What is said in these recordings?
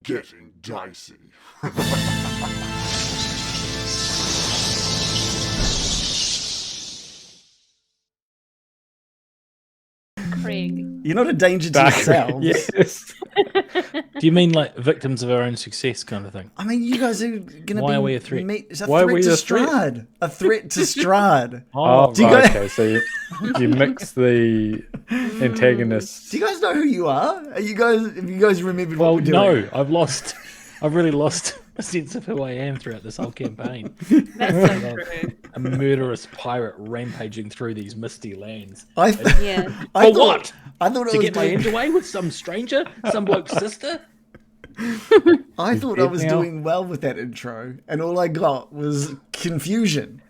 getting dicey. Craig. You're not a danger to yourselves. Yes. Do you mean like victims of our own success kind of thing? I mean, you guys are going to be... Why are we a threat? It's a Why are threat we to a threat? Strahd. A threat to Strahd. Oh, Do you guys- okay. So you mix the antagonists. Do you guys know who you are? Have you guys remembered what well, we're doing? no, I've really lost a sense of who I am throughout this whole campaign. That's so true. A murderous pirate rampaging through these misty lands. I thought it What? was Get my end away with some stranger? Some bloke's sister? I thought I was now. doing well with that intro, and all I got was confusion.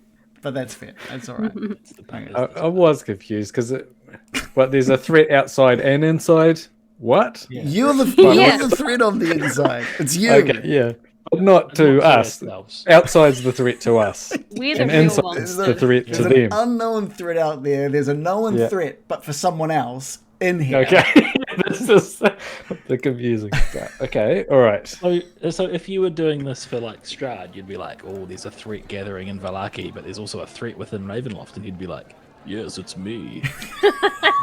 But that's fair. That's all right. I was confused because there's a threat outside and inside. What? Yeah. You're the threat on the inside. It's you. Okay, yeah. But not to us. Ourselves. Outside's the threat to us. We're the And real inside's ones. the threat There's to an them. unknown threat out there. There's a known Yeah. threat, but for someone else in here. Okay. This is the confusing stuff. Okay, all right. So if you were doing this for like Strahd, you'd be like, oh, there's a threat gathering in Vallaki, but there's also a threat within Ravenloft, and you'd be like, yes, it's me.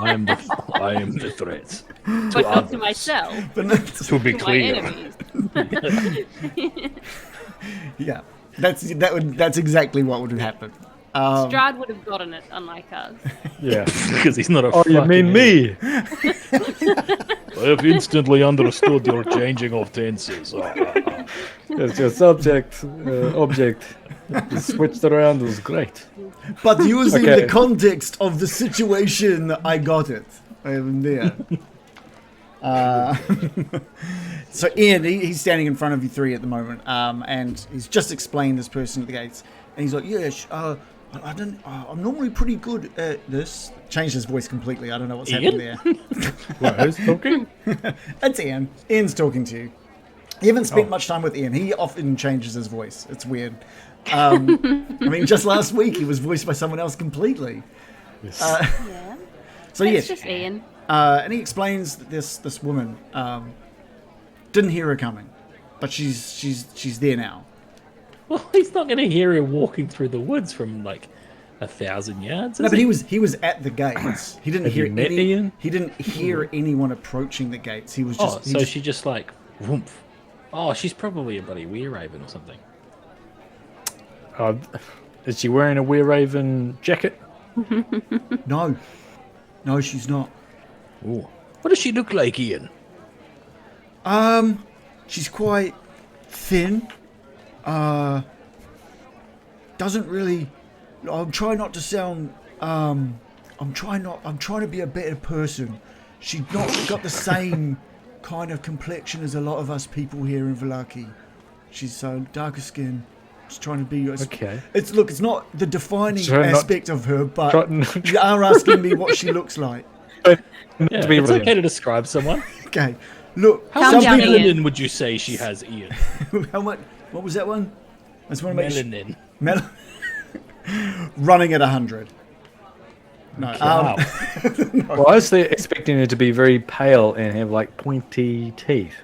I am the threat. But not to myself. But not- To be To my clear. enemies. yeah, that's exactly what would happen. Strahd would have gotten it, unlike us. Yeah. Because he's not a Oh, you fucking mean idiot. me? I have instantly understood your changing of tenses. It's your subject, object. Switched around was great. But using Okay. the context of the situation, I got it. I'm there. So Ian, he's standing in front of you three at the moment, and he's just explained this person at the gates, and he's like, "Yeah, I'm normally pretty good at this." Changed his voice completely. I don't know what's happened there. What, who's talking? That's Ian. Ian's talking to you. You haven't spent much time with Ian. He often changes his voice. It's weird. I mean, just last week he was voiced by someone else completely. Yes. Yeah. So It's yeah, just Ian. and he explains that this woman didn't hear her coming, but she's there now. Well, he's not going to hear her walking through the woods from like 1,000 yards. No, but he was at the gates. He didn't Have hear you met any. Ian? He didn't hear anyone approaching the gates. He was Oh, just. so she just like, whoomp. Oh, she's probably a bloody wereraven or something. Is she wearing a wereraven jacket? No, she's not. Ooh. What does she look like, Ian? She's quite thin. Doesn't really. I'm trying not to sound. I'm trying to be a better person. She's not got the same kind of complexion as a lot of us people here in Vallaki. She's darker skin. Just trying to be. Okay. It's not the defining Try not- aspect of her, but Try- you are asking me what she looks like. Yeah, to be it's rude. okay to describe someone. Okay, look. Calm some down, people. Ian. Melanin would you say she has, Ian? How much? What was that one? I just want to make sure. Melanin. Running at 100. No. Wow. Well, I was expecting her to be very pale and have like pointy teeth.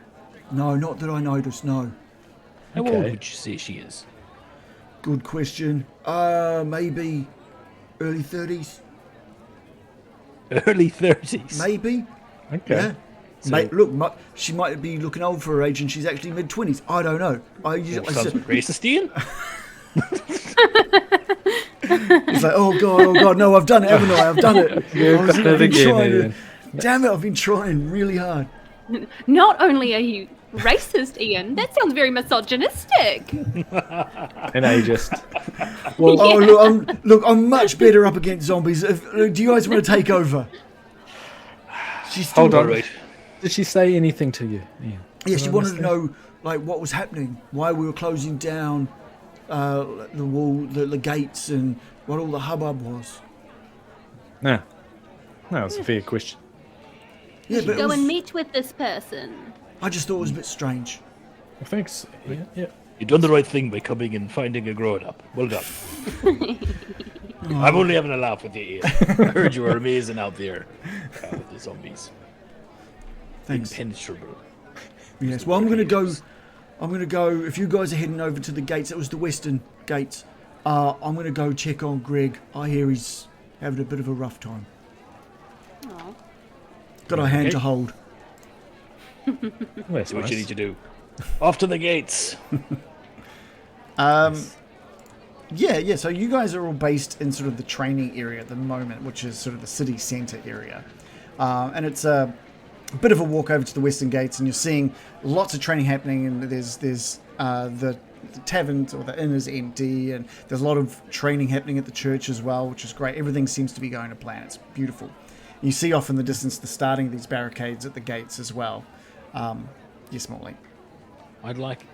No, not that I noticed. No. How old Okay. would you say she is? Good question. Maybe early 30s. Early 30s. Maybe. Okay. Yeah. So- Mate, look, she might be looking old for her age, and she's actually mid-20s. I don't know. I Sounds said, racist, Ian? it's like, oh god, no, I've done it, haven't I? I've done it. You've I was- done I've it been again, trying to- Ian. Damn it, I've been trying really hard. Not only are you racist, Ian, that sounds very misogynistic. And ageist. Well, oh, I'm much better up against zombies. Do you guys want to take over? She's still Hold on. Right. Did she say anything to you, Ian? Yeah, she Did I wanted miss to know like what was happening, why we were closing down the wall, the gates, and what all the hubbub was. No. No, it's a fair question. Yeah, You but it go was, and meet with this person. I just thought it was a bit strange. Well, thanks. Yeah. You've done the right thing by coming and finding a grown-up. Well done. I'm only having a laugh with you, Ian. I heard you were amazing out there with the zombies. Thanks. Impenetrable. Yes. Well, I'm going to go. I'm going to go. If you guys are heading over to the gates, it was the western gates. I'm going to go check on Greg. I hear he's having a bit of a rough time. Aw. Got a hand to hold. That's Do what nice. you need to do. Off to the gates. Yeah. So you guys are all based in sort of the training area at the moment, which is sort of the city centre area, and it's a bit of a walk over to the western gates, and you're seeing lots of training happening. And there's the taverns or the inn is empty, and there's a lot of training happening at the church as well, which is great. Everything seems to be going to plan. It's beautiful. You see off in the distance the starting of these barricades at the gates as well. Yes, Morley. I'd like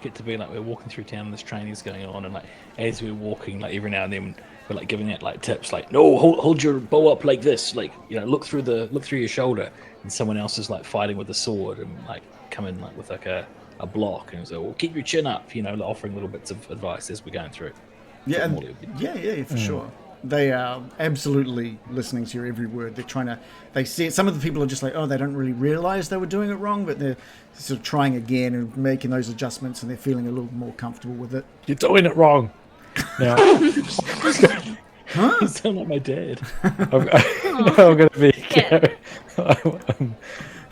it to be like we're walking through town and this training's going on, and like as we're walking, like every now and then we're like giving it like tips, like no, hold your bow up like this, like look through your shoulder, and someone else is like fighting with a sword and like come in like with like a block, and so well, keep your chin up, like, offering little bits of advice as we're going through it. Yeah, Sort of and, Morley would be. yeah, for sure. They are absolutely listening to your every word. They're trying to. They see it. Some of the people are just like, oh, they don't really realise they were doing it wrong, but they're sort of trying again and making those adjustments, and they're feeling a little more comfortable with it. You're doing it wrong. Now, You sound like my dad. I'm going to be. Yeah. I'm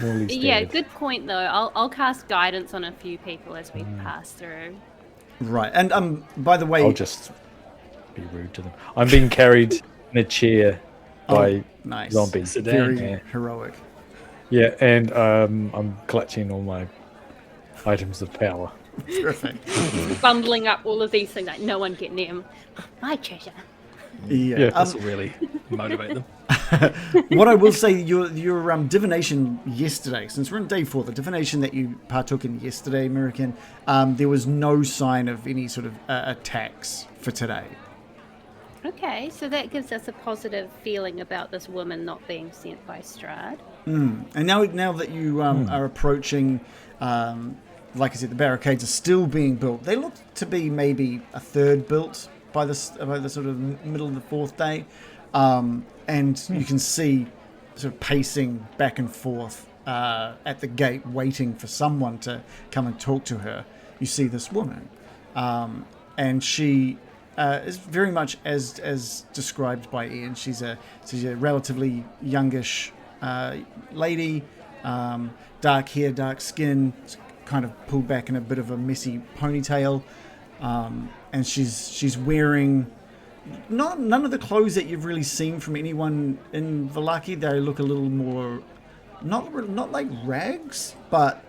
Morley's Yeah, dad. good point though. I'll cast guidance on a few people as we pass through. Right, and by the way, I'll just be rude to them. I'm being carried in a chair by nice, zombies. very Yeah. heroic. Yeah, and I'm clutching all my items of power. Perfect. Bundling up all of these things like no one get near him. My treasure. Yeah. Yeah, This will really motivate them. What I will say, your divination yesterday, since we're on day 4, the divination that you partook in yesterday, American, there was no sign of any sort of attacks for today. Okay, so that gives us a positive feeling about this woman not being sent by Strahd. And now that you are approaching, like I said, the barricades are still being built. They look to be maybe a third built by the sort of middle of the 4th day. And you can see sort of pacing back and forth at the gate, waiting for someone to come and talk to her. You see this woman, and she is very much as described by Ian. She's a relatively youngish lady, dark hair, dark skin, kind of pulled back in a bit of a messy ponytail, and she's wearing none of the clothes that you've really seen from anyone in Vallaki. They look a little more not like rags, but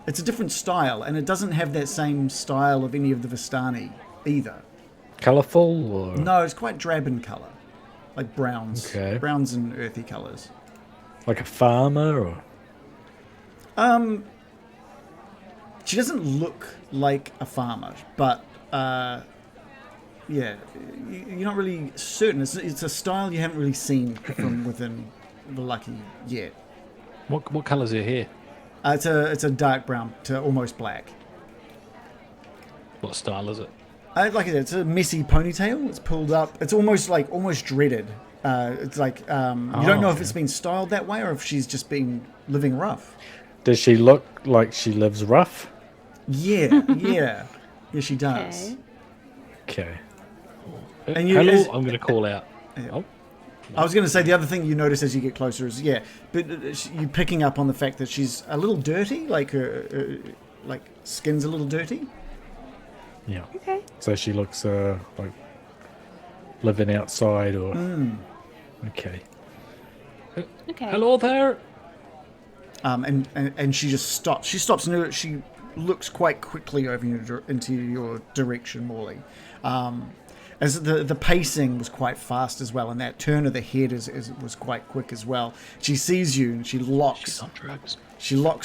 it's a different style, and it doesn't have that same style of any of the Vistani either. Colourful or No, it's quite drab in colour, like browns, Okay. browns and earthy colours. like a farmer or She doesn't look like a farmer, but yeah, you're not really certain. It's a style you haven't really seen from within Vallaki yet. What colour's her hair? It's a dark brown to almost black. What style is it? Like I said, it's a messy ponytail. It's pulled up. It's almost dreaded. It's like you don't know if it's been styled that way or if she's just been living rough. does she look like she lives rough? Yeah, yeah, she does. Okay. Okay. And you- Hello, as- I'm going to call out. Oh, I was going to say the other thing you notice as you get closer is but you're picking up on the fact that she's a little dirty, like her skin's a little dirty. Yeah. Okay. So she looks like living outside or okay. Okay. hello there. And she just stops. She stops and she looks quite quickly over into your direction, Morley. As the pacing was quite fast as well, and that turn of the head was quite quick as well. She sees you and she She's locks on drugs.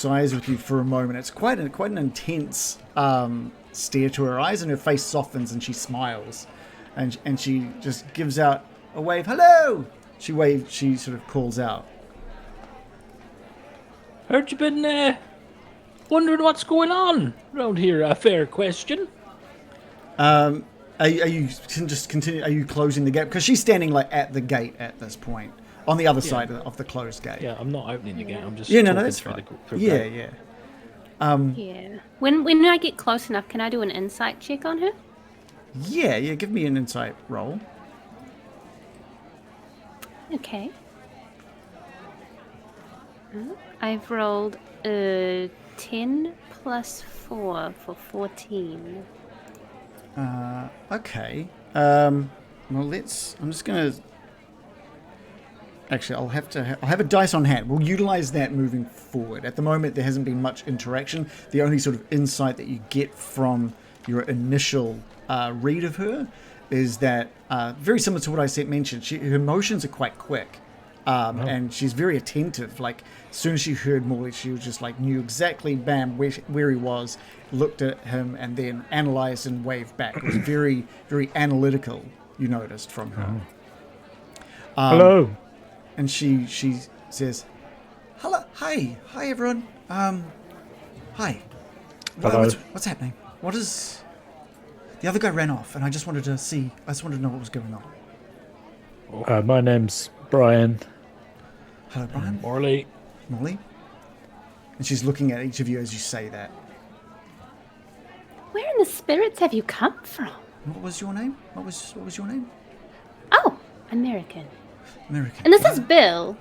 eyes with you for a moment. It's quite an intense stare to her eyes, and her face softens and she smiles, and she just gives out a wave. Hello. She sort of calls out. Heard you been wondering what's going on around here. A fair question. Are you can just continue? Are you closing the gate? Because she's standing like at the gate at this point, on the other side of the closed gate. Yeah, I'm not opening the gate. I'm just Yeah, no, talking that's through fine. the Yeah, gate. Yeah. When I get close enough, can I do an insight check on her? Yeah, give me an insight roll. Okay. I've rolled a 10 plus 4 for 14. Okay. Well, I'm just gonna. Actually, I'll have a dice on hand. We'll utilize that moving forward. At the moment, there hasn't been much interaction. The only sort of insight that you get from your initial read of her is that very similar to what I mentioned. Her emotions are quite quick, and she's very attentive. Like as soon as she heard Morley, she was just like knew exactly, bam, where he was, looked at him, and then analyzed and waved back. It was very, very analytical. You noticed from her. Hello. And she says, "Hello, hi everyone. Hi. Hello. What's happening? What is? The other guy ran off, and I just wanted to know what was going on." My name's Brian. Hello, Brian. Morley. Molly. And she's looking at each of you as you say that. Where in the spirits have you come from? What was your name? What was your name? Oh, American. American. And this is Bill.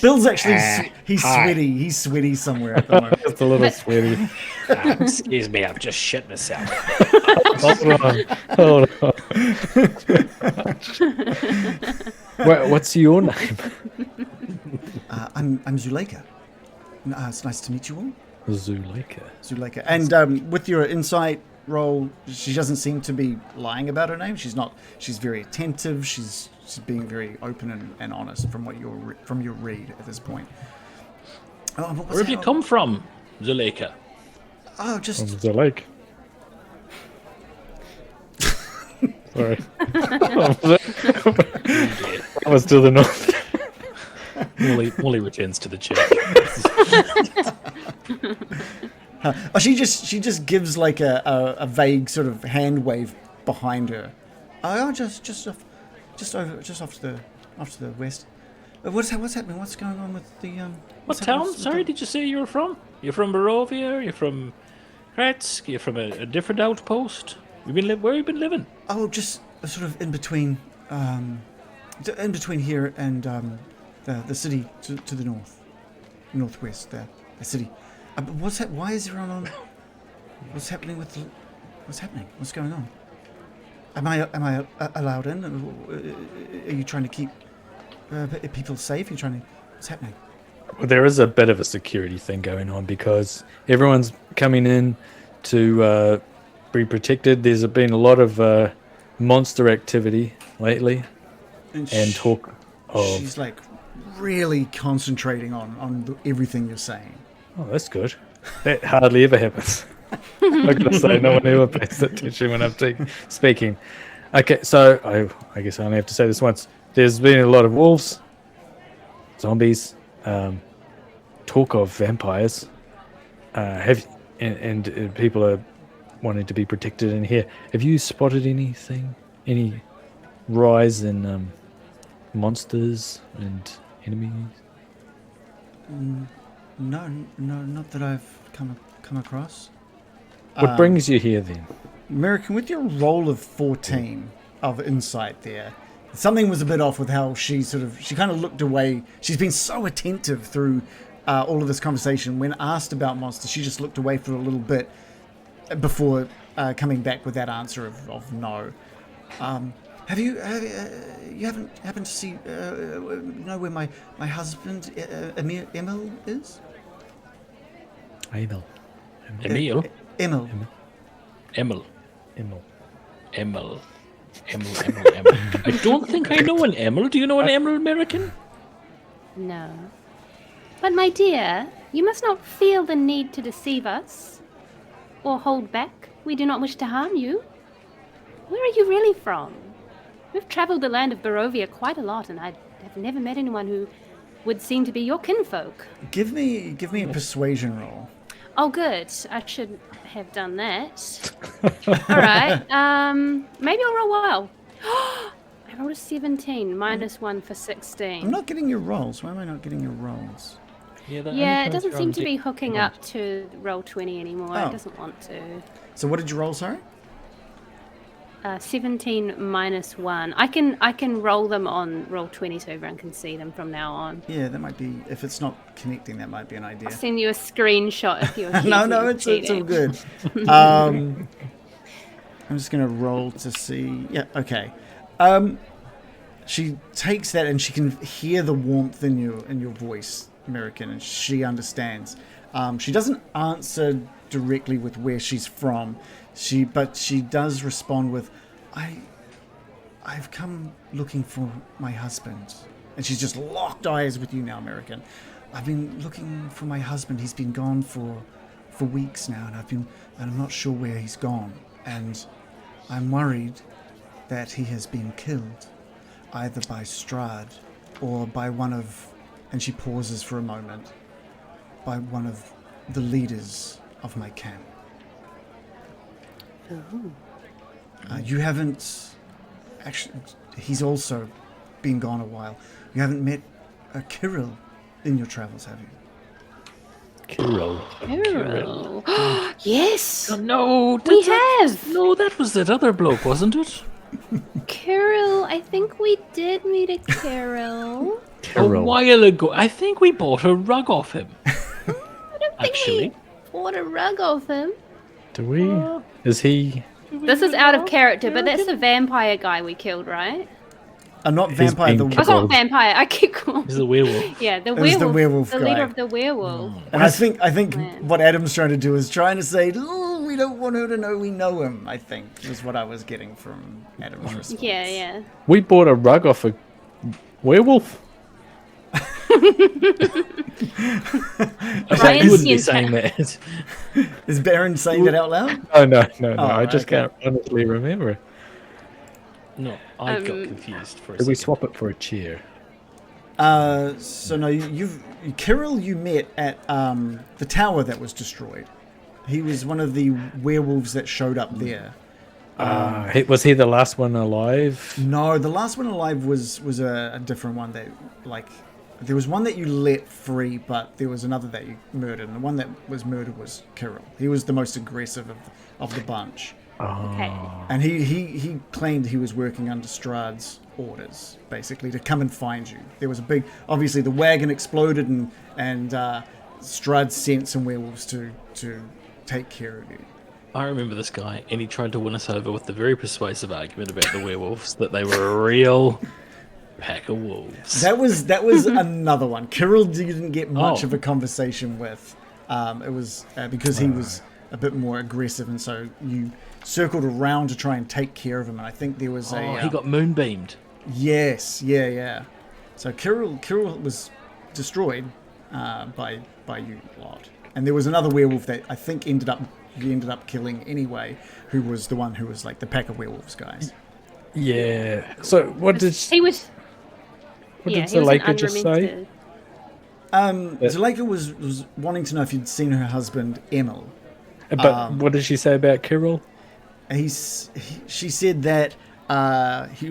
Bill's actually he's sweaty. He's sweaty somewhere at the moment. Just a little sweaty. Excuse me, I've just shit myself. Hold on. What's your name? I'm Zuleika. It's nice to meet you all. Zuleika. And with your insight roll, she doesn't seem to be lying about her name. She's not. She's very attentive. She's being very open and honest from your read at this point. Where have you come from, Zuleika? Oh, just From the lake. Sorry. I was to the north. Morley returns to the chair. Oh, she just gives like a vague sort of hand wave behind her. Oh, just off to the west. What's happening? What's going on with the What town? Sorry, did you say you were from? You're from Barovia? You're from Kretsk? You're from a different outpost? Where have you been living? Oh, just sort of in between here and the city to the northwest there, the city. What's that? Why is everyone on? What's happening with? What's happening? What's going on? Am I allowed in? Are you trying to keep people safe? Are you trying to? What's happening? Well, there is a bit of a security thing going on because everyone's coming in to be protected. There's been a lot of monster activity lately, and talk of. She's like really concentrating on everything you're saying. Oh, that's good. That hardly ever happens. I'm going to say no one ever pays attention when I'm speaking. Okay, so I guess I only have to say this once. There's been a lot of wolves, zombies, talk of vampires. And people are wanting to be protected in here. Have you spotted anything? Any rise in monsters and enemies? No, not that I've come across. What brings you here then? American, with your roll of 14 of insight there, something was a bit off with how she kind of looked away. She's been so attentive through all of this conversation. When asked about monsters, she just looked away for a little bit before coming back with that answer of no. Have you haven't happened to see know where my husband Emil is? Emil. Emil? Emil. Emil. Emil. Emil. I don't think I know an Emil. Do you know an Emil, American? No. But my dear, you must not feel the need to deceive us or hold back. We do not wish to harm you. Where are you really from? We've traveled the land of Barovia quite a lot, and I have never met anyone who would seem to be your kinfolk. Give me a persuasion roll. Oh, good. I should have done that. All right. Maybe I'll roll well. I rolled a 17, -1 for 16. I'm not getting your rolls. Why am I not getting your rolls? Yeah, the only Yeah, it times doesn't you're seem on to be hooking Hold on. up to Roll20 anymore. Oh. It doesn't want to. So what did you roll, sorry? 17 minus 1. I can roll them on Roll20 so everyone can see them from now on. Yeah, that might be, if it's not connecting, that might be an idea. I'll send you a screenshot if you're No, it's all cheating. good. I'm just going to roll to see. Yeah, okay. She takes that and she can hear the warmth in your voice, American, and she understands. She doesn't answer directly with where she's from, but she does respond with, I've come looking for my husband. And she's just locked eyes with you now, American. I've been looking for my husband. He's been gone for weeks now, and I'm not sure where he's gone. And I'm worried that he has been killed, either by Strahd or by one of, and she pauses for a moment, by one of the leaders of my camp. You haven't, actually, he's also been gone a while. You haven't met Kirill in your travels, have you? Kirill. Kirill. Yes! Oh, no, We have! No, that was that other bloke, wasn't it? Kirill, I think we did meet a Kirill. A while ago. I think we bought a rug off him. I don't think Actually. we bought a rug off him. Do we? Is he? This is out of character, but that's the vampire guy we killed, right? Not He's vampire, been the Oh, it's not vampire. I keep calling. He's the werewolf. Yeah, the It was werewolf. the werewolf the guy. leader of the werewolf. And I think Man. what Adam's trying to do is trying to say, "Oh, we don't want her to know we know him," I think, is what I was getting from Adam's response. Yeah, yeah. We bought a rug off a werewolf. I Ryan's wouldn't be the saying that. Is Baron saying that out loud? Oh no. Oh, I just okay. can't honestly remember. No, I got confused for a Did we second. swap it for a chair? So no, Kirill you met at the tower that was destroyed. He was one of the werewolves that showed up there. Was he the last one alive? No, the last one alive was a different one that, like, there was one that you let free, but there was another that you murdered, and the one that was murdered was Kirill. He was the most aggressive of the bunch. Okay. And he claimed he was working under Strahd's orders, basically, to come and find you. There was a big... Obviously, the wagon exploded, and Strahd sent some werewolves to take care of you. I remember this guy, and he tried to win us over with the very persuasive argument about the werewolves, that they were a real pack of wolves. That was another one. Kirill didn't get much Oh. of a conversation with. It was because he was a bit more aggressive, and so you circled around to try and take care of him. And I think there was he got moonbeamed. Yes, yeah. So Kirill was destroyed by you lot, and there was another werewolf that I think you ended up killing anyway, who was the one who was like the pack of werewolves guys. Yeah. So what did He was. what Yeah, did he was an Zuleika just say? unremitted. Zuleika was wanting to know if you'd seen her husband Emil. But what did she say about Kirill? She said that she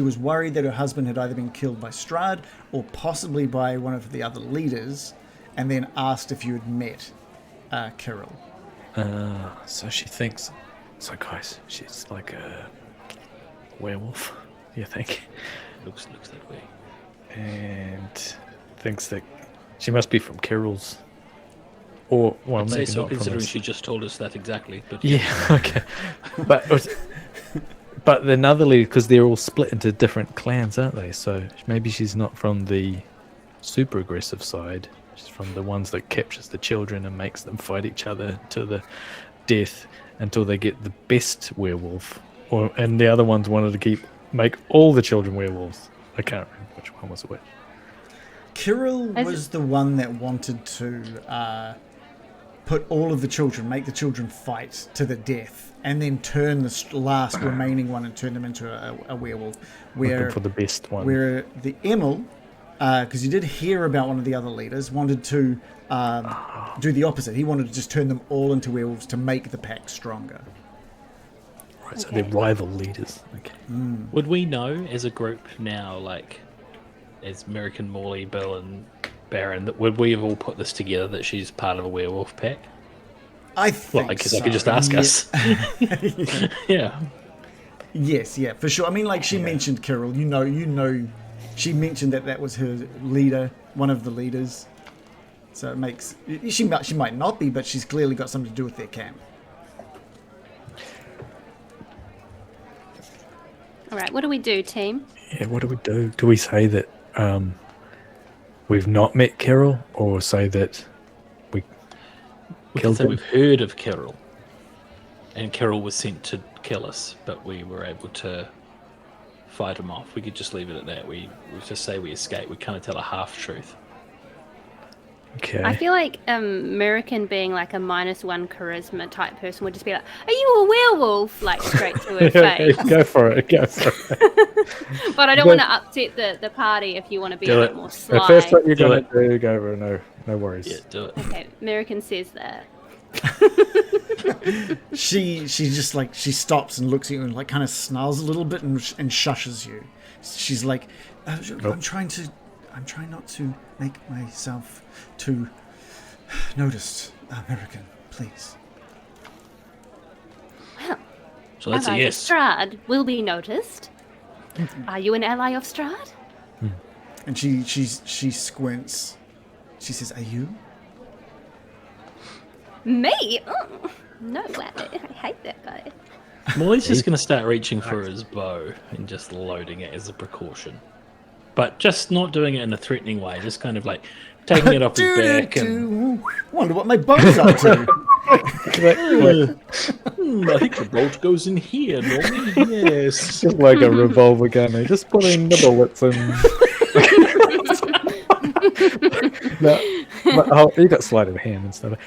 was worried that her husband had either been killed by Strahd or possibly by one of the other leaders, and then asked if you had met Kirill. So she thinks. So guys, she's like a werewolf. You think? Looks that way. And thinks that she must be from Kirill's. Or well, I'd say maybe so, not from considering his. she just told us that exactly. But Yeah. Okay. But another leader, because they're all split into different clans, aren't they? So maybe she's not from the super aggressive side. She's from the ones that captures the children and makes them fight each other to the death until they get the best werewolf. And the other ones wanted to make all the children werewolves. I can't remember which one was which. Kirill was the one that wanted to put all of the children, make the children fight to the death, and then turn the last remaining one and turn them into a werewolf. Looking for the best one. Where the Emil, because you did hear about one of the other leaders, wanted to do the opposite. He wanted to just turn them all into werewolves to make the pack stronger. Right, so they're rival leaders. Okay. would we know as a group now, like as American, Morley, Bill, and Baron, that would we have all put this together that she's part of a werewolf pack? I think Well, I guess so. I could just ask us. Yeah. Yes, yeah, for sure. I mean, like she mentioned Kirill. You know, she mentioned that was her leader, one of the leaders. So it makes she might not be, but she's clearly got something to do with their camp. All right, what do we do, team? Yeah, what do we do? Do we say that we've not met Carol, or say that we We can killed say him? we've heard of Kirill, and Kirill was sent to kill us, but we were able to fight him off. We could just leave it at that. We just say we escaped. We kind of tell a half truth. Okay. I feel like American being like a -1 charisma type person would just be like, "Are you a werewolf?" Like straight to her face. Go for it. Go for it. But I don't want to upset the party if you want to be Do a it. bit more The sly. first thing you're Do gonna it. do, go over. No worries. Yeah, do it. Okay, American says that. She just like she stops and looks at you and like kind of snarls a little bit and shushes you. She's like, I'm trying not to make myself too noticed, American, please. Well, So that's a allies of yes. Strahd will be noticed. Are you an ally of Strahd? And she squints. She says, "Are you?" Me? Oh, no way. I hate that guy. Molly's just going to start reaching for his bow and just loading it as a precaution. But just not doing it in a threatening way, just kind of like taking it off his back and... Wonder what my bow's up to. I think the bolt goes in here, normally. Yes. Just like a revolver gun. eh? Just putting the bullets in. No, but, you got sleight of hand and stuff.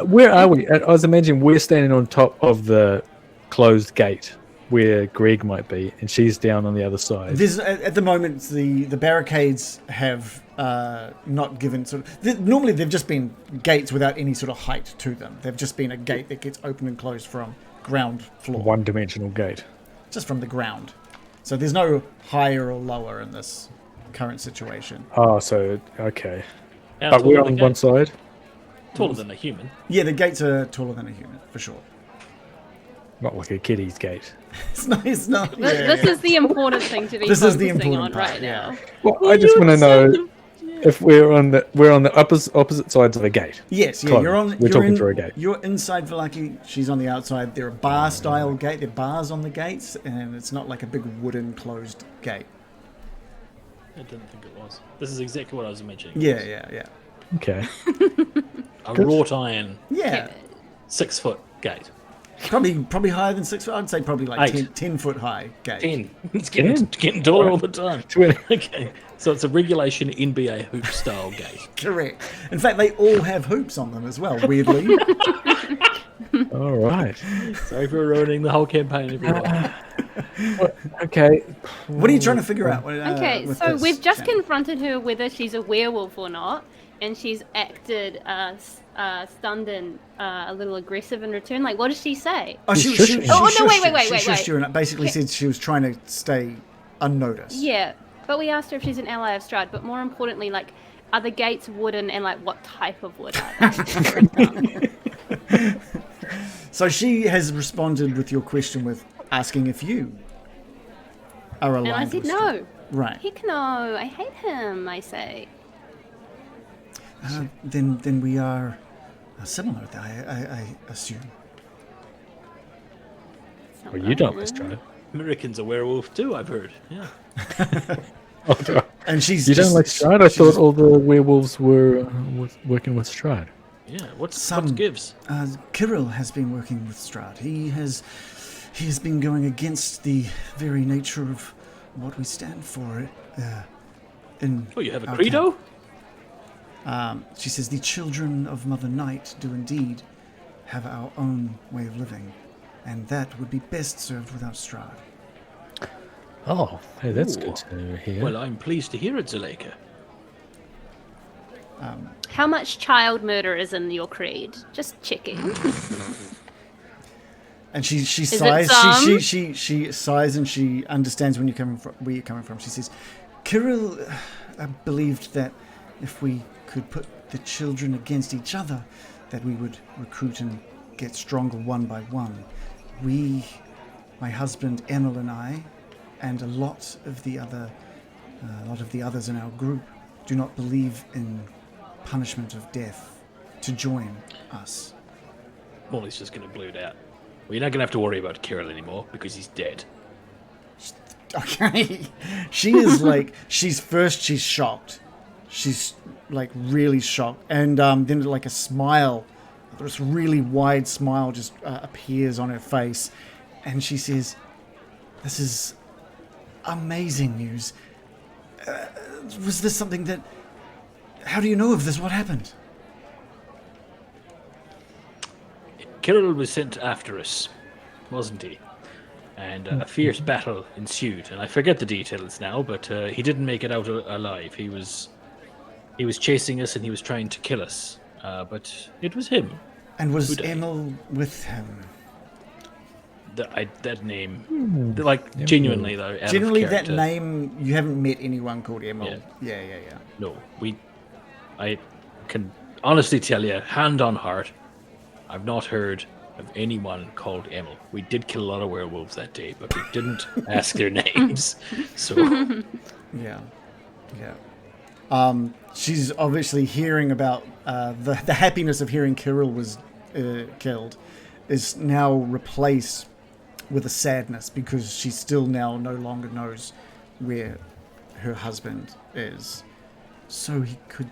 Where are we? I was imagining we're standing on top of the closed gate where Greg might be, and she's down on the other side. There's at the moment the barricades have not given sort of. Normally they've just been gates without any sort of height to them. They've just been a gate that gets open and closed from ground floor, One-dimensional gate. just from the ground. So there's no higher or lower in this current situation. Oh, so okay. How But tall we're are the on one gates? side. Taller than a human. Yeah, the gates are taller than a human for sure. Not like a kiddie's gate. It's not. It's not. This, yeah. this is the important thing to be This is the focusing important on part, right yeah. now. Well, I just want to know if we're on the opposite sides of the gate. Yes, yeah, Closed. you're on. We're you're talking in, through a gate. You're inside Vallaki. She's on the outside. They're a bar-style gate. There are bars on the gates, and it's not like a big wooden closed gate. I didn't think it was. This is exactly what I was imagining. Yeah. Okay. A wrought iron, Yeah, 6 foot gate. probably higher than 6 foot. I'd say probably like 8. 10 foot high gate. 10. It's getting taller all the time. 20. Okay. So it's a regulation NBA hoop style gate. Correct. In fact, they all have hoops on them as well. Weirdly. All right. Sorry for ruining the whole campaign, everyone. Okay. What are you trying to figure out? Okay, with so this, we've just Shannon? confronted her whether she's a werewolf or not, and she's acted stunned and a little aggressive in return. Like, what does she say? Oh, She's shushing. Oh, no, shushed wait, you. She shushed you and basically said she was trying to stay unnoticed. Yeah, but we asked her if she's an ally of Strahd, but more importantly, like, are the gates wooden and, like, what type of wood are they? So she has responded with your question with asking if you are aligned. And I said with no. Right. Heck no, I hate him, I say. Then we are similar, I assume. It's not Well, what you I don't know. let's try. Americans are werewolf too, I've heard. Yeah. And she's You don't just- like Strahd? I she's thought just- all the werewolves were working with Strahd. Yeah. What Some- gives? Kirill has been working with Strahd. He has been going against the very nature of what we stand for. In Oh, you have a our credo? camp. She says the children of Mother Night do indeed have our own way of living, and that would be best served without Strahd. Oh, hey, that's Ooh. good to hear. Well, I'm pleased to hear it, Zuleika. How much child murder is in your creed? Just checking. And she it sighs. some? She sighs and she understands where you're coming from. She says, Kirill believed that if we could put the children against each other, that we would recruit and get stronger one by one. We, my husband Emil and I, and a lot of the others in our group, do not believe in punishment of death to join us. Molly's just going to blurt out. Well, you're not going to have to worry about Kirill anymore because he's dead. Okay. She is like, she's shocked. She's like really shocked. And then like a smile, this really wide smile just appears on her face. And she says, "This is amazing news. Was this something that... How do you know of this? What happened?" Kirill was sent after us, wasn't he? And a fierce battle ensued, and I forget the details now, but he didn't make it out alive. He was chasing us, and he was trying to kill us. But it was him. And was Emil with him? That name, like genuinely though. Generally, that name, you haven't met anyone called Emil. Yeah. No, I can honestly tell you, hand on heart, I've not heard of anyone called Emil. We did kill a lot of werewolves that day, but we didn't ask their names. So yeah. She's obviously hearing about the happiness of hearing Kirill was killed is now replaced with a sadness because she still now no longer knows where her husband is. So he could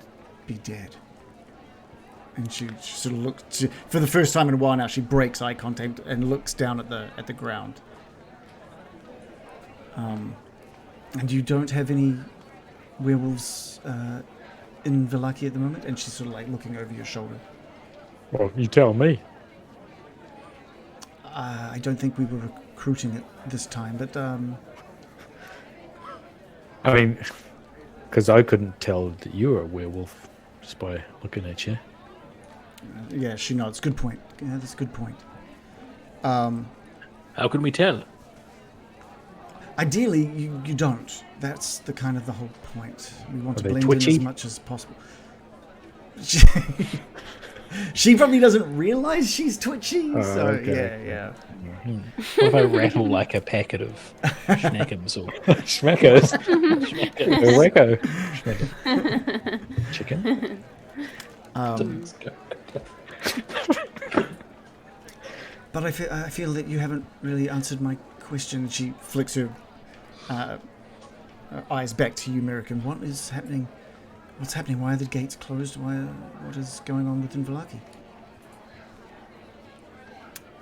be dead. And she sort of looks, for the first time in a while now, she breaks eye contact and looks down at the ground. And you don't have any werewolves in Vallaki at the moment? And she's sort of like looking over your shoulder. Well, you tell me. I don't think we were recruiting it this time, but I mean, because I couldn't tell that you were a werewolf just by looking at you. Yeah, she nods. Good point. Yeah, that's a good point. how can we tell? Ideally, you don't. That's the kind of the whole point. We want Are to they blend twitchy? in as much as possible. She probably doesn't realize she's twitchy. So okay. yeah. What if I rattle like a packet of schnackums or Schmeckos. Wacko. Schmecker. Chicken. But I feel that you haven't really answered my question. She flicks her eyes back to you, American. What is happening? What's happening? Why are the gates closed? What is going on within Vallaki?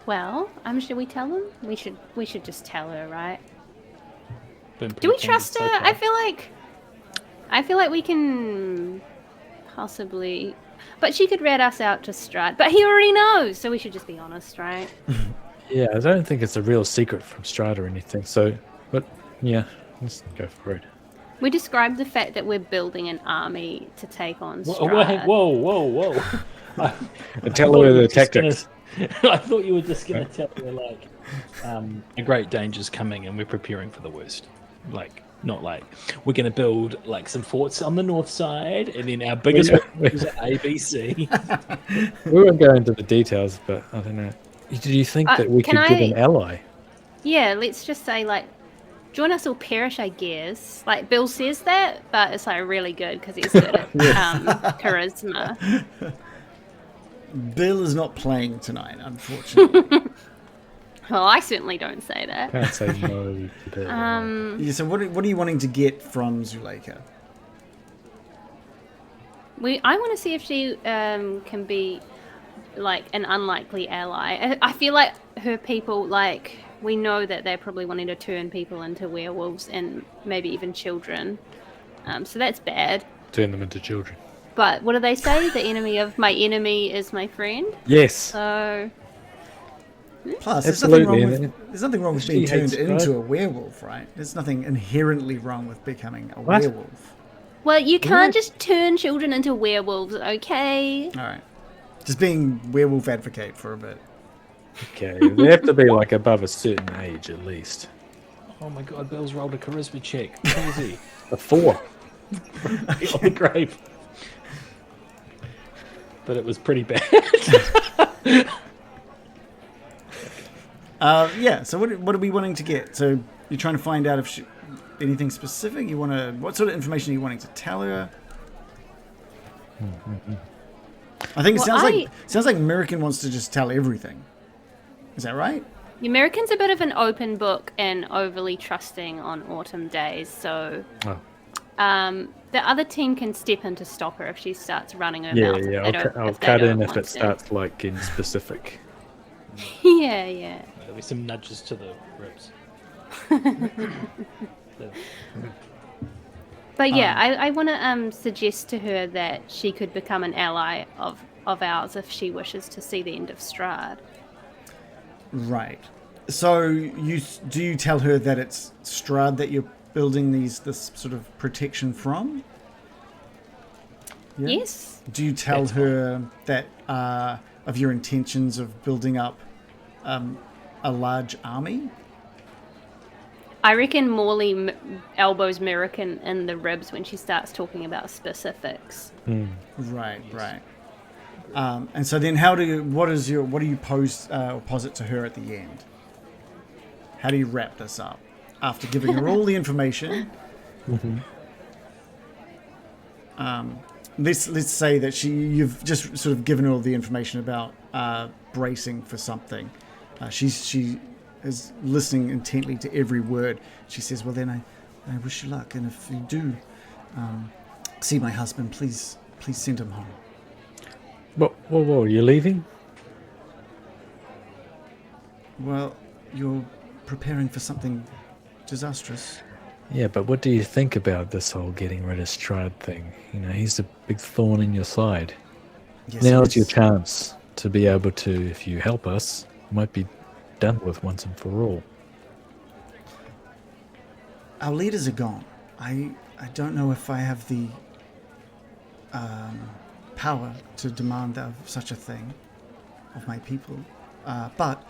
Well, should we tell them? We should just tell her, right? Been Do we pretending trust so her? far. I feel like we can possibly, but she could rat us out to Strahd. But he already knows, so we should just be honest, right? Yeah, I don't think it's a real secret from Strahd or anything. So, but yeah, let's go for it. We described the fact that we're building an army to take on Whoa, Strahd. whoa. And tell her the tactics. I thought you were just going to tell her, like, a great danger's coming and we're preparing for the worst. Like, not like, we're going to build, like, some forts on the north side and then our biggest one is ABC. We won't go into the details, but I don't know. Do you think that we could can get I- an ally? Yeah, let's just say, like, join us or perish, I guess. Like, Bill says that, but it's, like, really good because he's good at charisma. Bill is not playing tonight, unfortunately. Well, I certainly don't say that. Can't say no to that. Yeah, so what are you wanting to get from Zuleika? I want to see if she can be, like, an unlikely ally. I feel like her people, like, we know that they're probably wanting to turn people into werewolves and maybe even children. So that's bad. Turn them into children. But what do they say? The enemy of my enemy is my friend. Yes. So Plus, Absolutely. there's nothing wrong with She being turned hates into Strahd. a werewolf, right? There's nothing inherently wrong with becoming a What? werewolf. well, you can't just turn children into werewolves, okay? All right. Just being werewolf advocate for a bit. Okay. They have to be like above a certain age at least. Oh my god, Bill's rolled a charisma check. Crazy. A 4. On the grave. but it was pretty bad. Yeah. So what are we wanting to get? So you're trying to find out if anything specific. You want to? What sort of information are you wanting to tell her? I think it sounds like American wants to just tell everything. Is that right? The American's a bit of an open book and overly trusting on autumn days, so the other team can step in to stop her if she starts running her mouth. I'll cut in if it starts like getting specific. Yeah. There'll be some nudges to the ribs. But yeah, I want to suggest to her that she could become an ally of ours if she wishes to see the end of Strahd. Right. So do you tell her that it's Strahd that you're building this sort of protection from? Yeah? Yes. Do you tell her that of your intentions of building up a large army? I reckon Morley elbows American in the ribs when she starts talking about specifics. Right. And so then, what do you posit to her at the end? How do you wrap this up after giving her all the information? Let's say that you've just sort of given her all the information about bracing for something. She is listening intently to every word. She says, "Well, then I wish you luck, and if you do see my husband, please send him home." Whoa, you're leaving? Well, you're preparing for something disastrous. Yeah, but what do you think about this whole getting rid of Strahd thing? You know, he's a big thorn in your side. Yes, Now's your chance to be able to, if you help us, might be done with once and for all. Our leaders are gone. I don't know if I have the power to demand of such a thing of my people, but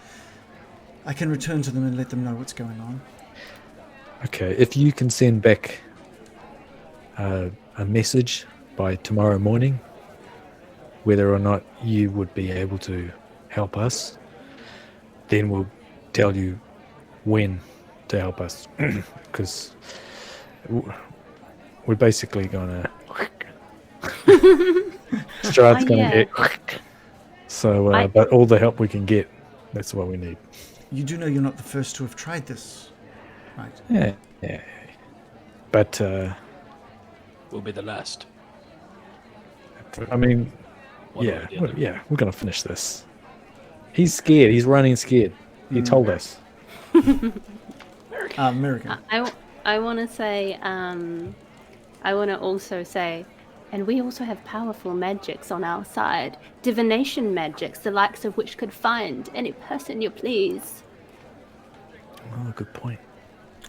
I can return to them and let them know what's going on. Okay, if you can send back a message by tomorrow morning, whether or not you would be able to help us, then we'll tell you when to help us, because we're basically gonna Strahd's gonna get so but all the help we can get, that's what we need. You do know you're not the first to have tried this, right? Yeah. But We'll be the last. I mean, One way or the other. we're gonna finish this. He's scared. He's running scared. He told us. American. I want to say, I want to also say, and we also have powerful magics on our side. Divination magics, the likes of which could find any person you please. Oh, good point.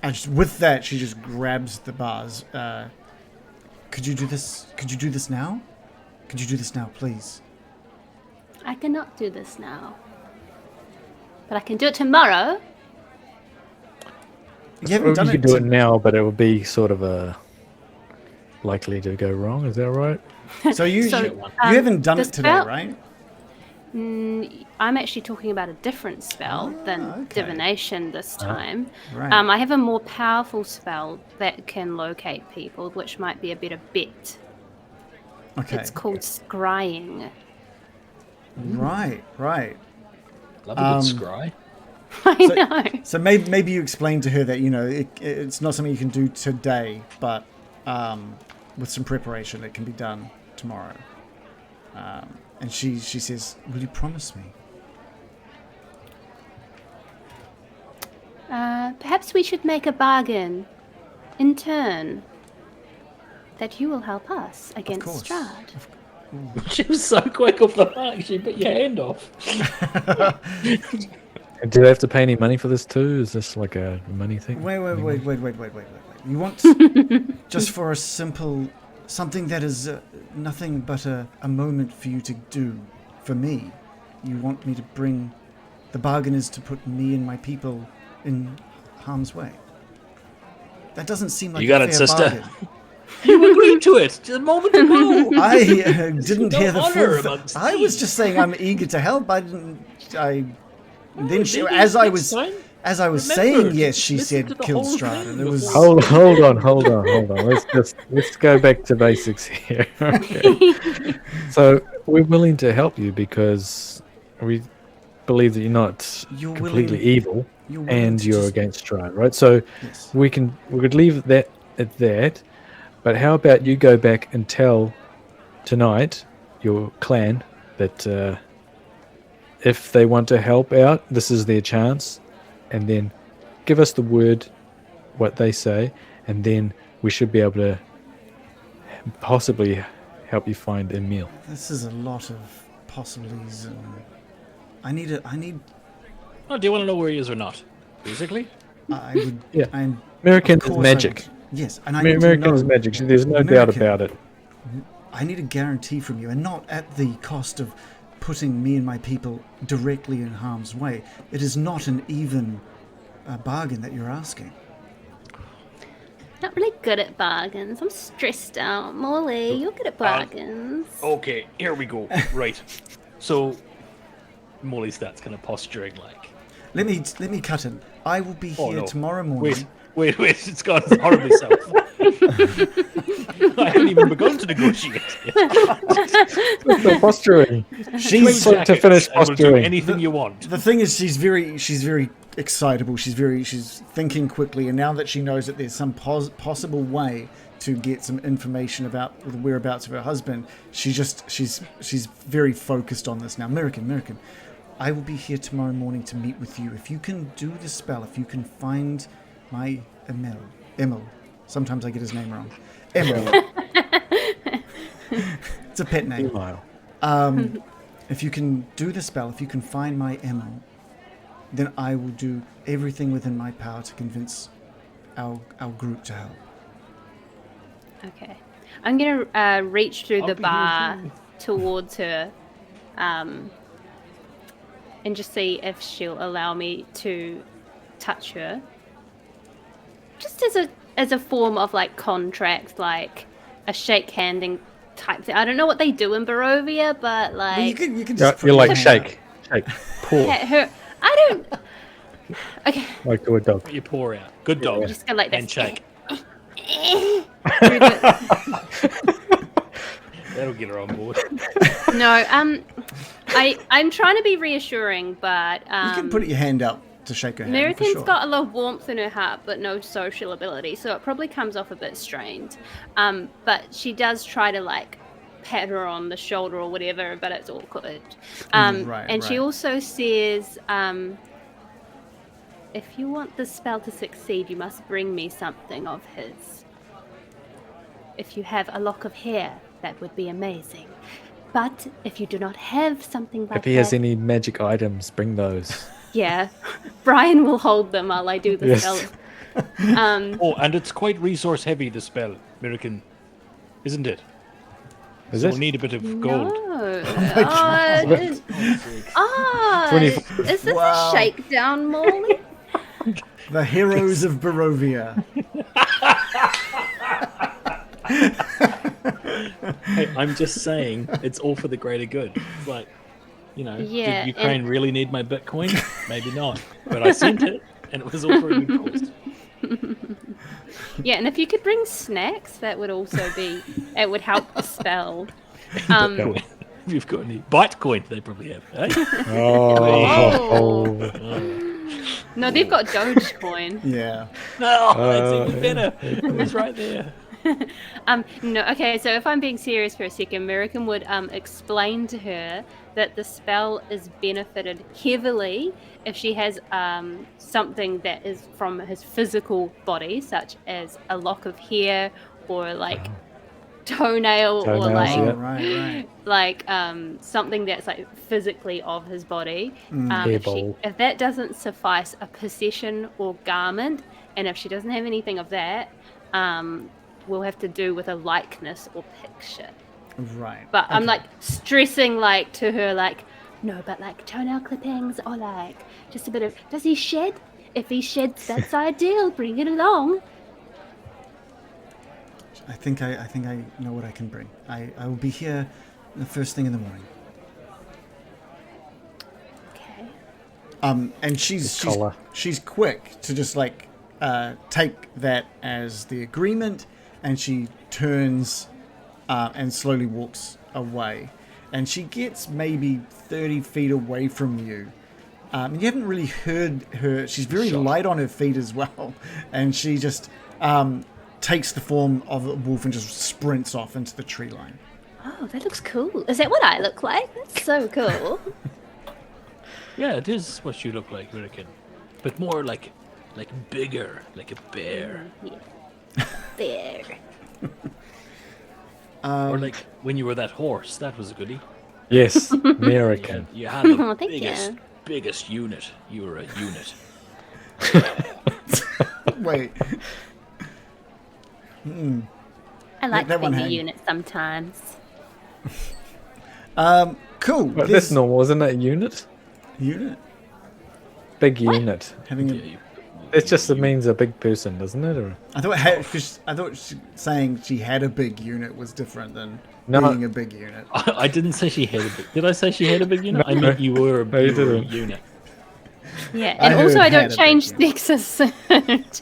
And with that, she just grabs the bars. Could you do this? Could you do this now? Could you do this now, please? I cannot do this now. But I can do it tomorrow. You haven't done you it. could do it now, but it would be sort of likely to go wrong. Is that right? So you So, haven't done the it today, spell- right? I'm actually talking about a different spell than okay. divination this time. Right. I have a more powerful spell that can locate people, which might be a better bet. Okay. It's called scrying. Right. Love a good scry. I know. So maybe you explain to her that it's not something you can do today, but with some preparation, it can be done tomorrow. And she says, "Will you promise me?" Perhaps we should make a bargain in turn that you will help us against course. Strahd. She was so quick off the mark, she bit your hand off. Do they have to pay any money for this too? Is this like a money thing? Wait. You want just for a simple something that is nothing but a moment for you to do for me. You want me to bring the bargain is to put me and my people in harm's way. That doesn't seem like You got a it, fair sister. bargain. You agreed to it just a moment ago. I didn't no hear the honor full. amongst I was thieves. just saying I'm eager to help. I didn't. Then she, Maybe as I next was time, as I was remember, saying yes, she listen to said the killed whole Strahd, thing and it was. before- Hold on. Let's go back to basics here. Okay. So we're willing to help you because we believe that you're not You're completely willing- evil you're willing and to you're just- against Strahd, right? So Yes. we could leave that at that. But how about you go back and tell tonight your clan that if they want to help out, this is their chance, and then give us the word, what they say, and then we should be able to possibly help you find a meal. This is a lot of possibilities. I need. Oh, do you want to know where he is or not? Basically, I would. Yeah. I'm, American of is course I magic. would. Yes, and I need American to know. is magic. There's no doubt American. about it. I need a guarantee from you, and not at the cost of putting me and my people directly in harm's way. It is not an even bargain that you're asking. Not really good at bargains. I'm stressed out. Molly, you're good at bargains. okay, here we go. Right. So, Molly starts kind of posturing like. Let me cut in. I will be Oh, here no. tomorrow morning. Wait, it's gone horribly south. I haven't even begun to negotiate. Still posturing. She's Like to finish I will do posturing. anything you want. The thing is, she's very excitable. She's thinking quickly, and now that she knows that there's some possible way to get some information about the whereabouts of her husband, she's very focused on this now. American, I will be here tomorrow morning to meet with you. If you can do the spell, if you can find my Emil. Sometimes I get his name wrong. Emil. It's a pet name. Meanwhile, If you can do the spell, if you can find my Emil, then I will do everything within my power to convince our group to help. Okay. I'm going to reach through I'll the be here bar too. towards her and just see if she'll allow me to touch her. Just as a form of like contract, like a shake handing type thing. I don't know what they do in Barovia, but like Well, you can you're, just put you're your like hand shake, pour, yeah, her. I don't. Okay, like to a dog. You pour out. Good dog. just go like this. Handshake. Through the- That'll get her on board. No, I'm trying to be reassuring, but You can put your hand out to shake her hand. American's for sure. got a lot of warmth in her heart, but no social ability, so it probably comes off a bit strained. But she does try to like pat her on the shoulder or whatever, but it's awkward. And she right. also says, if you want the spell to succeed, you must bring me something of his. If you have a lock of hair, that would be amazing. But if you do not have something like If he has that, any magic items, bring those. yeah, Brian will hold them while I do the Yes. spell. Oh, and it's quite resource heavy, the spell, American. Isn't it? Is So it? we'll need a bit of No. gold. Is this Wow. a shakedown, Molly? The heroes of Barovia. Hey, I'm just saying, it's all for the greater good. It's like, Yeah, did Ukraine really need my Bitcoin? Maybe not. But I sent it, and it was all for a good cause. Yeah, and if you could bring snacks, that would also be. It would help the spell. Um, If you've got any Bitcoin, they probably have. Eh? Oh. no, they've got Dogecoin. Yeah. No, it's even better. It was right there. No, okay, so if I'm being serious for a second, American would explain to her that the spell is benefited heavily if she has something that is from his physical body, such as a lock of hair or like toenail or Toenails, like yeah. Right. like something that's like physically of his body. Hairball. If that doesn't suffice, a possession or garment, and if she doesn't have anything of that, we'll have to do with a likeness or picture. Right. But I'm Okay. like stressing like to her like, no, but like toenail clippings or like just a bit of, does he shed? If he sheds, that's ideal, bring it along. I think I know what I can bring. I will be here the first thing in the morning. Okay. And she's quick to just like take that as the agreement, and she turns and slowly walks away. And she gets maybe 30 feet away from you. You haven't really heard her. She's very light on her feet as well. And she just takes the form of a wolf and just sprints off into the tree line. Oh, that looks cool. Is that what I look like? That's so cool. Yeah, it is what you look like, Hurricane. But more like bigger, like a bear. Yeah. There. Or like when you were that horse, that was a goodie. Yes, American. You had the Oh, thank biggest unit. You were a unit. Wait. I like that one bigger hang. units sometimes. Cool. But There's- that's normal, isn't it? Unit? Unit? Big unit. Having a... Yeah, It just means a big person, doesn't it? Or... I thought saying she had a big unit was different than No. being a big unit. I didn't say she had a big... Did I say she had a big unit? I No. meant you were No, you you were a didn't. unit. Yeah, I and also heard I don't had a change big Nexus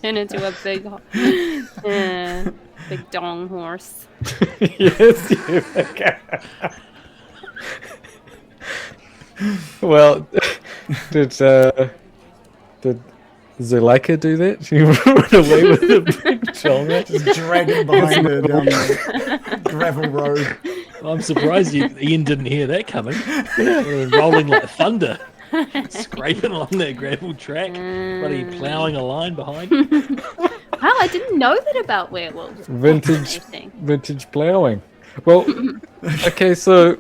turn into a big dong horse. Yes, you okay. Well, did Zuleika do that? She ran away with a big chonga? Just dragging behind her down the gravel road. I'm surprised Ian didn't hear that coming. Rolling like thunder. Scraping along that gravel track. Bloody ploughing a line behind. Wow, I didn't know that about werewolves. Vintage, Fascinating. vintage ploughing. Well, okay, so...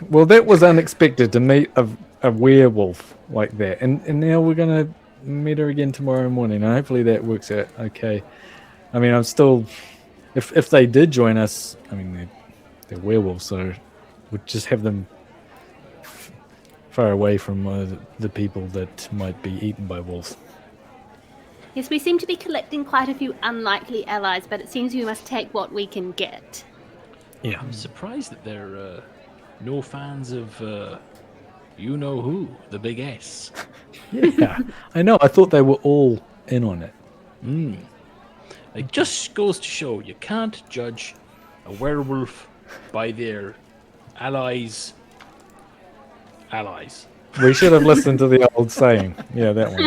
Well, that was unexpected to meet a werewolf like that. And now we're going to meet her again tomorrow morning. And hopefully that works out okay. I mean, I'm still... If they did join us, I mean, they're werewolves, so we'd just have them far away from the people that might be eaten by wolves. Yes, we seem to be collecting quite a few unlikely allies, but it seems we must take what we can get. Yeah. I'm surprised that they're no fans of you know who, the big S. Yeah, I know. I thought they were all in on it. It just goes to show you can't judge a werewolf by their allies. We should have listened to the old saying. Yeah, that one.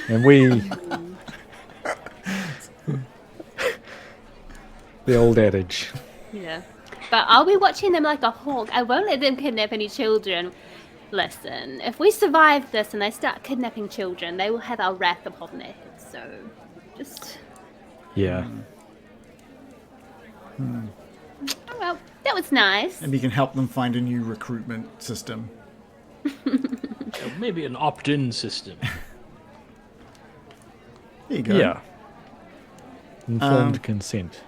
And the old adage. Yeah. But I'll be watching them like a hawk. I won't let them kidnap any children. Listen, if we survive this and they start kidnapping children, they will have our wrath upon their heads. So, just... Yeah. Oh, well, that was nice. And you can help them find a new recruitment system. Maybe an opt-in system. There you go. Yeah. Informed consent.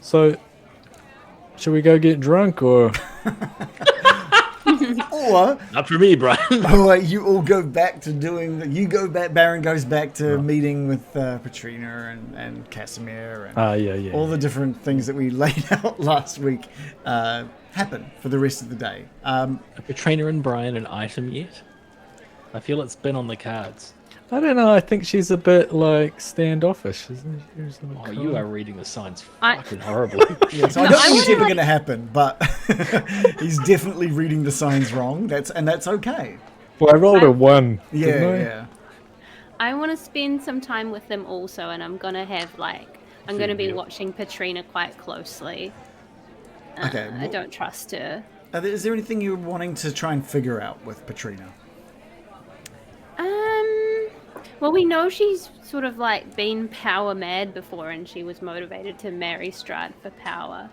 So, should we go get drunk or? Or Not for me, Brian. you all go back to doing... You go back... Baron goes back to meeting with Petrina and Casimir and Yeah. all the different things that we laid out last week happen for the rest of the day. Are Katrina and Brian an item yet? I feel it's been on the cards. I don't know. I think she's a bit like standoffish, isn't she? She's a bit Oh, you cold. are reading the signs I- fucking horribly. Yeah, so I don't think it's ever going to happen, but he's definitely reading the signs wrong. That's okay. Well, I rolled a 1. Yeah, didn't I? yeah. I want to spend some time with them also, and I'm going to have, I'm going to be Female. watching Petrina quite closely. Okay. I don't trust her. Is there anything you're wanting to try and figure out with Petrina? Well, we know she's sort of been power mad before, and she was motivated to marry Strahd for power.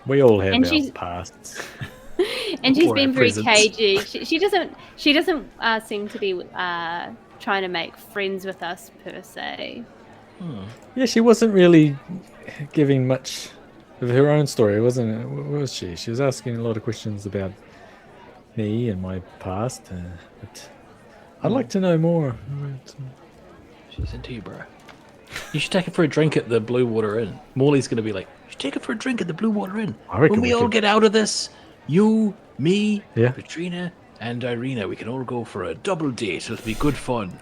We all have And our she's- pasts. And she's Or been our very presents. cagey. She doesn't seem to be trying to make friends with us per se. Yeah, she wasn't really giving much of her own story, wasn't it? Was she? She was asking a lot of questions about me and my past. But I'd like to know more. She's into you, bro. You should take her for a drink at the Blue Water Inn. Morley's going to be like, you should take her for a drink at the Blue Water Inn. I reckon When we we all could- get out of this, you, me, Yeah. Katrina, and Irina, we can all go for a double date. It'll be good fun.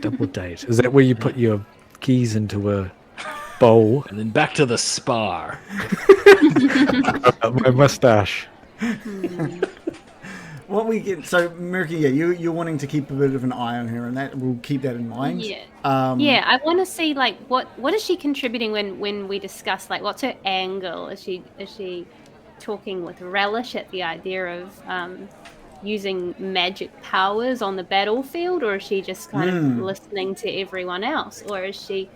Double date. Is that where you put your keys into a bowl? And then back to the spa. My mustache. What we get, so Merky, yeah, you're wanting to keep a bit of an eye on her, and that we'll keep that in mind. Yeah. Um, Yeah, I want to see like what is she contributing when we discuss like what's her angle? Is she talking with relish at the idea of using magic powers on the battlefield, or is she just kind of listening to everyone else, or is she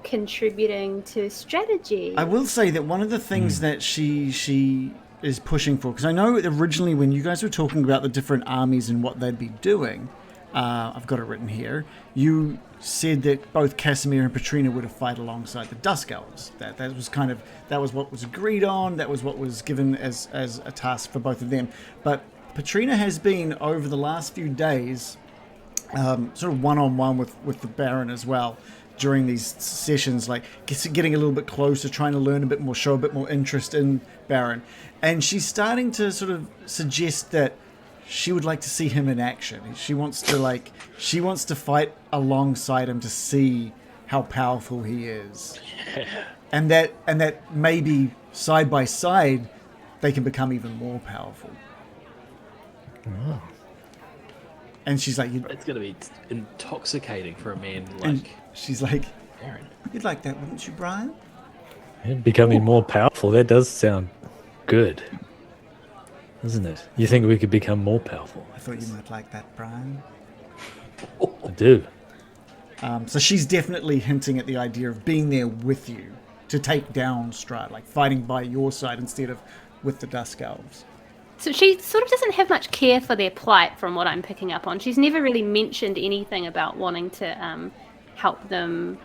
contributing to strategy? I will say that one of the things that she is pushing for, because I know originally when you guys were talking about the different armies and what they'd be doing, I've got it written here, you said that both Casimir and Petrina would have fight alongside the Dusk Elves. That was what was agreed on, that was what was given as a task for both of them. But Petrina has been, over the last few days, sort of one-on-one with the Baron as well, during these sessions, like getting a little bit closer, trying to learn a bit more, show a bit more interest in Baron. And she's starting to sort of suggest that she would like to see him in action. She wants to fight alongside him to see how powerful he is. And that maybe side by side they can become even more powerful. Oh. And she's like, It's going to be intoxicating for a man and like she's like, Baron. you'd like that, wouldn't you, Brian? Becoming more powerful. That does sound good, doesn't it? You think we could become more powerful? I thought you might like that, Brian. I do. So she's definitely hinting at the idea of being there with you to take down Strahd, like fighting by your side instead of with the Dusk Elves. So she sort of doesn't have much care for their plight, from what I'm picking up on. She's never really mentioned anything about wanting to help them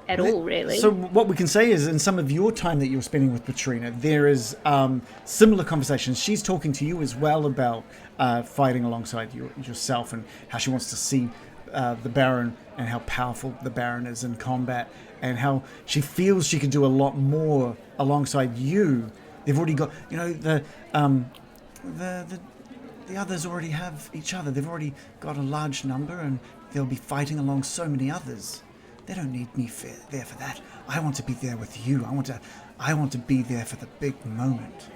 at all, really. So what we can say is, in some of your time that you're spending with Petrina, there is similar conversations. She's talking to you as well about fighting alongside yourself and how she wants to see the Baron and how powerful the Baron is in combat, and how she feels she could do a lot more alongside you. They've already got, the others already have each other. They've already got a large number, and they'll be fighting along so many others. They don't need me there for that. I want to be there with you. I want to be there for the big moment.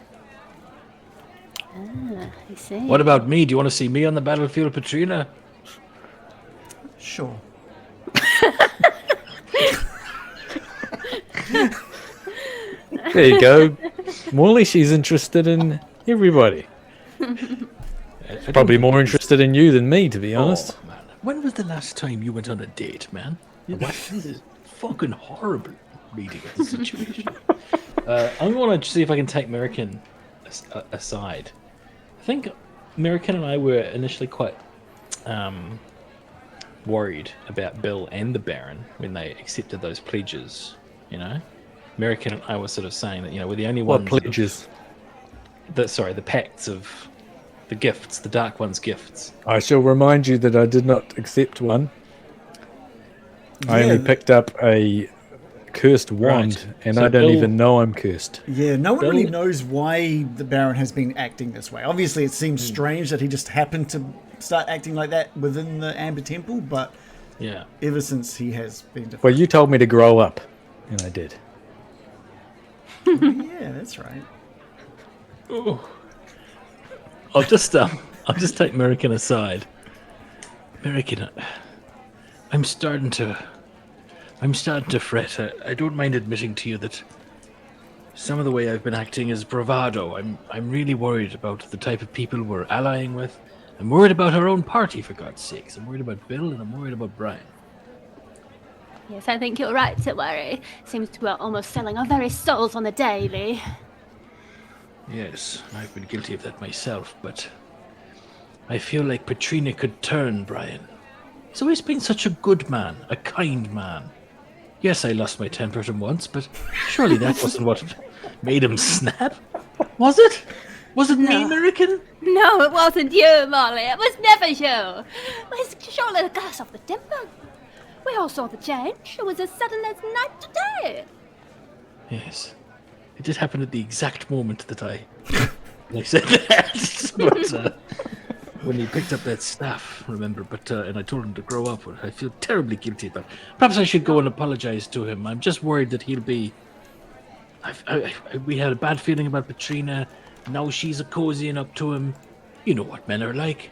I see. What about me? Do you want to see me on the battlefield, Petrina? Sure. There you go. Morley, she's interested in everybody. Probably more interested in you than me, to be honest. Oh, man. When was the last time you went on a date, man? This is fucking horrible reading of the situation. I'm going to see if I can take American aside. I think American and I were initially quite worried about Bill and the Baron when they accepted those pledges, American and I were sort of saying that, we're the only What ones... pledges? The pacts of the gifts, the Dark One's gifts. I shall remind you that I did not accept one. I only picked up a cursed wand, Right. and So I don't Bill- even know I'm cursed. Yeah, no one Bill- really knows why the Baron has been acting this way. Obviously, it seems strange that he just happened to start acting like that within the Amber Temple, but Yeah. ever since he has been different. Well, you told me to grow up, and I did. Yeah, that's right. I'll just take American aside. American, I'm starting to fret. I don't mind admitting to you that some of the way I've been acting is bravado. I'm really worried about the type of people we're allying with. I'm worried about our own party, for God's sakes. I'm worried about Bill, and I'm worried about Brian. Yes, I think you're right to worry. Seems to be almost selling our very souls on the daily. Yes, I've been guilty of that myself, but I feel like Petrina could turn Brian. He's always been such a good man, a kind man. Yes, I lost my temper at him once, but surely that wasn't what made him snap. Was it? Was it me, American? No, it wasn't you, Molly. It was never you. It was surely the glass off the dimple. We all saw the change. It was as sudden as night to day. Yes. It did happen at the exact moment that I said that. But, when he picked up that staff, remember, and I told him to grow up. I feel terribly guilty, but perhaps I should go and apologize to him. I'm just worried that he'll be... we had a bad feeling about Petrina. Now she's cozying up to him. You know what men are like.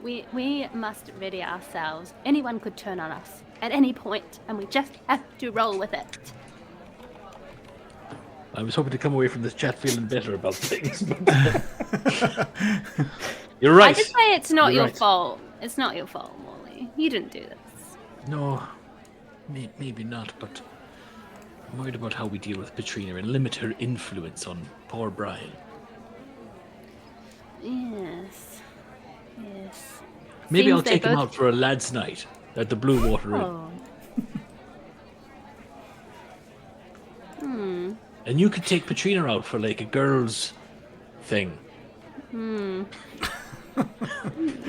We must ready ourselves. Anyone could turn on us at any point, and we just have to roll with it. I was hoping to come away from this chat feeling better about things. But, you're right. I just say it's not You're your right. fault. It's not your fault, Molly. You didn't do this. No, maybe not, but I'm worried about how we deal with Petrina and limit her influence on poor Brian. Yes. Yes. Maybe Seems I'll they take him both- out for a lad's night at the Blue Water Inn. Oh. Hmm. And you could take Petrina out for like a girl's thing.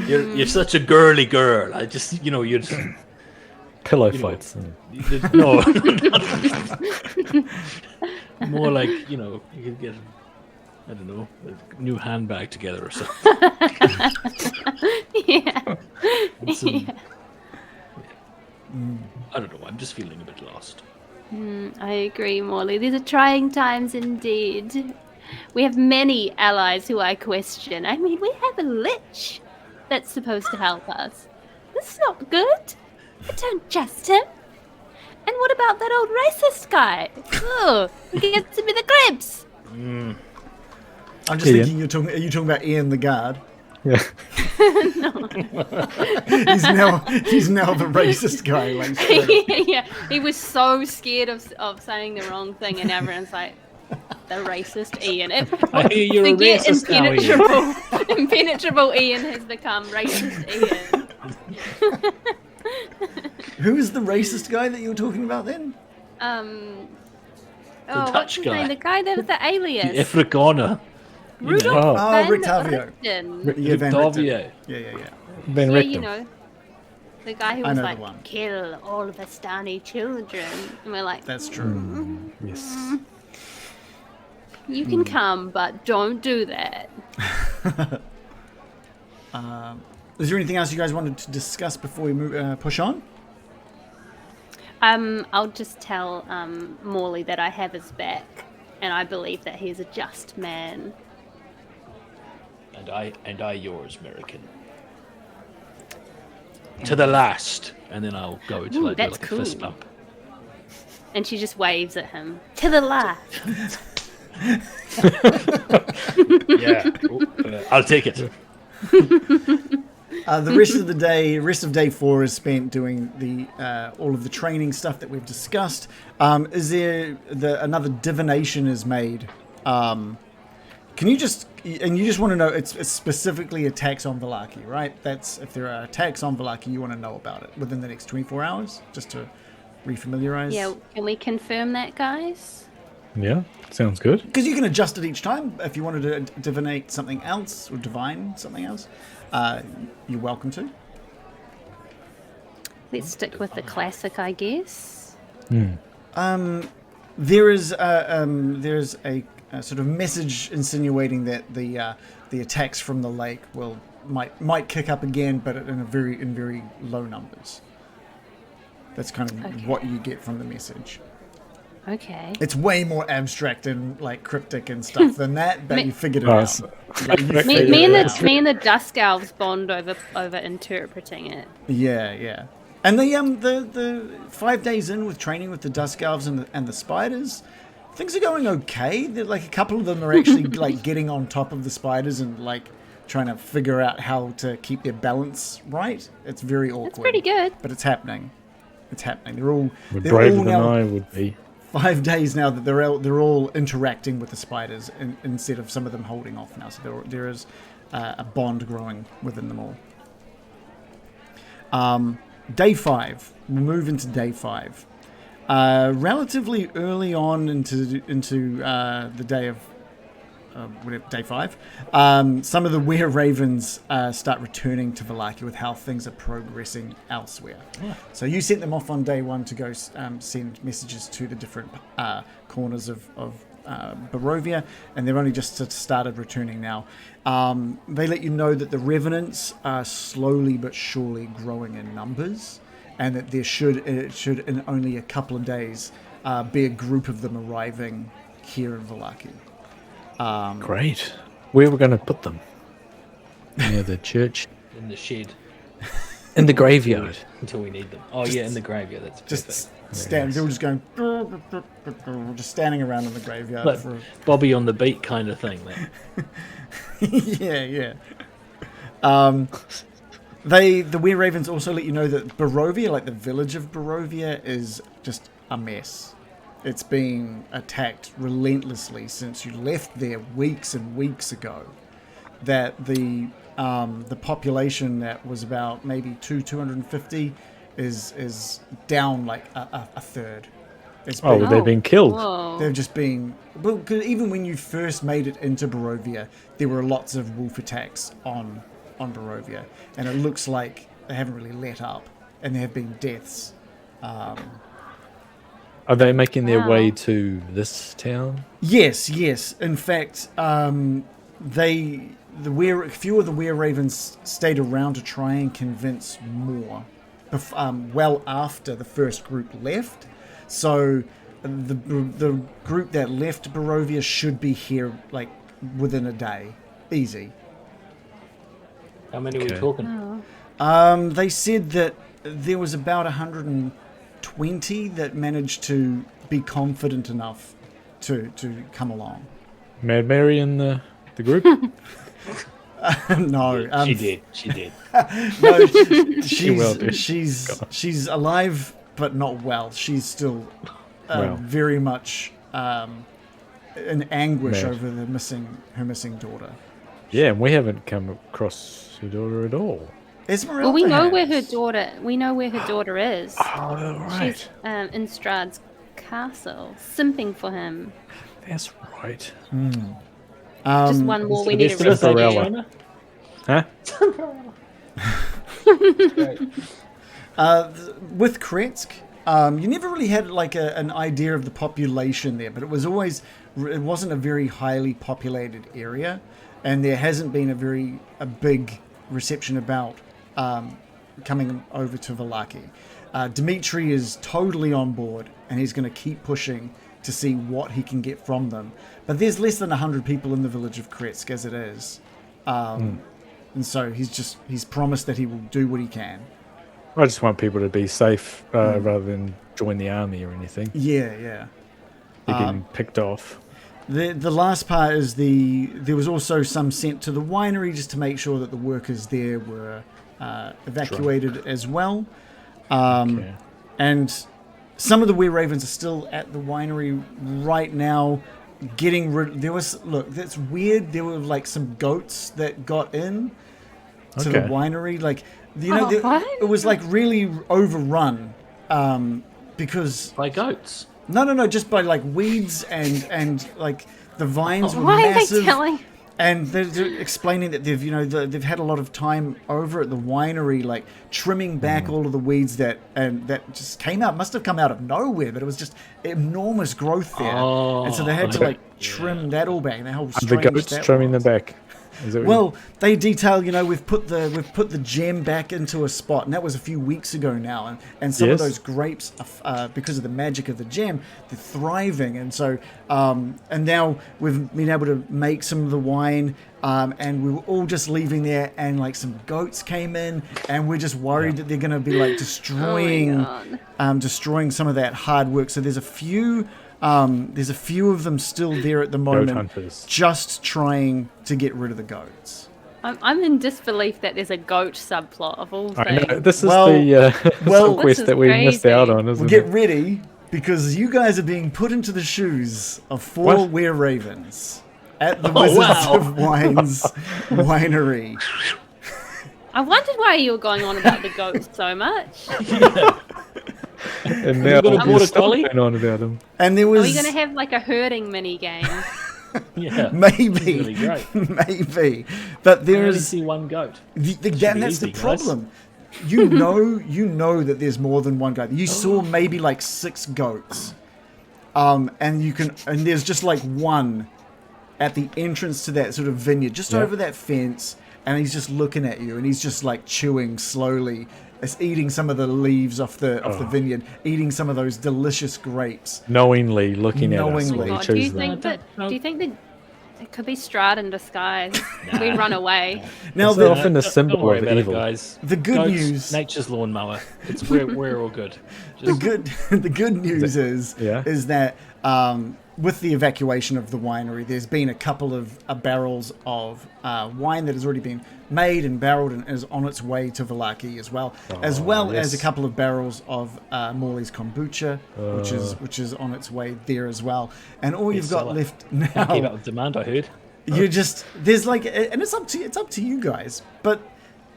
You're such a girly girl. I just, you'd... Pillow You know. fights. No. More like, you could get, I don't know, a new handbag together or something. Yeah. And some- Yeah. I don't know, I'm just feeling a bit lost. I agree, Morley. These are trying times indeed. We have many allies who I question. I mean, we have a lich that's supposed to help us. This is not good. I don't trust him. And what about that old racist guy? Oh, he gets to be the cribs. I'm just Ian. thinking are you talking about Ian the guard? Yeah. He's now the racist guy. Like, straight up. Yeah, he was so scared of saying the wrong thing, and everyone's like, the racist Ian. I hear you're a Forget racist now, Ian. impenetrable Ian has become racist Ian. Who is the racist guy that you were talking about then? What's Dutch his guy. name? The guy that was the The alias. Afrikaner. Rudolph Oh. van Rictavio. Richten. Yeah, Van Octavio. Richten. Yeah. Ben Yeah, Richter. you know. The guy who I was know the like, one. kill all of Vistani children. And we're like, That's true. Yes. you can come, but don't do that. Is there anything else you guys wanted to discuss before we push on? I'll just tell Morley that I have his back, and I believe that he's a just man. And I yours, American. To the last. And then I'll go till Ooh, I do that's like a cool. fist bump. And she just waves at him. To the left. Yeah. I'll take it. The rest of day 4 is spent doing the all of the training stuff that we've discussed. Is there another divination is made? Can you just want to know it's specifically attacks on Vallaki, right? That's if there are attacks on Vallaki, you want to know about it within the next 24 hours, just to refamiliarize. Yeah, can we confirm that, guys? Yeah. Sounds good. Because you can adjust it each time. If you wanted to divinate something else or divine something else, you're welcome to. Let's stick with the classic, I guess. There's a sort of message insinuating that the attacks from the lake might kick up again, but in very low numbers. That's kind of what you get from the message. Okay. It's way more abstract and like cryptic and stuff than that, but you figured it Oh, out. so- Me and the Dusk Elves bond over interpreting it. Yeah. And the 5 days in with training with the Dusk Elves and the spiders, things are going okay. Like a couple of them are actually like getting on top of the spiders and like trying to figure out how to keep their balance right. It's very awkward. That's pretty good. But it's happening. They're all Braver than now I would be. 5 days now that they're all interacting with the spiders instead of some of them holding off now. So there is a bond growing within them all. Day 5. We'll move into day 5. Relatively early on into the day of day 5, some of the wereravens start returning to Vallaki with how things are progressing elsewhere. Yeah. So you sent them off on day 1 to go send messages to the different corners of Barovia, and they've only just started returning now. They let you know that the revenants are slowly but surely growing in numbers, and that there should in only a couple of days be a group of them arriving here in Vallaki. Great. Where are we going to put them? Near the church? In the shed. In the graveyard? Until we need them. Oh, yeah, in the graveyard. That's perfect. Just stand. They're all just going, just standing around in the graveyard. Like Bobby on the beat kind of thing. Yeah. The wereravens also let you know that Barovia, like the village of Barovia, is just a mess. It's been attacked relentlessly since you left there weeks and weeks ago. That the population that was about maybe 250 is down like a third. They've been killed. Whoa. They've just been... Well, 'cause even when you first made it into Barovia, there were lots of wolf attacks on Barovia. And it looks like they haven't really let up. And there have been deaths. Are they making their way to this town? Yes. In fact, few of the wereravens stayed around to try and convince more. Well after the first group left. So the group that left Barovia should be here like within a day. Easy. How many are we talking? Oh. They said that there was about 120 that managed to be confident enough to come along. Mad Mary in the group? No. She did. No, Dude. she's alive but not well. She's still very much in anguish Mad. over her missing daughter. Yeah, and we haven't come across her daughter at all. Esmeralda Well, we know has. where her daughter. We know where her daughter is. Oh, right. She's in Strahd's castle, simping for him. That's right. Just one more. We need to Is there research. Cinderella. Huh? With Kretsk, you never really had like an idea of the population there, but it wasn't a very highly populated area, and there hasn't been a big reception about coming over to Vallaki. Dimitri is totally on board, and he's going to keep pushing to see what he can get from them. But there's less than 100 people in the village of Kretsk as it is. And so he's promised that he will do what he can. I just want people to be safe rather than join the army or anything. Yeah. They're getting picked off. The last part is there was also some sent to the winery just to make sure that the workers there were evacuated as well. Okay. And some of the wereravens are still at the winery right now, getting rid. That's weird. There were like some goats that got in to the winery. Like, What? it was like really overrun because By goats. no, just by like weeds and like the vines were Why are they massive. telling? And they're explaining that they've had a lot of time over at the winery, like trimming back all of the weeds that just came out. Must have come out of nowhere, but it was just enormous growth there. And so they had to like trim that all back. And how The strange goats that trimming was. the back. Is that what Well, they detail, we've put the gem back into a spot, and that was a few weeks ago now. And some of Yes. those grapes, because of the magic of the gem, they're thriving. And so, and now we've been able to make some of the wine, and we were all just leaving there, and like some goats came in, and we're just worried that they're going to be like destroying some of that hard work. So there's a few of them still there at the moment, hunters. just trying to get rid of the goats. I'm in disbelief that there's a goat subplot of all I things. know. This is Well- the well- quest This is that we missed out crazy. on, isn't Well, get it? ready, because you guys are being put into the shoes of 4 What? wereravens at the Wizards of Wine's winery. I wondered why you were going on about the goats so much. And you now got a we're border still collie? going on about them. And there Are was we going to have like a herding mini game? Yeah, Maybe, really great. maybe. But I there only is see one goat. that's easy, the guys. problem. You know that there's more than one goat. You saw maybe like 6 goats, and there's just like one at the entrance to that sort of vineyard, just over that fence, and he's just looking at you, and he's just like chewing slowly. It's eating some of the leaves off the vineyard, eating some of those delicious grapes. Knowingly looking at us. Knowingly. while he God, do you chews them. think that it could be Strahd in disguise? We run away. Now It's often a Don't symbol worry of about evil. it, guys. The good Goats, news- nature's lawnmower. We're all good. the good news is Yeah. that with the evacuation of the winery, there's been a couple of barrels of wine that has already been made and barreled and is on its way to Vallaki as well as a couple of barrels of Morley's kombucha, which is on its way there as well. And all you've got Bestseller. left Keep now, up with demand, I heard. there's like, and it's up to you guys, but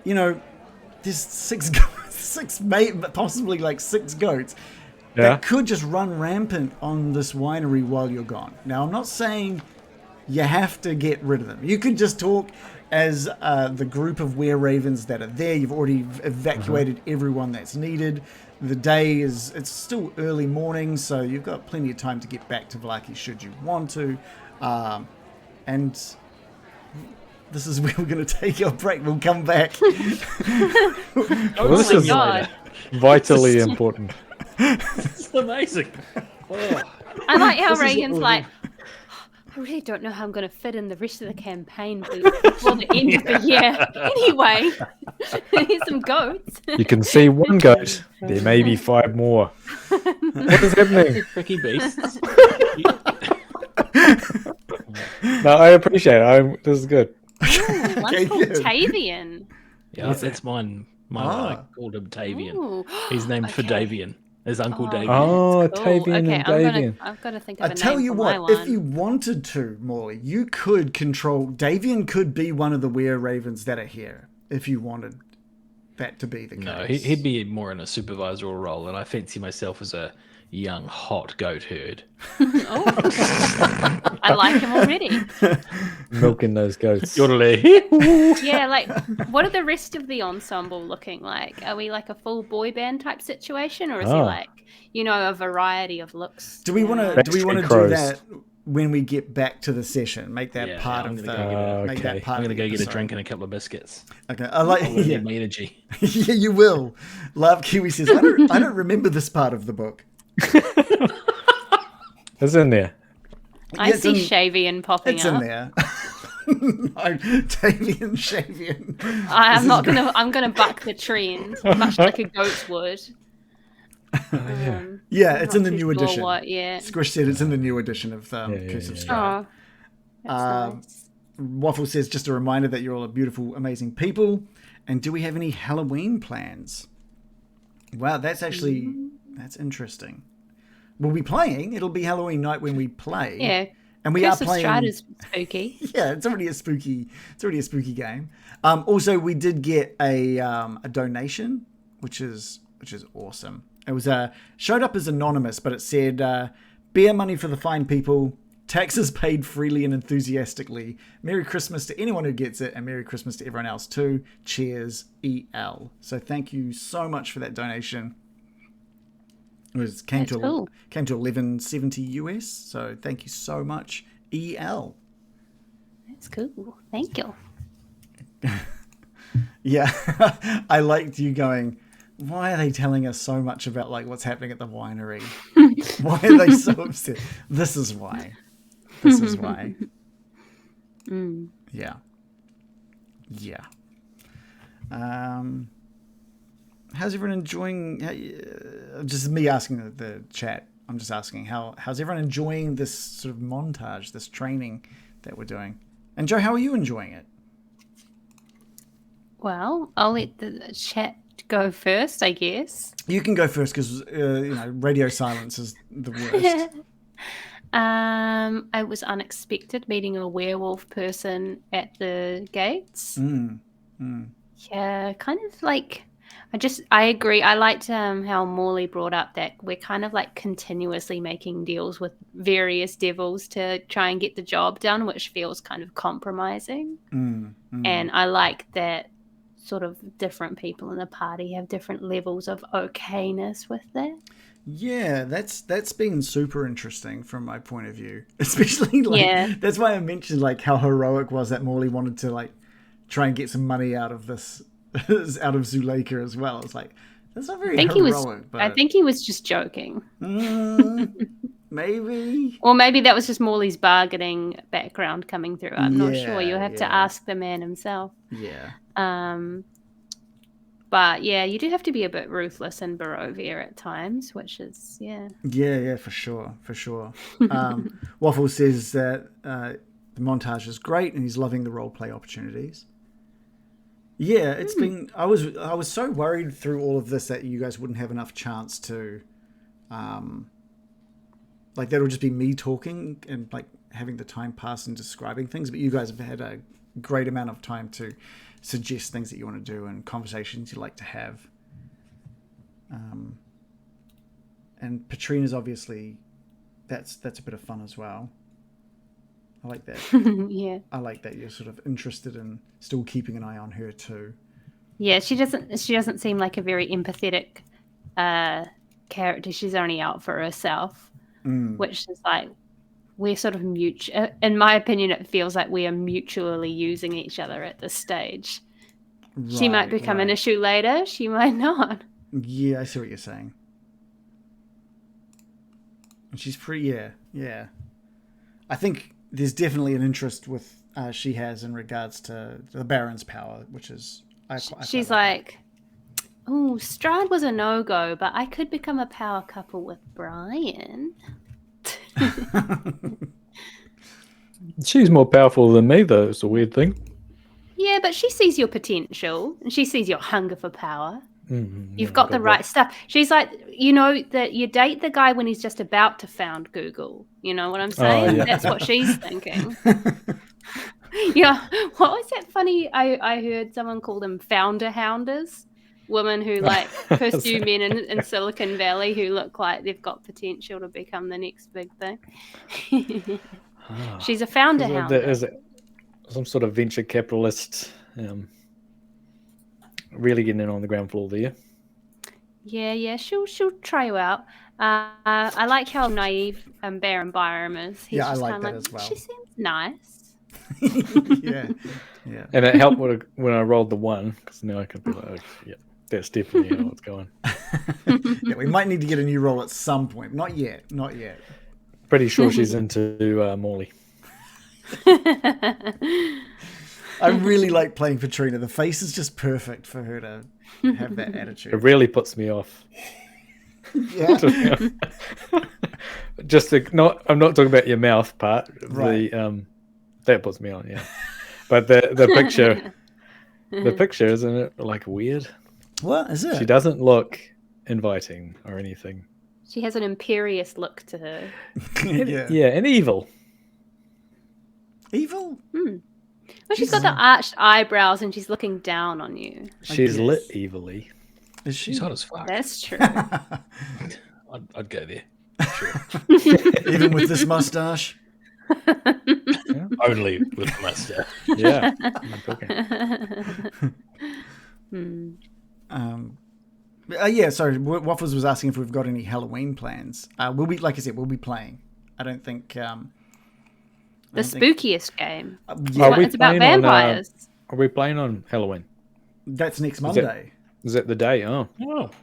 you know, there's 6 possibly like 6 goats. Yeah. That could just run rampant on this winery while you're gone. Now, I'm not saying you have to get rid of them. You could just talk as the group of wereravens that are there. You've already evacuated everyone that's needed. The day it's still early morning, so you've got plenty of time to get back to Vallaki should you want to. And this is where we're going to take our break. We'll come back. Well, this my is God. vitally important. It's amazing. Oh. I like how This is what Reagan's we're like, I really don't know how I'm going to fit in the rest of the campaign before the end of the year. Anyway, here's some goats. You can see one goat. There may be 5 more. What is happening? Tricky beasts. No, I appreciate it. This is good. Ooh, one's called good. Tavian. Yeah, that's mine. I called him Tavian. Ooh. He's named for Okay. Davian. His uncle Davian. Oh, Cool. Tavian Okay, and Davian. I've got to think of I a tell name you for my what, if one. you wanted to, Morley, you could control. Davian could be one of the wereravens that are here if you wanted that to be the case. No, he'd be more in a supervisory role, and I fancy myself as a young, hot goat herd. Oh. I like him already. Milking those goats. Yeah, like, what are the rest of the ensemble looking like? Are we like a full boy band type situation, or is he Oh. like, a variety of looks? Do we want to? Do we want to do Crows. that when we get back to the session? Make that Yeah, part I'm of gonna the. go get it. Make Okay. that part. I'm going to of go the get a episode. drink and a couple of biscuits. Okay, I like. I'm gonna Yeah, get my energy. yeah, you will. Love Kiwi says, I don't remember this part of the book. It's in there. I Yeah, it's see in- Shavian popping It's up. in there. No, Tavian Shavian. I'm not gonna. I'm gonna buck the trend, much like a goat would. Yeah, it's Not in the too new sure edition. What? Yeah. Squish said it's in the new edition of Curse of Strahd. Oh, that's nice. Waffle says, just a reminder that you're all a beautiful, amazing people. And do we have any Halloween plans? Wow, that's interesting. We'll be playing. It'll be Halloween night when we play. Yeah. And we Curse are of playing. Strahd is spooky. Yeah, it's already a spooky game. Also, we did get a donation, which is awesome. It was showed up as anonymous, but it said beer money for the fine people, taxes paid freely and enthusiastically. Merry Christmas to anyone who gets it, and Merry Christmas to everyone else too. Cheers, EL. So thank you so much for that donation. Came to cool. $11.70 US. So thank you so much, EL. That's cool. Thank you. Yeah, I liked you going, why are they telling us so much about like what's happening at the winery? Why are they so upset? This is why. This is why. Yeah. Yeah. How's everyone enjoying? Just me asking the chat. I'm just asking how's everyone enjoying this sort of montage, this training that we're doing? And Joe, how are you enjoying it? Well, I'll let the chat go first, I guess. You can go first because radio silence is the worst. I was unexpected meeting a werewolf person at the gates. Yeah, kind of like I agree. I liked how Morley brought up that we're kind of like continuously making deals with various devils to try and get the job done, which feels kind of compromising. And I like that sort of different people in the party have different levels of okayness with that. Yeah, that's been super interesting from my point of view. Especially like that's why I mentioned like how heroic was that Morley wanted to like try and get some money out of this out of Zuleika as well. It's like that's not very heroic. I think he was just joking. Maybe. Or maybe that was just Morley's bargaining background coming through. I'm not sure. You'll have to ask the man himself. Yeah. But yeah, you do have to be a bit ruthless in Barovia at times, which is Yeah, for sure. Waffle says that the montage is great and he's loving the roleplay opportunities. Yeah, it's been. I was so worried through all of this that you guys wouldn't have enough chance to, like that would just be me talking and like having the time pass and describing things. But you guys have had a great amount of time to suggest things that you want to do and conversations you like to have. And Patrina's obviously that's a bit of fun as well. I like that. Yeah. I like that you're sort of interested in still keeping an eye on her too. Yeah, she doesn't seem like a very empathetic character. She's only out for herself, which is like we're sort of mutual. In my opinion, it feels like we are mutually using each other at this stage. She might become an issue later. She might not. Yeah, I see what you're saying. And she's pretty. Yeah. I think there's definitely an interest with she has in regards to the Baron's power, which is she's like, oh, Strahd was a no-go, but I could become a power couple with Brian. She's more powerful than me, though. It's a weird thing. Yeah, but she sees your potential and she sees your hunger for power. You've got the right stuff. She's like, that you date the guy when he's just about to found Google. You know what I'm saying? Oh, yeah. That's what she's thinking. Yeah. What was that funny? I heard someone call them founder hounders. Women who like pursue men in Silicon Valley who look like they've got potential to become the next big thing. She's a founder hounder. Is it some sort of venture capitalist really getting in on the ground floor there? Yeah. She'll try you out. I like how naive Baron Byram is. He's I just like that like, as well. She seems nice. Yeah. And it helped when I rolled the 1 because now I can be like, yeah, that's definitely how it's going. Yeah, we might need to get a new role at some point. Not yet. Pretty sure she's into Morley. I really like playing Patrina. The face is just perfect for her to have that attitude. It really puts me off. Yeah. I'm not talking about your mouth part. Right. That puts me on, yeah. But the picture, isn't it like weird? What is it? She doesn't look inviting or anything. She has an imperious look to her. Yeah, and evil. Evil? Well, she's got the arched eyebrows and she's looking down on you. She's lit evilly. Is she? She's hot as fuck. That's true. I'd go there. Sure. Even with this mustache? Yeah. Only with the mustache. Yeah. Yeah, sorry. Waffles was asking if we've got any Halloween plans. We'll be playing. I don't think... the spookiest game. It's about vampires. Are we playing on Halloween? That's next Monday. Is that the day? Oh.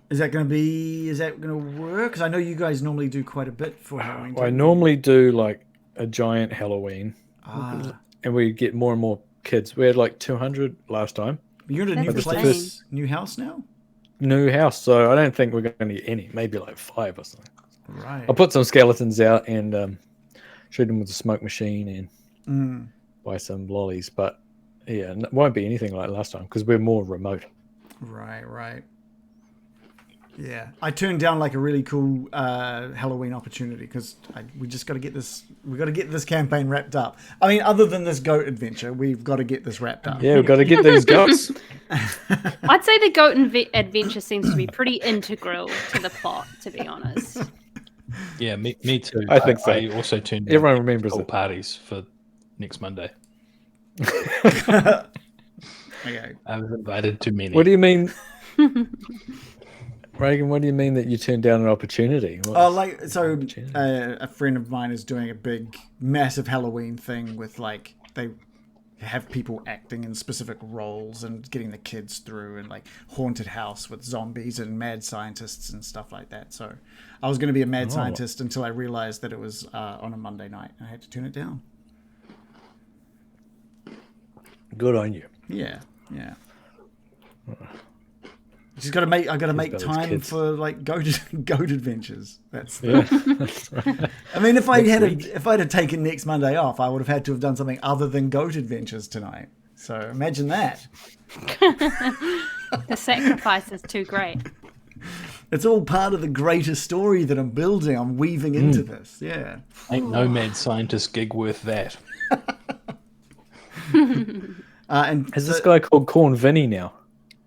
Is that going to work? Because I know you guys normally do quite a bit for Halloween. I normally do like a giant Halloween. And we get more and more kids. We had like 200 last time. You're in a new place, new house now? New house, so I don't think we're going to get any. Maybe like 5 or something. Right. I'll put some skeletons out and shoot them with a smoke machine and buy some lollies. But yeah, it won't be anything like last time because we're more remote. Right. Yeah, I turned down like a really cool Halloween opportunity because we just got to get this. We got to get this campaign wrapped up. I mean, other than this goat adventure, we've got to get this wrapped up. Yeah, we've got to get these goats. I'd say the goat adventure seems to be pretty integral to the plot, to be honest. Yeah, me too. I think so. I also turned down Everyone remembers all it. parties for next Monday. Okay. I was invited to many. What do you mean, Reagan? What do you mean that you turned down an opportunity? A friend of mine is doing a big, massive Halloween thing with like they have people acting in specific roles and getting the kids through and like haunted house with zombies and mad scientists and stuff like that. So I was going to be a mad scientist until I realized that it was on a Monday night and I had to turn it down. Good on you. Yeah. Just got to make. I got to make those time kids. for like goat adventures. That's. Yeah, that's right. I mean, if I'd have taken next Monday off, I would have had to have done something other than goat adventures tonight. So imagine that. The sacrifice is too great. It's all part of the greater story that I'm building. I'm weaving into this. Yeah. Ain't no mad scientist gig worth that. And Is this guy called Corn Vinny now?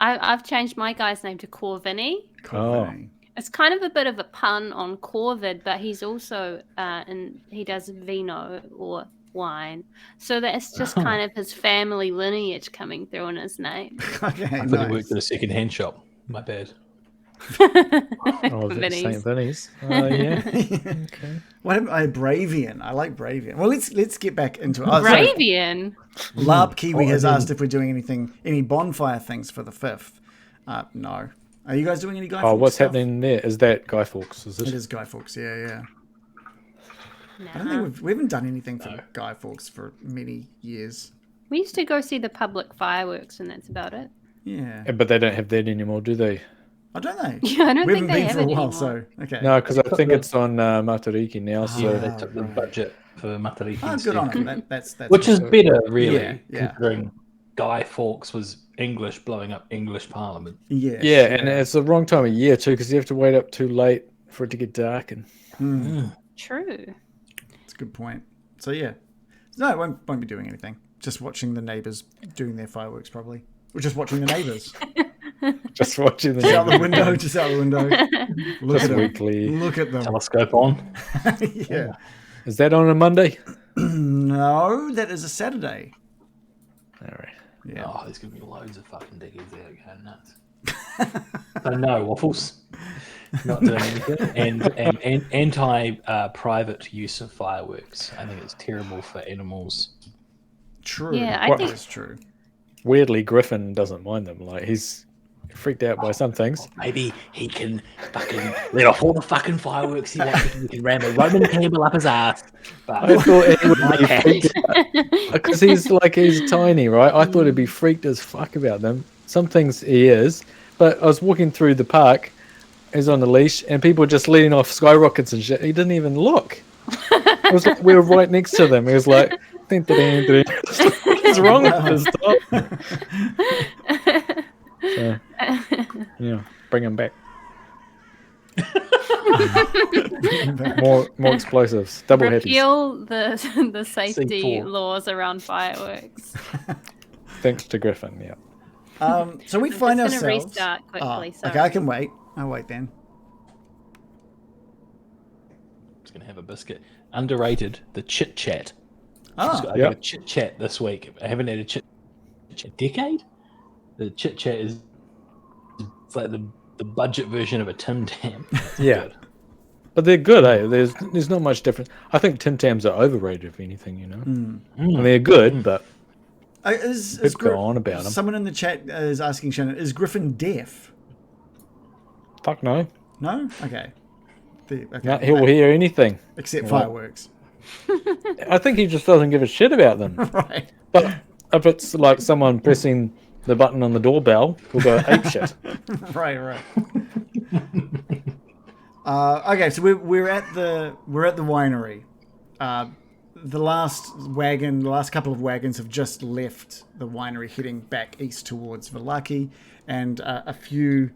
I've changed my guy's name to Corvini. Corvini. It's kind of a bit of a pun on Corvid, but he's also he does vino or wine, so that's just kind of his family lineage coming through in his name. Okay, I thought nice. he worked at a second-hand shop. My bad. Oh, is it Vinny's. St. Vinny's? Oh, yeah. Okay. What happened? Bravian. I like Bravian. Well, let's get back into it. Bravian. LARP Kiwi has I didn't- asked if we're doing any bonfire things for the 5th. No. Are you guys doing any Guy Fawkes What's stuff? happening there? Is that Guy Fawkes? Is It it? is Guy Fawkes, yeah. I don't Nah. think we haven't done anything for Guy Fawkes for many years. We used to go see the public fireworks, and that's about it. Yeah. But they don't have that anymore, do they? I don't know. Yeah, I don't We think haven't they been have for a it while, anymore. so okay. No, because I think it's on Matariki now. So Yeah, they took the budget for Matariki Oh, instead. good on him. That's Which is also- better, really, Yeah. considering Guy Fawkes was English blowing up English Parliament. Yes, yeah, and it's the wrong time of year too, because you have to wait up too late for it to get dark. And True. That's a good point. So yeah, no, I won't be doing anything. Just watching the neighbours doing their fireworks, probably. We're just watching the neighbours. just watching Just out the the window. Just out the window. Look just at them. weekly. Look at them. Telescope on. Yeah. Is that on a Monday? No, that is a Saturday. All right. Yeah. Oh, there's going to be loads of fucking diggers there going nuts. So no, Waffles. Not doing anything. And anti-private use of fireworks. I think it's terrible for animals. True. Yeah, I That think- is true. Weirdly, Griffin doesn't mind them. Like he's freaked out by some things. Maybe he can fucking let off all the fucking fireworks he wants. He can ram a Roman candle up his ass. But I thought he would my be cat. freaked out because he's tiny, right? I thought he'd be freaked as fuck about them. Some things he is, but I was walking through the park. He's on the leash, and people were just letting off skyrockets and shit. He didn't even look. It was like we were right next to them. He was like, "Ding, ding, ding." What's wrong with this dog? So, yeah, bring him back. More explosives, double headies. Repeal the safety C4. laws around fireworks. Thanks to Griffin. Yeah. So we I'm find just gonna ourselves. restart quickly, Okay, sorry. I can wait. I'll wait then. Just gonna have a biscuit. Underrated. The chit chat. Ah, I Yeah. got a chit chat this week. I haven't had a chit chat decade. The chit chat is it's like the budget version of a Tim Tam. It's Yeah. good. But they're good, eh? There's not much difference. I think Tim Tams are overrated, if anything, you know. And they're good, but is Could go on about 'em. Someone in the chat is asking Shannon, is Griffin deaf? fuck no. No? Okay. Okay. No, he'll hear anything. Except Well- fireworks. I think he just doesn't give a shit about them. Right. But if it's like someone pressing the button on the doorbell, we'll go ape shit. Right. Okay, so we're at the winery. The last couple of wagons have just left the winery, heading back east towards Vallaki, and a few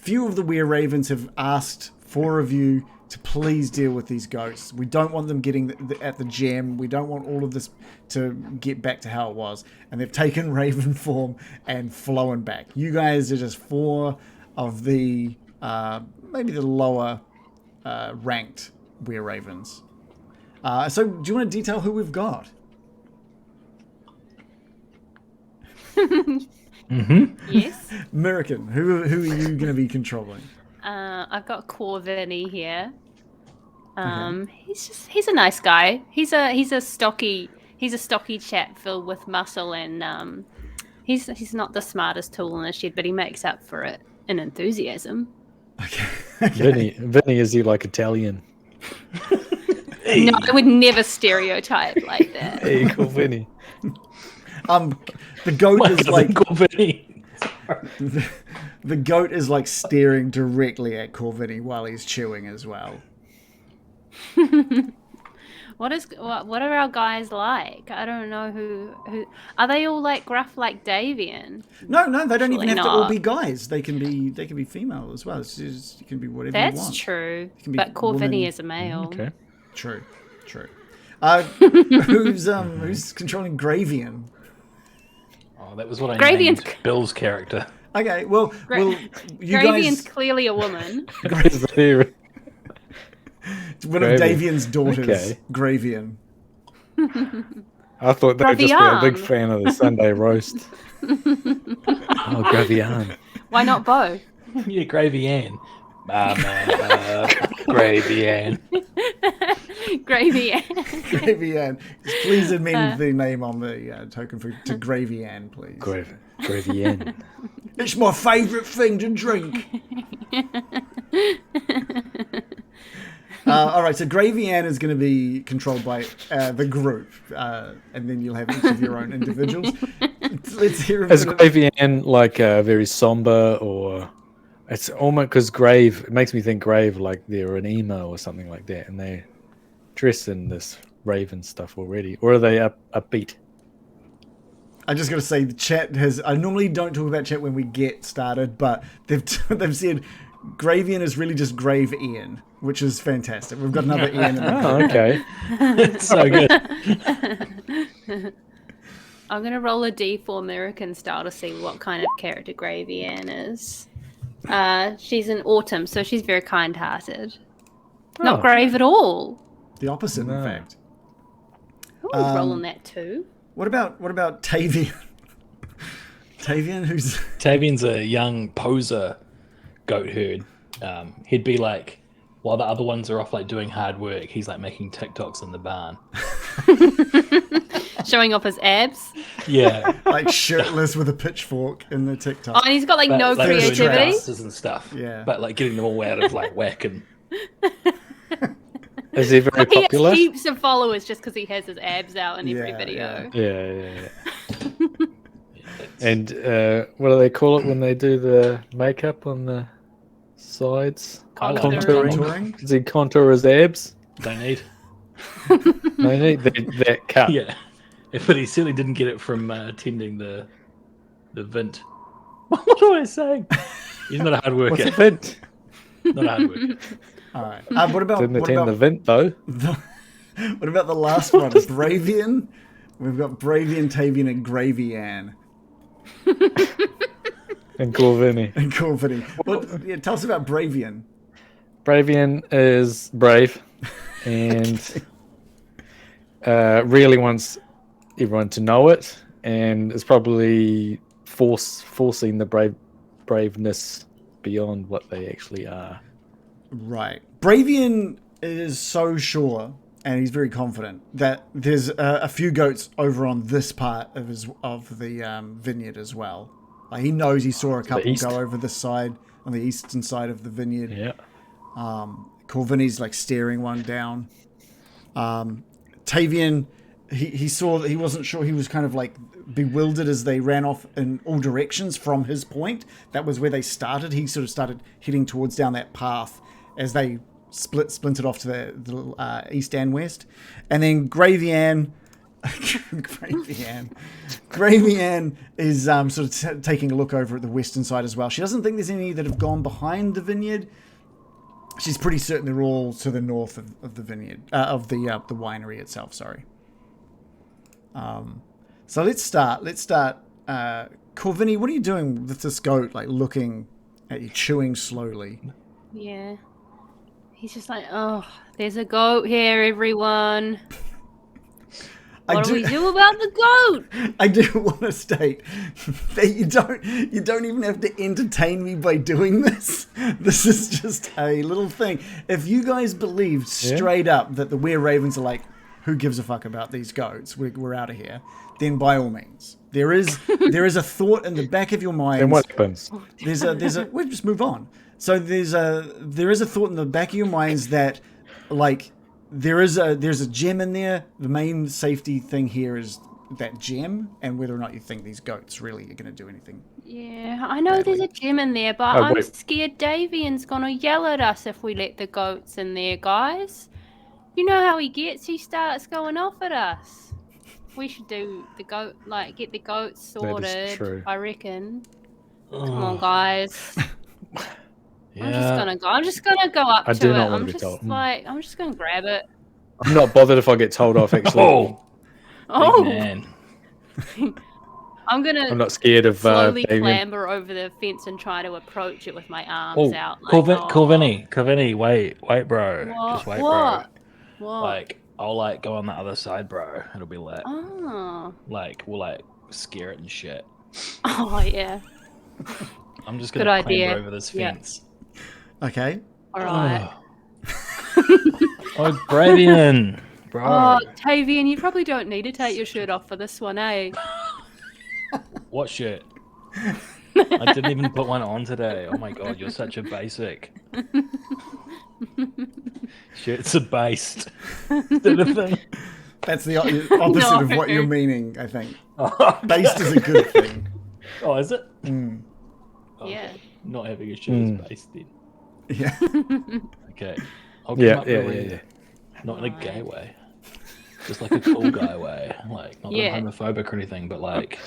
few of the wereravens have asked 4 of you to please deal with these ghosts. We don't want them getting at the gem. We don't want all of this to get back to how it was. And they've taken raven form and flown back. You guys are just 4 of the maybe the lower ranked wereravens. So do you want to detail who we've got? Yes. American, who are you going to be controlling? I've got Corvinny here. He's a nice guy. He's a stocky chap filled with muscle, and he's not the smartest tool in the shed, but he makes up for it in enthusiasm. Okay. Vinny, is he like Italian? No, I would never stereotype like that. Hey, cool Vinny. The goat My is cousin like Corvinny. the goat is like staring directly at Corvinny while he's chewing as well. What are our guys like? I don't know who are they all like gruff like Davian? No, they don't even Actually have to all not. be guys. They can be female as well. It's just, it can be whatever you want. That's true. can be But Corvinny woman. is a male. Okay. True. Who's controlling Gravian? Oh, that was what I Gravian's- named Bill's character. Okay, well, you Gravian's guys. clearly a woman. One of Davian's daughters, Okay. Gravian. I thought they would just be a big Gravian. fan of the Sunday roast. Oh, Gravian. Why not both? Yeah, Gravy Ann. Gravy Ann. Gravy. Gravian. Please amend the name on the token to Gravian, please. Gravian. It's my favourite thing to drink. All right, so Gravian is going to be controlled by the group, and then you'll have each of your own individuals. Let's hear a Is bit of- Gravian like very somber, or it's almost because Grave? It makes me think Grave like they're an emo or something like that, and they dress in this raven stuff already, or are they upbeat? I just got to say, the chat has. I normally don't talk about chat when we get started, but they've said Gravian is really just Grave Ian, which is fantastic. We've got another Ian in the Oh, okay. It's so good. I'm gonna roll a D4 American style to see what kind of character Gravy Ann is. She's an autumn, so she's very kind-hearted. Not Oh. grave at all. The opposite, No. in fact. Oh, rolling that too. What about Tavian? Tavian, who's Tavian's a young poser goat herd. He'd be like, while the other ones are off like doing hard work, he's like making TikToks in the barn. Showing off his abs. Yeah. like shirtless with a pitchfork in the TikTok. Oh, and he's got like no like, doing creativity. dances and stuff. Yeah. But like getting them all out of like whack and Is he very He has popular? heaps of followers just because he has his abs out in every Yeah, video. Yeah. And what do they call it when they do the makeup on the sides? Contouring. Contouring? Does he contour his abs? don't need. They need that cut. Yeah. But he certainly didn't get it from tending the vint. What do I say? He's not a hard What's worker. the vent? Not a hard worker. All right. What about Didn't what attend the about, vent though. what about the last one? Bravian. We've got Bravian, Tavian, and Gravian. And Corvinny. And Corvinny. Yeah, tell us about Bravian. Bravian is brave and really wants everyone to know it, and is probably forcing the braveness beyond what they actually are. Right. Bravian is so sure, and he's very confident, that there's a few goats over on this part of the vineyard as well. Like, he knows he saw a couple east. go over this side, on the eastern side of the vineyard. Yeah. Corvinny's like staring one down. Tavian, he saw that he wasn't sure. He was kind of like bewildered as they ran off in all directions from his point. That was where they started. He sort of started heading towards down that path as they splintered off to the east and west. And then Gravian Gravy Ann. Gravy Ann is sort of taking a look over at the western side as well. She doesn't think there's any that have gone behind the vineyard. She's pretty certain they're all to the north of the vineyard, of the winery itself. Sorry. So let's start. Corvini, what are you doing with this goat? Like looking at you, chewing slowly. Yeah. He's just like, oh, there's a goat here, everyone. What do we do about the goat? I do want to state that you don't even have to entertain me by doing this. This is just a little thing. If you guys believed straight up that the wereravens are like, who gives a fuck about these goats? We're out of here. Then by all means, there is a thought in the back of your mind. Then what happens? There's a. We'll just move on. So there is a thought in the back of your minds that, like, there's a gem in there. The main safety thing here is that gem, and whether or not you think these goats really are going to do anything. Yeah, I know there's a gem in there, but I'm scared Davian's gonna yell at us if we let the goats in there, guys. You know how he gets? He starts going off at us. We should do the goat, like get the goats sorted. That is true. I reckon. Come on, guys. Yeah. I'm just gonna go up I to do it. not want I'm to be just told. like, I'm just gonna grab it. I'm not bothered if I get told off, actually. Oh, Big man. I'm not scared of slowly Davian. clamber over the fence and try to approach it with my arms out. Like, Corvini, wait, bro. What? Just wait, What? bro. What? Like, I'll like go on the other side, bro. It'll be lit. Oh. Like, we'll like scare it and shit. Oh yeah. I'm just Good gonna idea. clamber over this Yeah. fence. Okay. All right. Oh, Bravian, bro. Oh, Tavian, you probably don't need to take your shirt off for this one, eh? What shit? I didn't even put one on today. Oh my god, you're such a basic. Shirts are based. Is that a thing? That's the opposite of what you're meaning, I think. Based is a good thing. Oh, is it? Mm. Okay. Yeah. Not having a shirt is based then. Yeah. Okay. I'll come up really, yeah. not in a gay way. Just like a cool guy way. Like, not that I'm homophobic or anything, but like,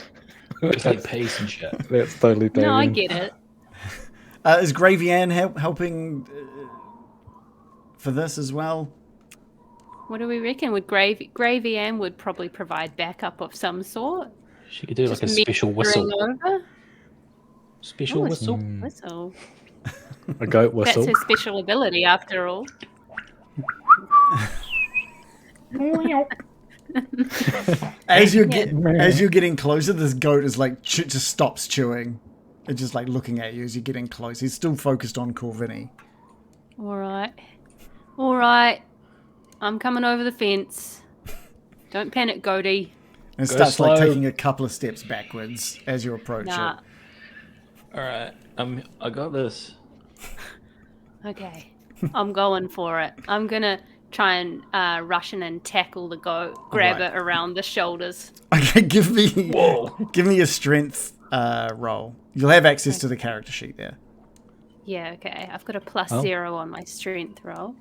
just like peace and shit. That's totally Davian. No, I get it. Is Gravy Ann helping for this as well? What do we reckon? Would Gravy Ann would probably provide backup of some sort? She could do like a Just special whistle. meandering over? Special Oh, whistle. Whistle. A goat whistle. That's her special ability, after all. As you're getting closer, this goat is like just stops chewing. It's just like looking at you as you're getting close. He's still focused on Corvini. All right. I'm coming over the fence. Don't panic, Goaty. And it Go starts like slow. taking a couple of steps backwards as you approach Nah. it. All right. I got this. Okay. I'm going for it. I'm gonna try and rush in and tackle the goat, grab Alright. it around the shoulders. Okay, give me Whoa. a strength roll. You'll have access to the character sheet there. Yeah, okay. I've got a plus Oh. 0 on my strength roll.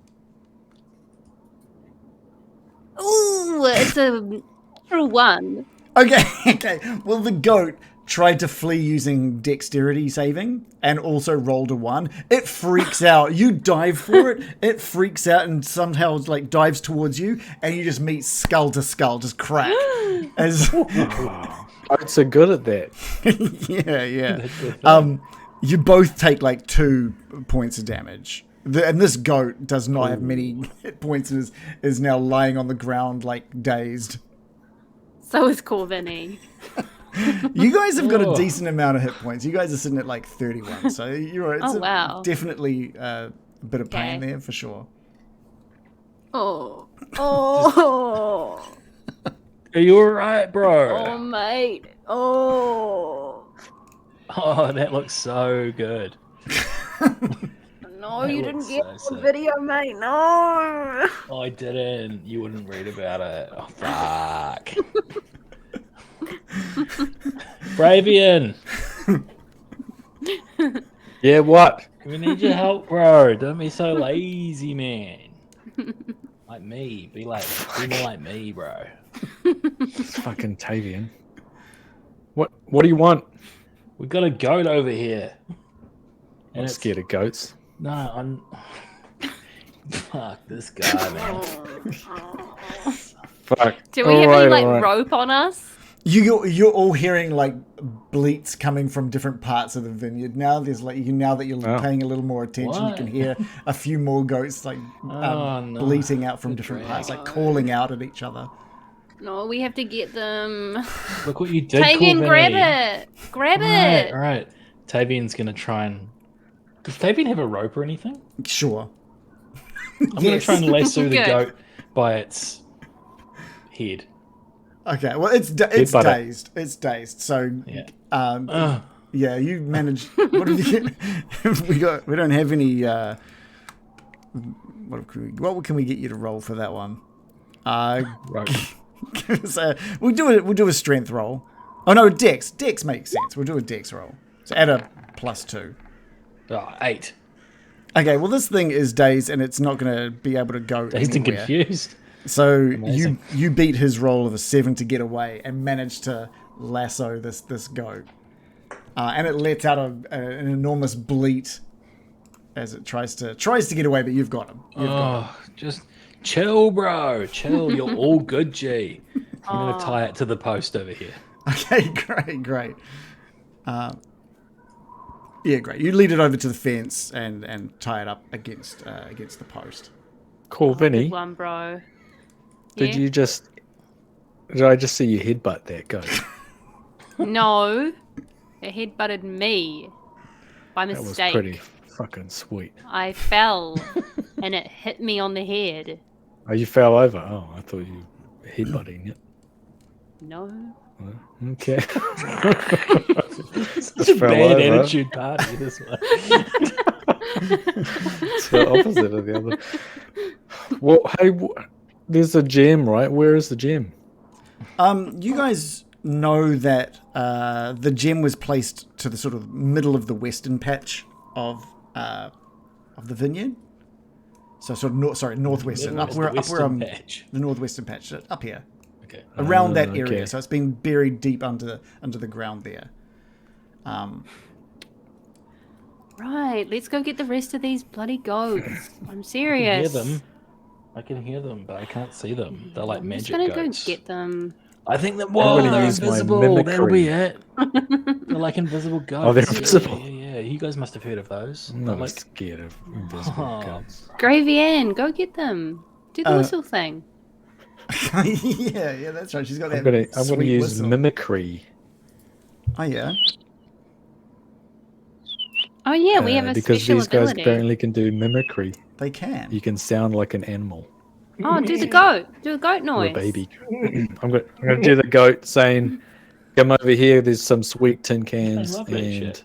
Ooh, it's a 1. Okay. Well, the goat tried to flee using dexterity saving and also rolled a 1. It freaks out. You dive for it. It freaks out and somehow like dives towards you, and you just meet skull to skull, just crack. As Goats are good at that. yeah. You both take like 2 points of damage. And this goat does not have many hit points and is now lying on the ground like dazed. So is Corvini. You guys have got a decent amount of hit points. You guys are sitting at like 31, so you're it's wow. definitely a bit of pain Okay. there for sure. Oh, Are you alright, bro? oh, mate. Oh. Oh, that looks so good. No, That you looks didn't get so the sick. video, mate. No. Oh, I didn't. You wouldn't read about it. Oh, fuck. Bravian, Yeah, what? we need your help, bro. Don't be so lazy, man. Like me. Be more like me, bro. It's fucking Tavian. What do you want? We got a goat over here. I'm scared of goats. No, I'm. Fuck this guy, man. Fuck. Do we have any like alright. rope on us? You're all hearing like bleats coming from different parts of the vineyard. Now there's like now that you're paying a little more attention, you can hear a few more goats like bleating out from different parts, like calling out at each other. No, we have to get them. Look what you did, Tavian, cool grab Vinny. it. Grab it. All right. Tavian's gonna try and. Does Tavian have a rope or anything? Sure. I'm gonna try and lasso the Good. goat by its head. Okay. Well, it's dazed. It's dazed. So Yeah. yeah, you managed. What have you? We don't have any. What can we get you to roll for that one? Rope. So we'll do a strength roll. Oh no, Dex. Dex makes sense. We'll do a Dex roll. So add a +2. 8. Okay. Well, this thing is dazed and it's not going to be able to go Dazed and anywhere. confused. So Amazing. you beat his roll of a 7 to get away and manage to lasso this goat, and it lets out an enormous bleat as it tries to get away. But you've got him. Just chill, bro. Chill. You're all good, G. I'm gonna tie it to the post over here. Okay, great. Yeah, great. You lead it over to the fence and tie it up against the post. Cool, Vinny. Good one, bro. Did Yeah? Did I just see you headbutt that goat? No. It headbutted me. By That was mistake. pretty fucking sweet. I fell and it hit me on the head. Oh, you fell over. Oh, I thought you were headbutting it. No. Okay. Such a fell bad over. attitude party, this one. It's the opposite of the other. Well, hey, there's a gem, right? Where is the gem? You guys know that the gem was placed to the sort of middle of the western patch of the vineyard. So sort of northwestern, Middle up of where the western patch. the northwestern patch, up here, Okay. around that area. okay. So it's been buried deep under the ground there. Right, let's go get the rest of these bloody goats. I'm I can hear serious. them. I can hear them, but I can't see them. They're like I'm just magic gonna goats. go get them. I think that gonna they're use my invisible. That'll mimicry. be it. They're like invisible goats. Oh, they're Yeah, invisible. Yeah. You guys must have heard of those. I'm They're not like scared of invisible Oh. goats. Gravy Ann, go get them. Do the whistle thing. yeah, that's right. She's got that. I'm gonna sweet use whistle. mimicry. Oh yeah. Oh yeah, we have a because special these guys ability. apparently can do mimicry. They can. You can sound like an animal. Oh, do the goat. Do a goat Or noise. a baby. I'm gonna do the goat saying, "Come over here. There's some sweet tin cans love that and shit.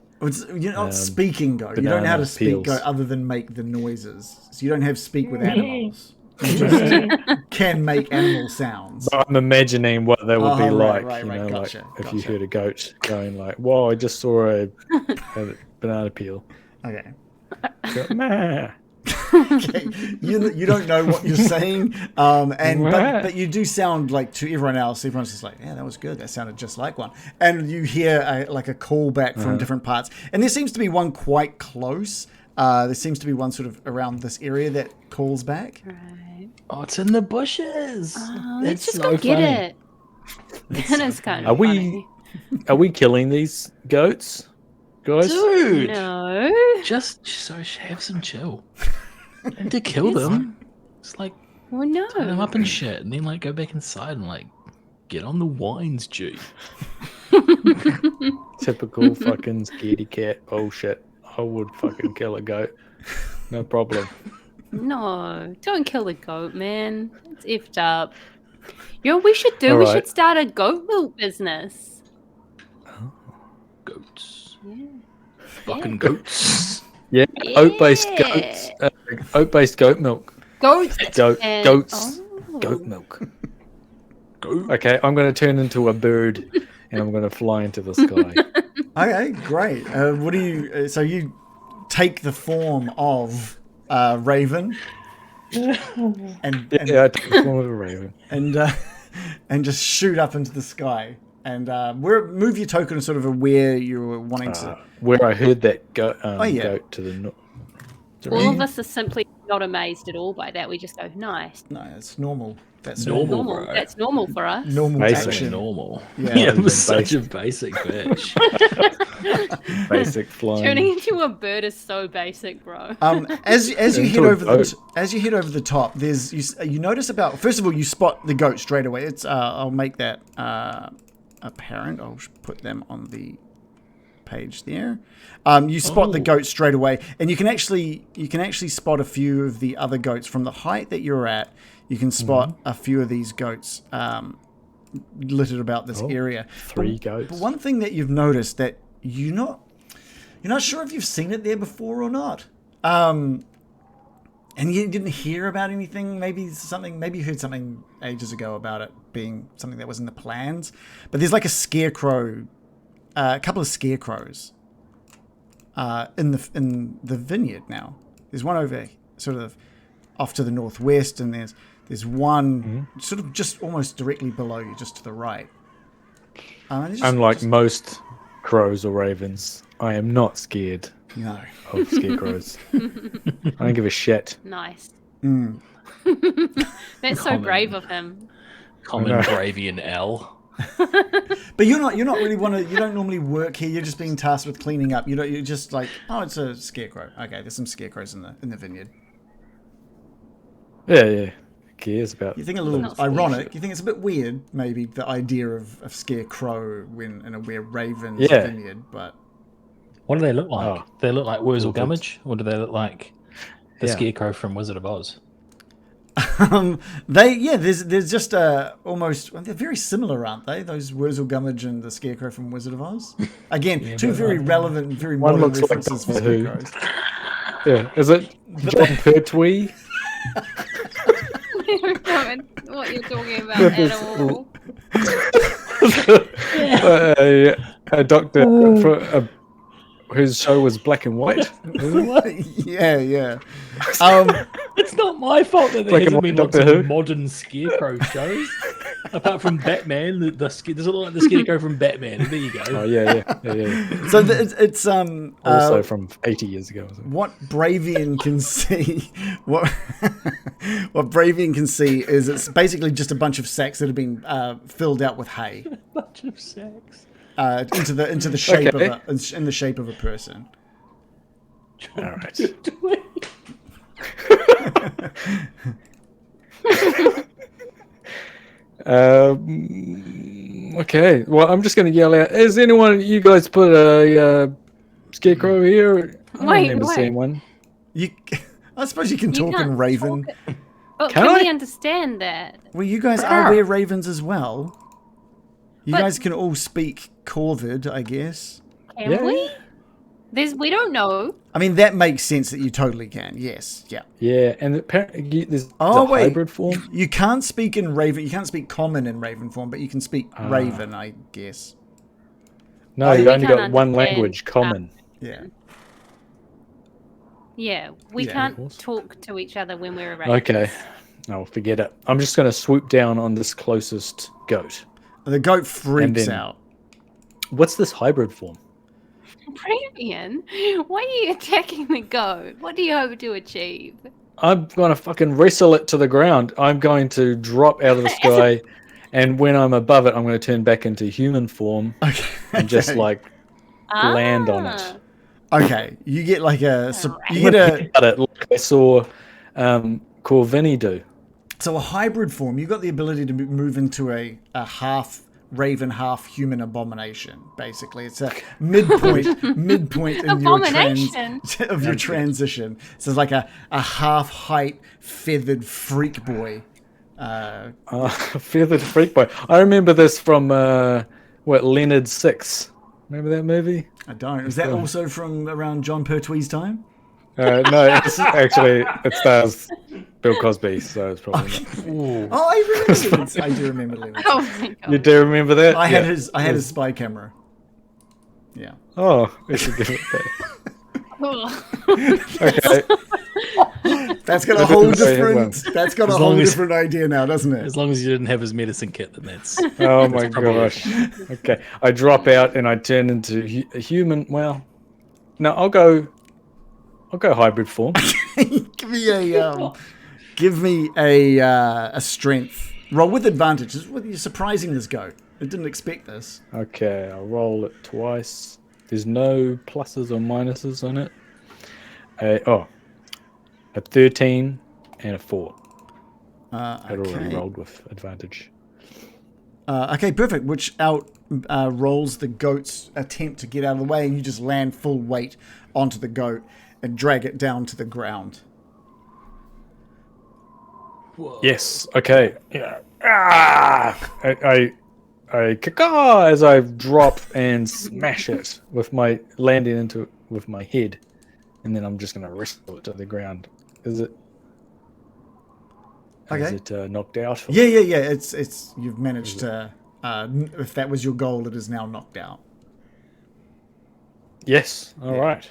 You're not speaking goat. You don't know how to banana speak peels. goat other than make the noises. So you don't have speak with animals. You just can make animal sounds. I'm imagining what they would be Oh, right, like. right, you right, know, gotcha, like if you gotcha. heard a goat going like, "Whoa, I just saw a banana peel." Okay. Go, "Meh." Okay. You don't know what you're saying, but you do sound like to everyone else. Everyone's just like, yeah, that was good. That sounded just like one. And you hear a call back from different parts. And there seems to be one quite close. There seems to be one sort of around this area that calls back. Right. Oh, it's in the bushes. Let's That's just so go get funny. it. That is kind Are of funny. Are we killing these goats, guys? Dude, No. just so have some chill. And to kill them, it's like Well, no. tie them up and shit, and then like go back inside and like get on the wines, G. Typical fucking scaredy cat bullshit. I would fucking kill a goat. No problem. No. Don't kill the goat, man. It's effed up. You know what we should do? All We right. should start a goat milk business. Goats. Yeah. Fucking goats. Yeah, oat-based Yeah. goats. Oat-based goat milk. Goats. Goats. Oh. Goat milk. Goat. Okay, I'm going to turn into a bird, and I'm going to fly into the sky. Okay, great. What do you? So you take the form of Raven, and Yeah, I take the form of a raven. and and just shoot up into the sky. And move your token sort of where you're wanting to. Where I heard that goat to the north. All of us are simply not amazed at all by that. We just go, nice. No, it's normal. That's Normal, Normal. bro. That's normal for us. normal Basic. action. Normal. Yeah. I'm such a basic bitch. Basic flying. Turning into a bird is so basic, bro. As you Into head a over goat. as you head over the top, there's you notice about first of all you spot the goat straight away. It's I'll make that apparent. I'll put them on the page there. You spot the goat straight away, and you can actually spot a few of the other goats from the height that you're at. You can spot a few of these goats littered about this area. 3 goats. But one thing that you've noticed that you're not sure if you've seen it there before or not. And you didn't hear about anything. Maybe you heard something ages ago about it being something that was in the plans. But there's like a scarecrow, a couple of scarecrows in the vineyard now. There's one over sort of off to the northwest, and there's one sort of just almost directly below you, just to the right. Unlike most crows or ravens, I am not scared No. of scarecrows. I don't give a shit. Nice. Mm. That's so Common. brave of him. Common Bravian L. But you're not really you don't normally work here. You're just being tasked with cleaning up. You're just like, oh, it's a scarecrow. Okay, there's some scarecrows in the vineyard. Yeah. Who cares about? You think a little Not ironic. You think it's a bit weird, maybe the idea of scarecrow when in a wereravens vineyard, but What do they look like? Oh. They look like Wurzel Cool. Gummidge, or do they look like the Yeah. Scarecrow from Wizard of Oz? there's just almost they're very similar, aren't they? Those Wurzel Gummidge and the Scarecrow from Wizard of Oz. Again, two very relevant, very One modern looks like references for Doctor Who. scarecrows. Yeah, is it John Pertwee? I don't know what you're talking about at all. A doctor whose show was black and white. Yeah. It's not my fault that there Black and hasn't white been lots Doctor of Who. modern Scarecrow shows. Apart from Batman, does it look like the Scarecrow from Batman? There you go. Oh yeah. So it's Also from 80 years ago. what Bravian can see, what Bravian can see is it's basically just a bunch of sacks that have been filled out with hay Bunch of sex. into the shape Okay. in the shape of a person. All right. Okay. Well, I'm just going to yell out. Has anyone you guys put a scarecrow here? I Wait, never wait. seen one. I suppose you can talk in can't Raven. talk it. But Can can I? we understand that? Well, you guys are wereravens as well. You But- guys can all speak Corvid, I guess. Can Yeah. we? We don't know. I mean, that makes sense that you totally can. Yes, yeah. Yeah, and apparently there's Oh, a wait. hybrid form. You can't speak in Raven. You can't speak common in Raven form, but you can speak Raven, I guess. No, We you only can't got one understand, language, common. Yeah. Yeah, we Yeah, of can't course. talk to each other when we're around. Okay. No, forget it. I'm just going to swoop down on this closest goat. The goat freaks then- out. What's this hybrid form? Bravian, why are you attacking the goat? What do you hope to achieve? I'm going to fucking wrestle it to the ground. I'm going to drop out of the sky, and when I'm above it, I'm going to turn back into human form Okay. and just like land on Ah. it. Okay, you get like a Alright. you get a At it like I saw Corvini do. so a hybrid form. You got the ability to move into a half raven, half human abomination. Basically, it's a midpoint in your Abomination? of your transition. So it's like a half height feathered freak boy. Feathered Freak Boy. I remember this from Leonard Six. Remember that movie? I don't. Is that also from around John Pertwee's time? No, it's actually it stars Bill Cosby, so it's probably not. Oh, I remember. I do remember Leonard. Oh my god. You do remember that? I had Yeah. his spy camera. Yeah. Oh, we should give it that. Ugh. Okay. That's got a That whole didn't say different. headworms. That's got a As whole long as- different idea now, doesn't it? As long as you didn't have his medicine kit, then that's. Oh my probably gosh. Okay, I drop out and I turn into a human. Well, no, I'll go hybrid form. Give me a strength roll with advantage. You're surprising this goat. I didn't expect this. Okay, I'll roll it twice. There's no pluses or minuses on it. A 13 and a 4. I'd already rolled with advantage. Okay, perfect. Which rolls the goat's attempt to get out of the way, and you just land full weight onto the goat and drag it down to the ground. Whoa. Yes. Okay. Yeah. I caw as I drop and smash it with my landing into it with my head, and then I'm just gonna wrestle it to the ground. Is it? Okay. Is it knocked out? Yeah. It's you've managed to. If that was your goal, it is now knocked out. Yes. All right.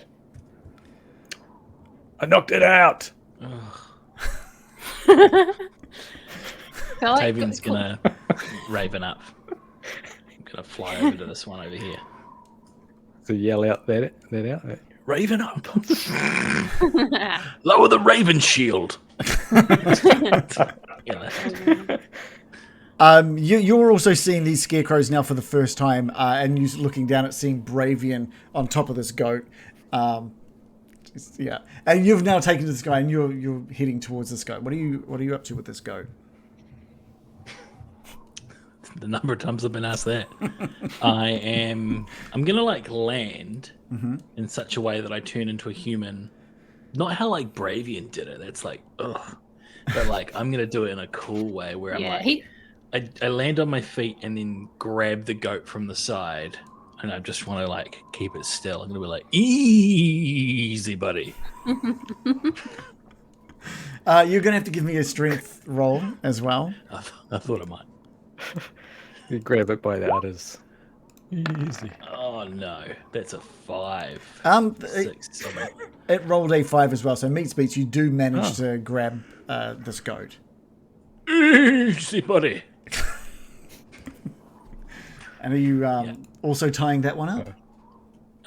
I knocked it out. Tavian's gonna raven up. I'm gonna fly over to this one over here. So yell out that out. Raven up! Lower the raven shield. You're also seeing these scarecrows now for the first time, and you're looking down at seeing Bravian on top of this goat. Yeah, and you've now taken to this guy, and you're heading towards this goat. What are you up to with this goat? The number of times I've been asked that. I'm gonna land in such a way that I turn into a human. Not how like Bravian did it. That's like ugh. But like I'm gonna do it in a cool way where I land on my feet and then grab the goat from the side, and I just want to like keep it still. I'm gonna be like, easy, buddy. You're gonna have to give me a strength roll as well. I thought I might. You grab it by the udders. Easy. Oh no, that's a 5. 6, 7. It rolled a 5 as well, so meets beats. You do manage to grab this goat. Easy, buddy. And are you also tying that one up?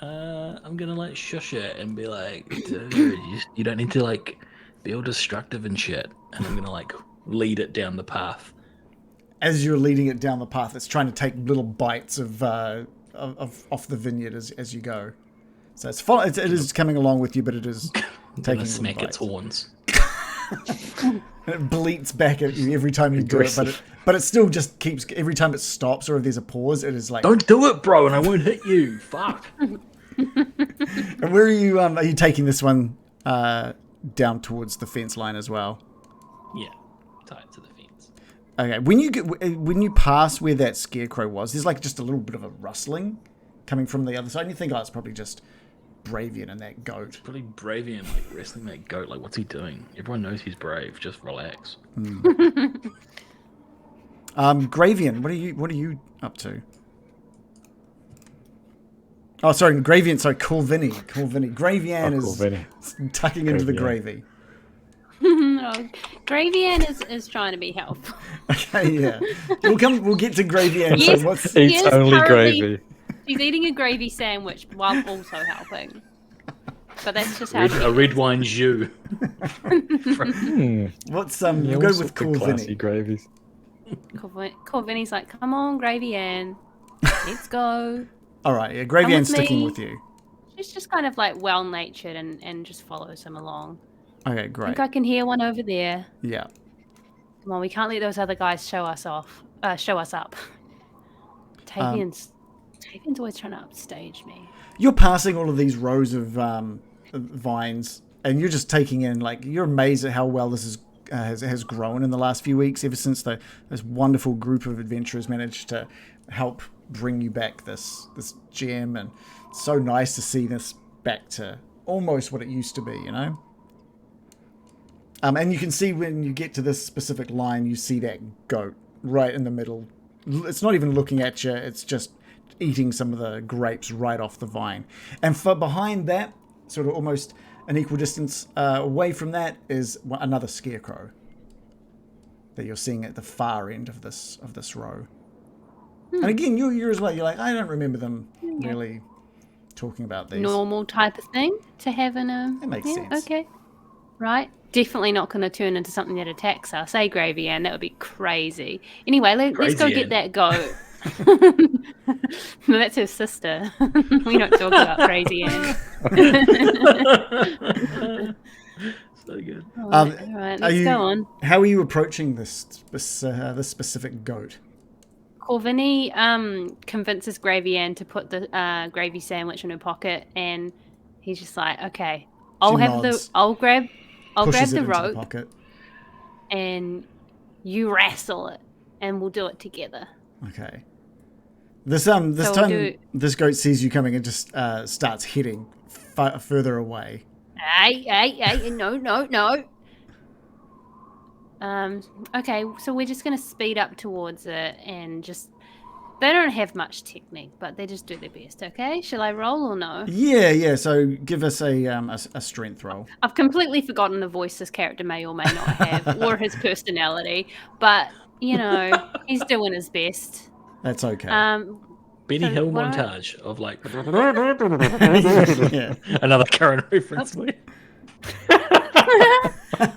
I'm gonna like shush it and be like, dude, you don't need to like be all destructive and shit. And I'm gonna like lead it down the path. As you're leading it down the path, it's trying to take little bites of off the vineyard as you go. So it is coming along with you, but it is taking Smack bites. its horns. And it bleats back at you every time you do it, but it still just keeps every time it stops, or if there's a pause, it is like, Don't do it, bro, and I won't hit you. Fuck. And where are you taking this one down towards the fence line as well? Yeah, tie it to the fence. Okay, when you pass where that scarecrow was, there's like just a little bit of a rustling coming from the other side, and you think, oh, it's probably just Bravian and that goat. Probably Bravian like wrestling that goat. Like, what's he doing? Everyone knows he's brave. Just relax. Gravian, what are you up to? Oh, sorry, Gravian. Sorry, Corvini. Gravian is tucking into the gravy. No, Gravian is trying to be helpful. Okay, yeah. We'll get to Gravian. Yes, So what's he Eats is only currently- gravy. She's eating a gravy sandwich while also helping. But that's just how A red wine jus. what's Yeah, we'll all go sorts with of classy Corvini. gravies. Corvini's like, come on, Gravy Ann. Let's go. All right, yeah, Gravian's with sticking me. with you. She's just kind of like well-natured and just follows him along. Okay, I great. think I can hear one over there. Yeah. Come on, we can't let those other guys show us up. Tavian's always trying to upstage me. You're passing all of these rows of vines, and you're just taking in, like, you're amazed at how well this has grown in the last few weeks, ever since this wonderful group of adventurers managed to help bring you back this gem, and it's so nice to see this back to almost what it used to be, you know? And you can see when you get to this specific line, you see that goat right in the middle. It's not even looking at you, it's just eating some of the grapes right off the vine. And behind that, sort of almost an equal distance away from that is another scarecrow that you're seeing at the far end of this row. And again, you're as well. You're like, I don't remember them really talking about these. Normal type of thing to have in a... That makes sense. Okay. Right. Definitely not going to turn into something that attacks us. Hey, Gravy Ann, that would be crazy. Anyway, let's go get that goat. No, that's her sister. We don't talk about Crazy Ann. So good. All right, let's go on. How are you approaching this specific goat? Corvini convinces Gravy Ann to put the gravy sandwich in her pocket, and he's just like, okay, I'll grab Pushes the it into rope, pocket. and you wrestle it, and we'll do it together. Okay. This time this goat sees you coming and just starts heading further away. Hey, no. Okay, so we're just going to speed up towards it and just... They don't have much technique, but they just do their best, okay? Shall I roll or no? Yeah. So give us a strength roll. I've completely forgotten the voice this character may or may not have, or his personality, but, he's doing his best. That's okay. Benny So Hill what montage of like Yeah. another current reference.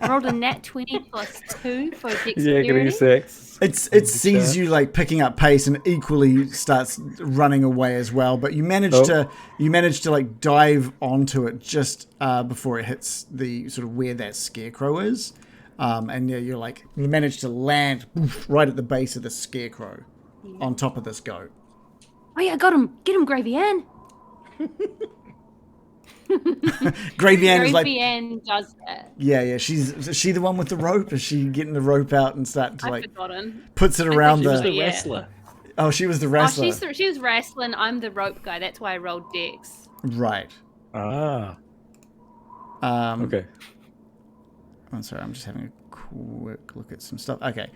Rolled a nat 20 plus 2 for Yeah, dexterity. give me 6. It sees you like picking up pace and equally starts running away as well. But you manage to like dive onto it just before it hits the sort of where that scarecrow is, and you manage to land right at the base of the scarecrow, on top of this goat. Oh yeah, I got him. Get him, Gravy Ann. Gravy Ann is like, Gravy Ann does that. yeah. Is she the one with the rope? Is she getting the rope out and starting to I've forgotten. puts it around She was the? the wrestler. Oh, she was the wrestler. Oh, she was wrestling. I'm the rope guy. That's why I rolled dex. Right. Ah. Okay. I'm sorry, I'm just having a quick look at some stuff. Okay.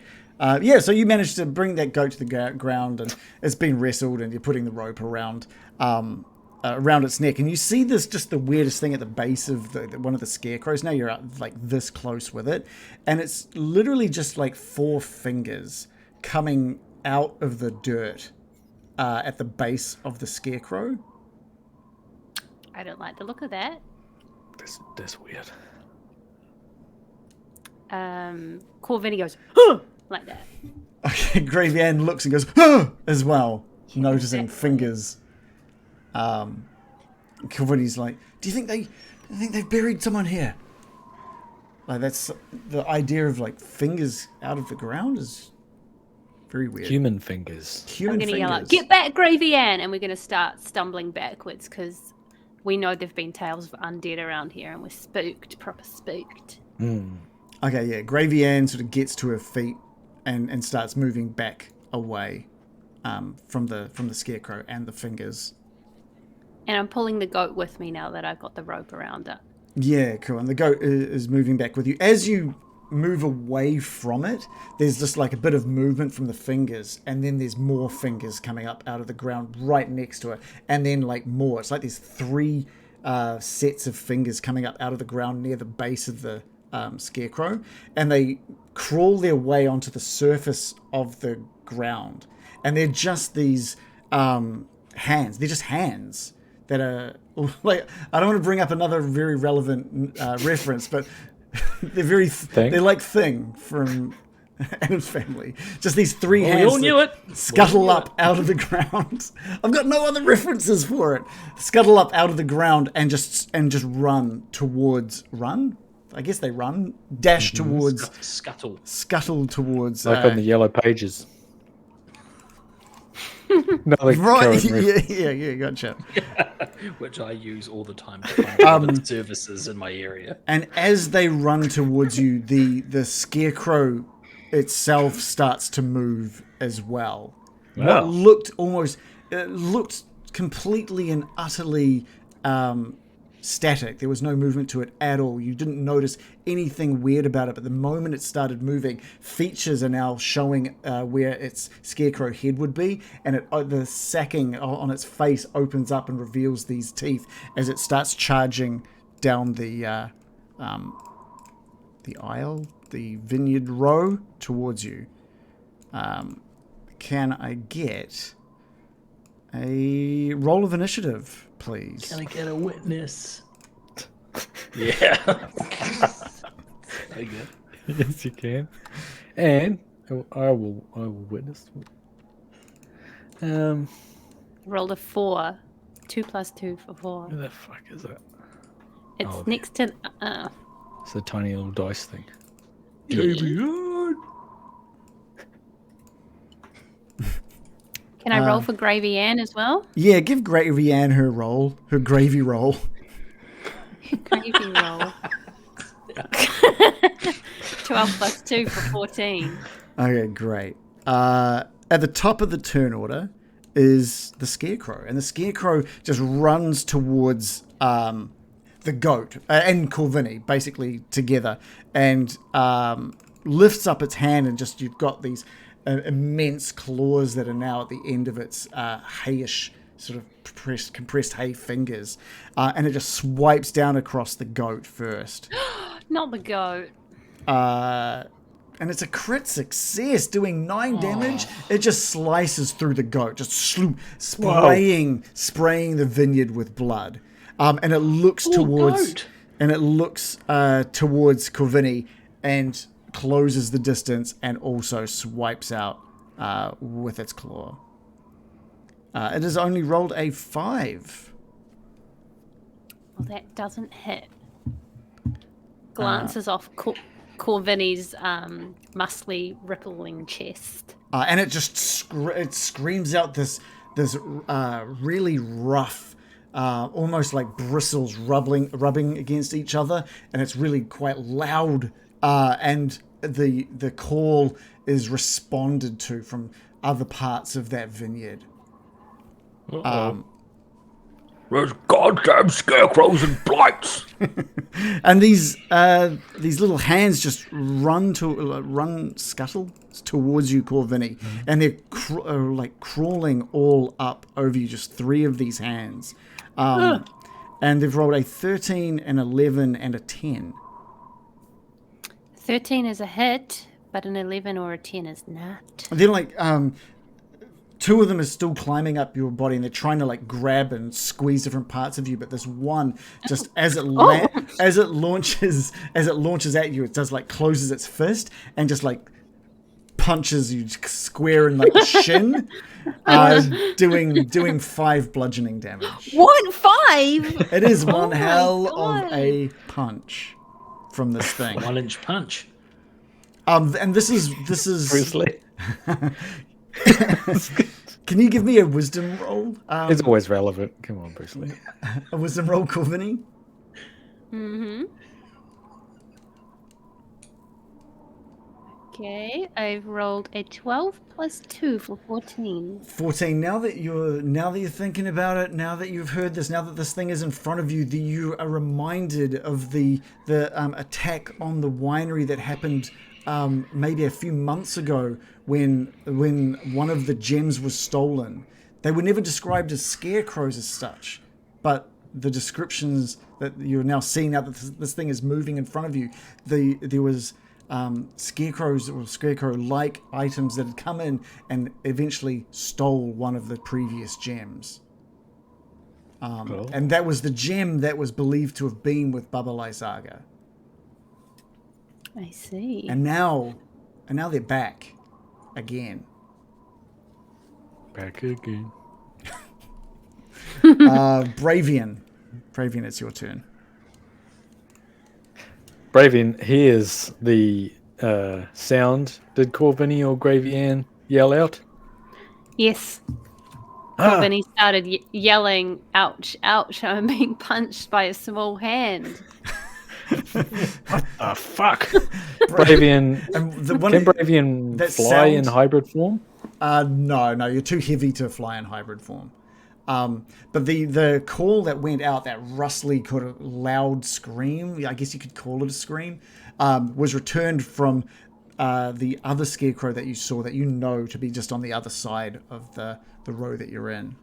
So you managed to bring that goat to the ground, and it's been wrestled, and you're putting the rope around its neck, and you see just the weirdest thing at the base of one of the scarecrows. Now you're like this close with it, and it's literally just like 4 fingers coming out of the dirt at the base of the scarecrow. I don't like the look of that. That's weird. Corvini goes, huh! Like that. Okay, Gravy Ann looks and goes, huh! As well, noticing exactly. fingers. Corvini's like, do you think they've buried someone here? Like, that's the idea of like fingers out of the ground is very weird. Human fingers. Human I'm going to fingers. yell out, get back, Gravy Ann! And we're going to start stumbling backwards because we know there've been tales of undead around here and we're spooked, proper spooked. Okay, yeah. Gravy Ann sort of gets to her feet and starts moving back away from the scarecrow and the fingers. And I'm pulling the goat with me now that I've got the rope around it. Yeah, cool. And the goat is moving back with you. As you move away from it, there's just like a bit of movement from the fingers, and then there's more fingers coming up out of the ground right next to it, and then like more. It's like there's 3 sets of fingers coming up out of the ground near the base of the scarecrow, and they crawl their way onto the surface of the ground, and they're just these hands. They're just hands that are like, I don't want to bring up another very relevant reference, but they're they're like Thing from Adam's Family. Just these 3 hands. We all knew it. Scuttle up out of the ground. I've got no other references for it. Scuttle up out of the ground and just run towards I guess they run, dash towards, scuttle towards. Like on the yellow pages. Right, yeah, gotcha. Which I use all the time to find services in my area. And as they run towards you, the scarecrow itself starts to move as well. Wow. What looked completely and utterly static. There was no movement to it at all. You didn't notice anything weird about it, but the moment it started moving, features are now showing where its scarecrow head would be, and the sacking on its face opens up and reveals these teeth as it starts charging down the aisle, the vineyard row towards you. Can I get a roll of initiative, please? Can I get a witness? Yeah. Okay. Yes, you can. And I will witness. Rolled a 4. 2 plus 2 for 4. Where the fuck is that? It's Oh, next to... It's a tiny little dice thing. Can I roll for Gravy Ann as well? Yeah, give Gravy Ann her roll, her gravy roll. Gravy roll. 12 plus 2 for 14. Okay, great. At the top of the turn order is the Scarecrow, and the Scarecrow just runs towards the goat and Corvini, basically together, and lifts up its hand, and just you've got these immense claws that are now at the end of its hayish, sort of compressed hay fingers, and it just swipes down across the goat first. Not the goat. And it's a crit success, doing 9 damage. It just slices through the goat, just spraying the vineyard with blood. And it looks towards Corvini and closes the distance, and also swipes out with its claw. It has only rolled a 5. Well, that doesn't hit. Glances off Corvini's muscly, rippling chest. And it just it screams out this really rough, almost like bristles rubbing against each other, and it's really quite loud. And the call is responded to from other parts of that vineyard. There's goddamn scarecrows and blights. And these little hands just scuttle towards you, Corvini, and they're crawling all up over you. Just 3 of these hands, and they've rolled a 13, an 11, and a 10. 13 is a hit, but an 11 or a 10 is not. And then 2 of them are still climbing up your body, and they're trying to grab and squeeze different parts of you. But this one, just as it launches at you, it does closes its fist and just punches you square in the shin, doing 5 bludgeoning damage. What? 5? It is one hell of a punch from this thing. 1-inch punch. And this is Briefly. Can you give me a wisdom roll? It's always relevant. Come on, Bruce Lee. A wisdom roll, Corvini? Mm-hmm. Okay, I've rolled a 12 plus 2 for 14. 14. Now that you're thinking about it, now that you've heard this, now that this thing is in front of you, you are reminded of the attack on the winery that happened maybe a few months ago when one of the gems was stolen. They were never described as scarecrows as such, but the descriptions that you're now seeing, now that this thing is moving in front of you, there was scarecrows or scarecrow-like items that had come in and eventually stole one of the previous gems. And that was the gem that was believed to have been with Baba Lysaga. I see. And now they're back again. Back again. Bravian, it's your turn. Bravian hears the sound. Did Corvini or Gravy Ann yell out? Yes. Corvini started yelling, ouch, ouch, I'm being punched by a small hand. What the fuck? Bravian, can Bravian fly in hybrid form? No, you're too heavy to fly in hybrid form. But the call that went out, that rustly kind of loud scream, I guess you could call it a scream, was returned from the other scarecrow that you saw, that you know to be just on the other side of the row that you're in.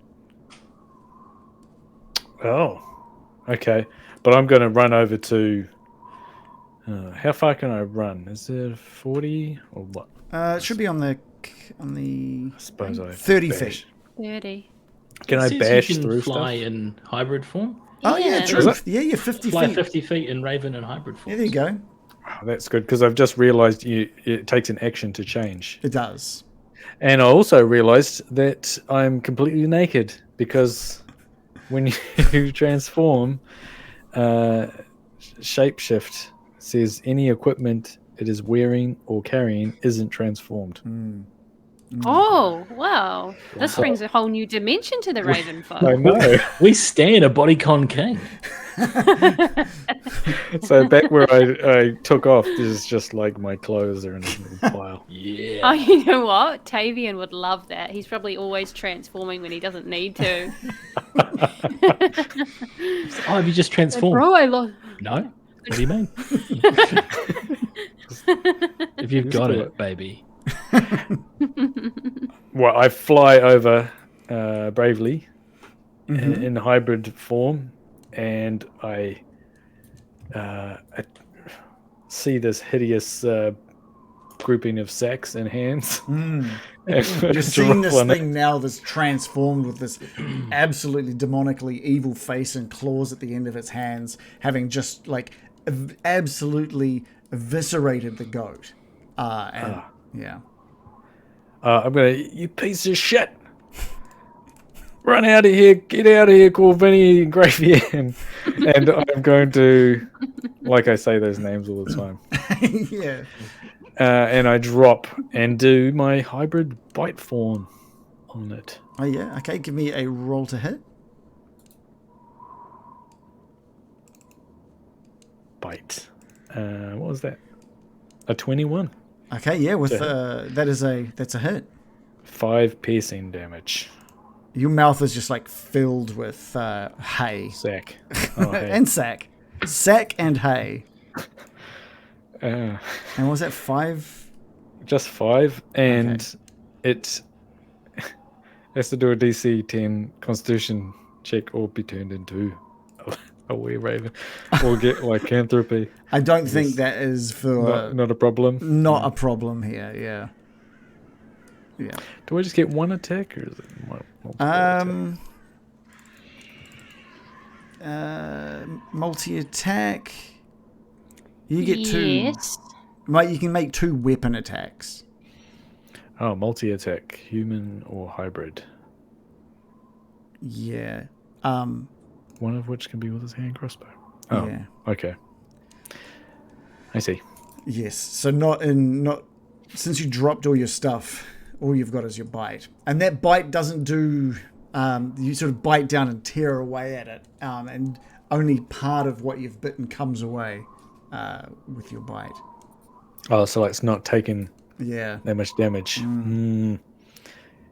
Oh, okay. But I'm going to run over to. How far can I run? Is it 40 or what? It should be on the I suppose I 30 bash. feet. 30. Can I It says bash you can through fly stuff? in hybrid form? Oh yeah, Yeah. true. Is it? Yeah, 50 Fly feet. 50 feet in Raven and hybrid form. Yeah, there you go. Oh, that's good because I've just realised it takes an action to change, It does. and I also realised that I'm completely naked because when you transform, shapeshift says any equipment it is wearing or carrying isn't transformed. Oh, wow. This brings a whole new dimension to the Raven folk. I know. We stand a bodycon king. So back where I took off, there's just like my clothes are in a little pile. Yeah. Oh, you know what? Tavian would love that. He's probably always transforming when he doesn't need to. Oh, have you just transformed? Bro, I lost. No. What do you mean? If you've got do it, baby. Well, I fly over bravely in hybrid form, and I see this hideous grouping of sacks and hands. You're seeing this thing now that's transformed with this absolutely demonically evil face and claws at the end of its hands, having just like absolutely eviscerated the goat. Yeah. I'm gonna, you piece of shit! Run out of here! Get out of here, Corvinny and Gravy Ann! And I'm going to, like I say those names all the time. Yeah. And I drop and do my hybrid bite form on it. Oh yeah. Okay. Give me a roll to hit. Bite. What was that? A 21. Okay. Yeah. With that's a hit. 5 piercing damage. Your mouth is just like filled with hay Sack. Oh, hey. and sack and hay. Uh, And was that 5? just 5, and Okay. it has to do a DC 10 Constitution check or be turned into a were raven or get lycanthropy. I don't think that is for Not a problem. not a problem here. Yeah. Yeah. Do I just get one attack, or is it multiple attack? Multi-attack. You get 2. Yes. Mate, you can make 2 weapon attacks. Oh, multi-attack, human or hybrid. Yeah. One of which can be with his hand crossbow. Oh, Yeah. okay. I see. Yes. So since you dropped all your stuff, all you've got is your bite, and that bite doesn't do. You sort of bite down and tear away at it, and only part of what you've bitten comes away with your bite. Oh, so it's not taking Yeah. that much damage.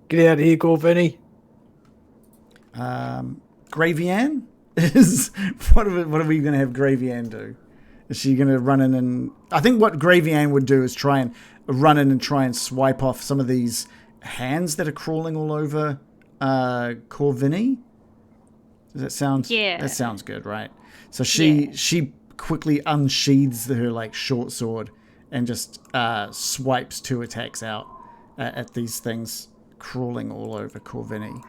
Get out of here, Corvinny. Gravy Ann is what are we going to have Gravy Ann do? Is she going to run in and I think what Gravy Ann would do is try and run in and try and swipe off some of these hands that are crawling all over Corvinny. Does that sound? Yeah. That sounds good, right? So she quickly unsheathes her like short sword and just swipes 2 attacks out at these things crawling all over Corvinny.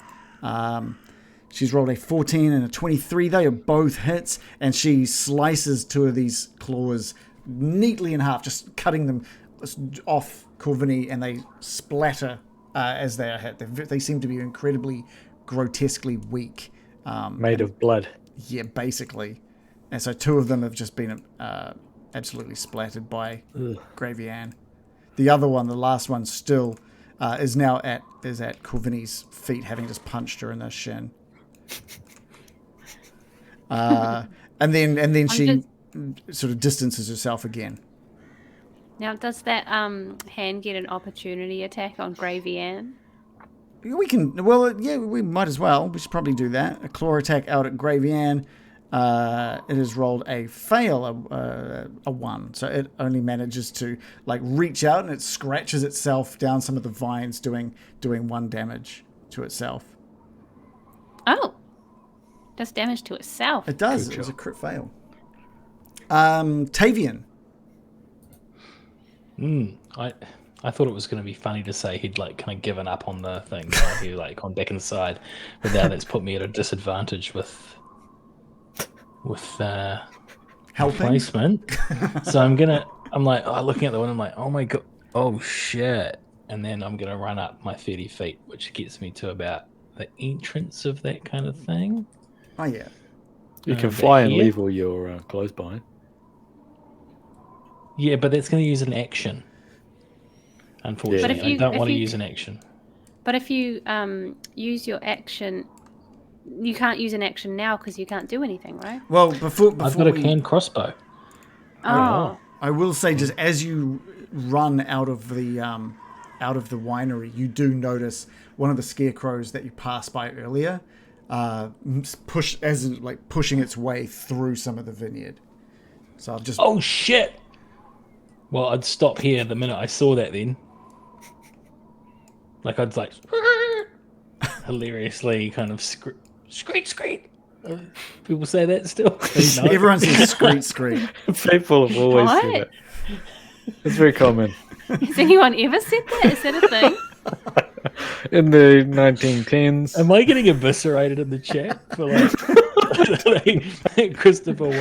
She's rolled a 14 and a 23. They are both hits, and she slices 2 of these claws neatly in half, just cutting them off Corvinny, and they splatter as they are hit. They seem to be incredibly grotesquely weak. Made of blood. Yeah, basically. And so 2 of them have just been absolutely splattered by Gravy Ann. The other one, the last one, still is now at Corvinny's feet, having just punched her in the shin. And then she sort of distances herself again. Now, does that hand get an opportunity attack on Gravy Ann? We can. Well, yeah, we might as well. We should probably do that. A claw attack out at Gravian. It has rolled a fail, a 1. So it only manages to like reach out and it scratches itself down some of the vines, doing 1 damage to itself. Oh. Does damage to itself. It does. It was a crit fail. Tavian. I thought it was going to be funny to say he'd like kind of given up on the thing. You know, he like gone back inside, but now that's put me at a disadvantage with Helping? placement. So I'm like looking at the one. I'm like, oh my god, oh shit, and then I'm gonna run up my 30 feet, which gets me to about the entrance of that kind of thing. Oh yeah. You can fly and leave all your clothes behind. Yeah, but that's going to use an action. Unfortunately, But if you- I don't if want to you- use an action. But if you use your action, you can't use an action now because you can't do anything, right? Well, before I've got a we, hand crossbow. Oh. I will say, just as you run out of the winery, you do notice one of the scarecrows that you passed by earlier, pushing its way through some of the vineyard. So I'll just. Oh shit! Well, I'd stop here the minute I saw that. Then, like I'd like hilariously kind of screech. People say that still. No. Everyone says screech. People have always said What? it. It's very common. Has anyone ever said that? Is that a thing? In the 1910s. Am I getting eviscerated in the chat for like Christopher?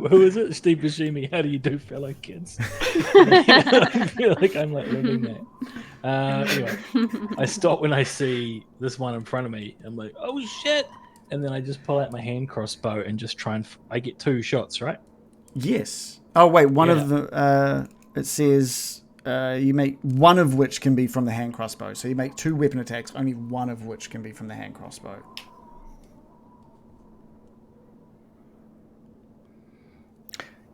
Who is it? Steve Buscemi. How do you do, fellow kids? I feel like I'm like living that. Anyway, I stop when I see this one in front of me. I'm like, oh shit! And then I just pull out my hand crossbow and just try and. I get 2 shots, right? Yes. Oh wait, one of the. It says. You make one of which can be from the hand crossbow. So you make 2 weapon attacks, only one of which can be from the hand crossbow.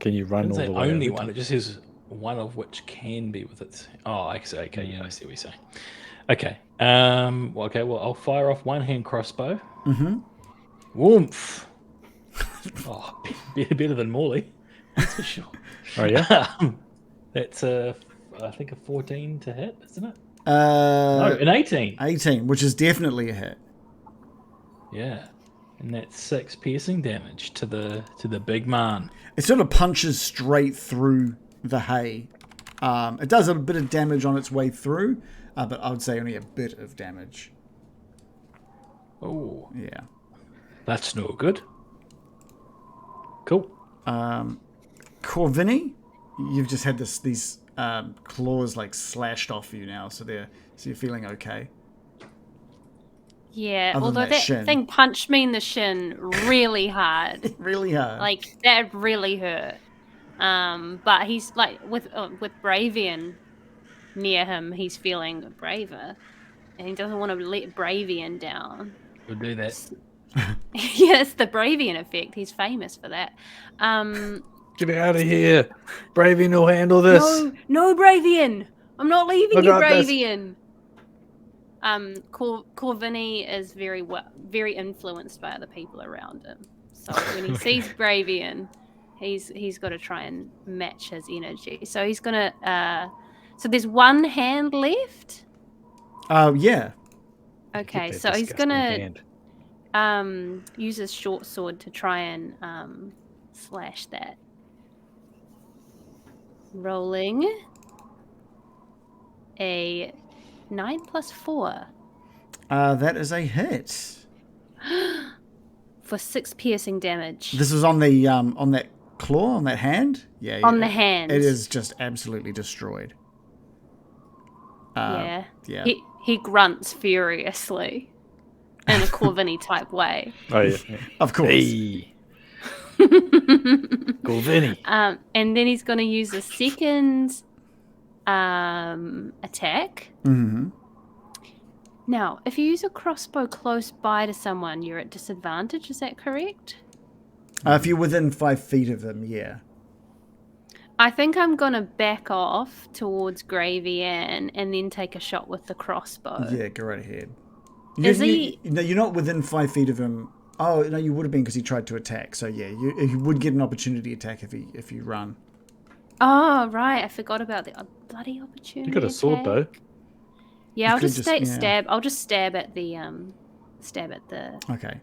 Can you run It all doesn't the say way? only over one. to- It just says one of which can be with its. Oh, I see. Okay, yeah, I see what you're saying. Okay. Well, I'll fire off one hand crossbow. Mm-hmm. Woomph. Oh, better than Morley. That's for sure. Oh yeah. That's I think a 14 to hit, isn't it? No, No, an 18. 18, which is definitely a hit. Yeah, and that's 6 piercing damage to the big man. It sort of punches straight through the hay. It does a bit of damage on its way through, but I would say only a bit of damage. Oh, Yeah. that's no good. Cool. Corvini, you've just had these claws like slashed off you now, so you're feeling okay. Yeah, Other than although that that shin. thing punched me in the shin really hard. Really hard. Like, that really hurt. But he's like, with Bravian near him, he's feeling braver. And he doesn't want to let Bravian down. We'll do that. Yeah, it's the Bravian effect. He's famous for that. Get out of here. Bravey will handle this. No, Bravian! I'm not leaving I you, got this. Bravian! Corvini is very influenced by other people around him. So when he sees Bravian, he's got to try and match his energy. So he's gonna. So there's one hand left. Yeah. Okay, Get that so he's disgusting gonna hand. use his short sword to try and slash that. Rolling a 9 plus 4 That is a hit. for 6 piercing damage. This is on the on that claw, on that hand? Yeah. On the hand. It is just absolutely destroyed. Yeah. Yeah. He grunts furiously in a Corvini type way. Oh yeah. Of course. Hey. Go Vinny. And then he's going to use a second attack. Mm-hmm. Now, if you use a crossbow close by to someone, you're at disadvantage. Is that correct? If you're within 5 feet of them, yeah. I think I'm going to back off towards Gravy Ann and then take a shot with the crossbow. Yeah, go right ahead. Is he? No, you're not within 5 feet of him. Oh no, you would have been because he tried to attack. So yeah, you would get an opportunity attack if you run. Oh right, I forgot about the bloody opportunity. You got a sword attack. though. Yeah, You I'll could just just- yeah. stab. I'll just stab at the Okay.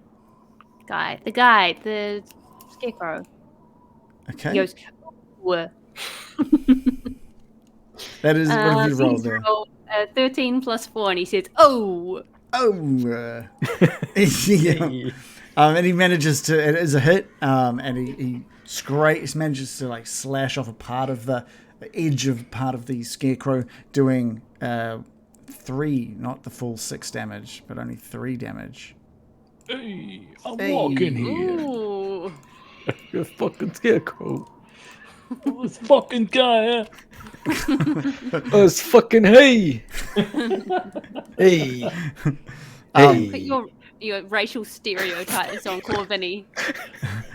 guy. The guy, the scarecrow. Okay. He goes, "Whoa." That is what have you rolled He's there? rolled 13 plus 4, and he says, "Oh." Oh. Yeah. And he manages to. It is a hit. And he manages to like slash off a part of the edge of part of the scarecrow, doing 3, not the full 6 damage, but only 3 damage. Hey, I'm Hey. walking here. Ooh. You're a fucking scarecrow. This fucking guy. Oh, it's fucking hey. Hey. Hey. Put your racial stereotypes on Corvinny.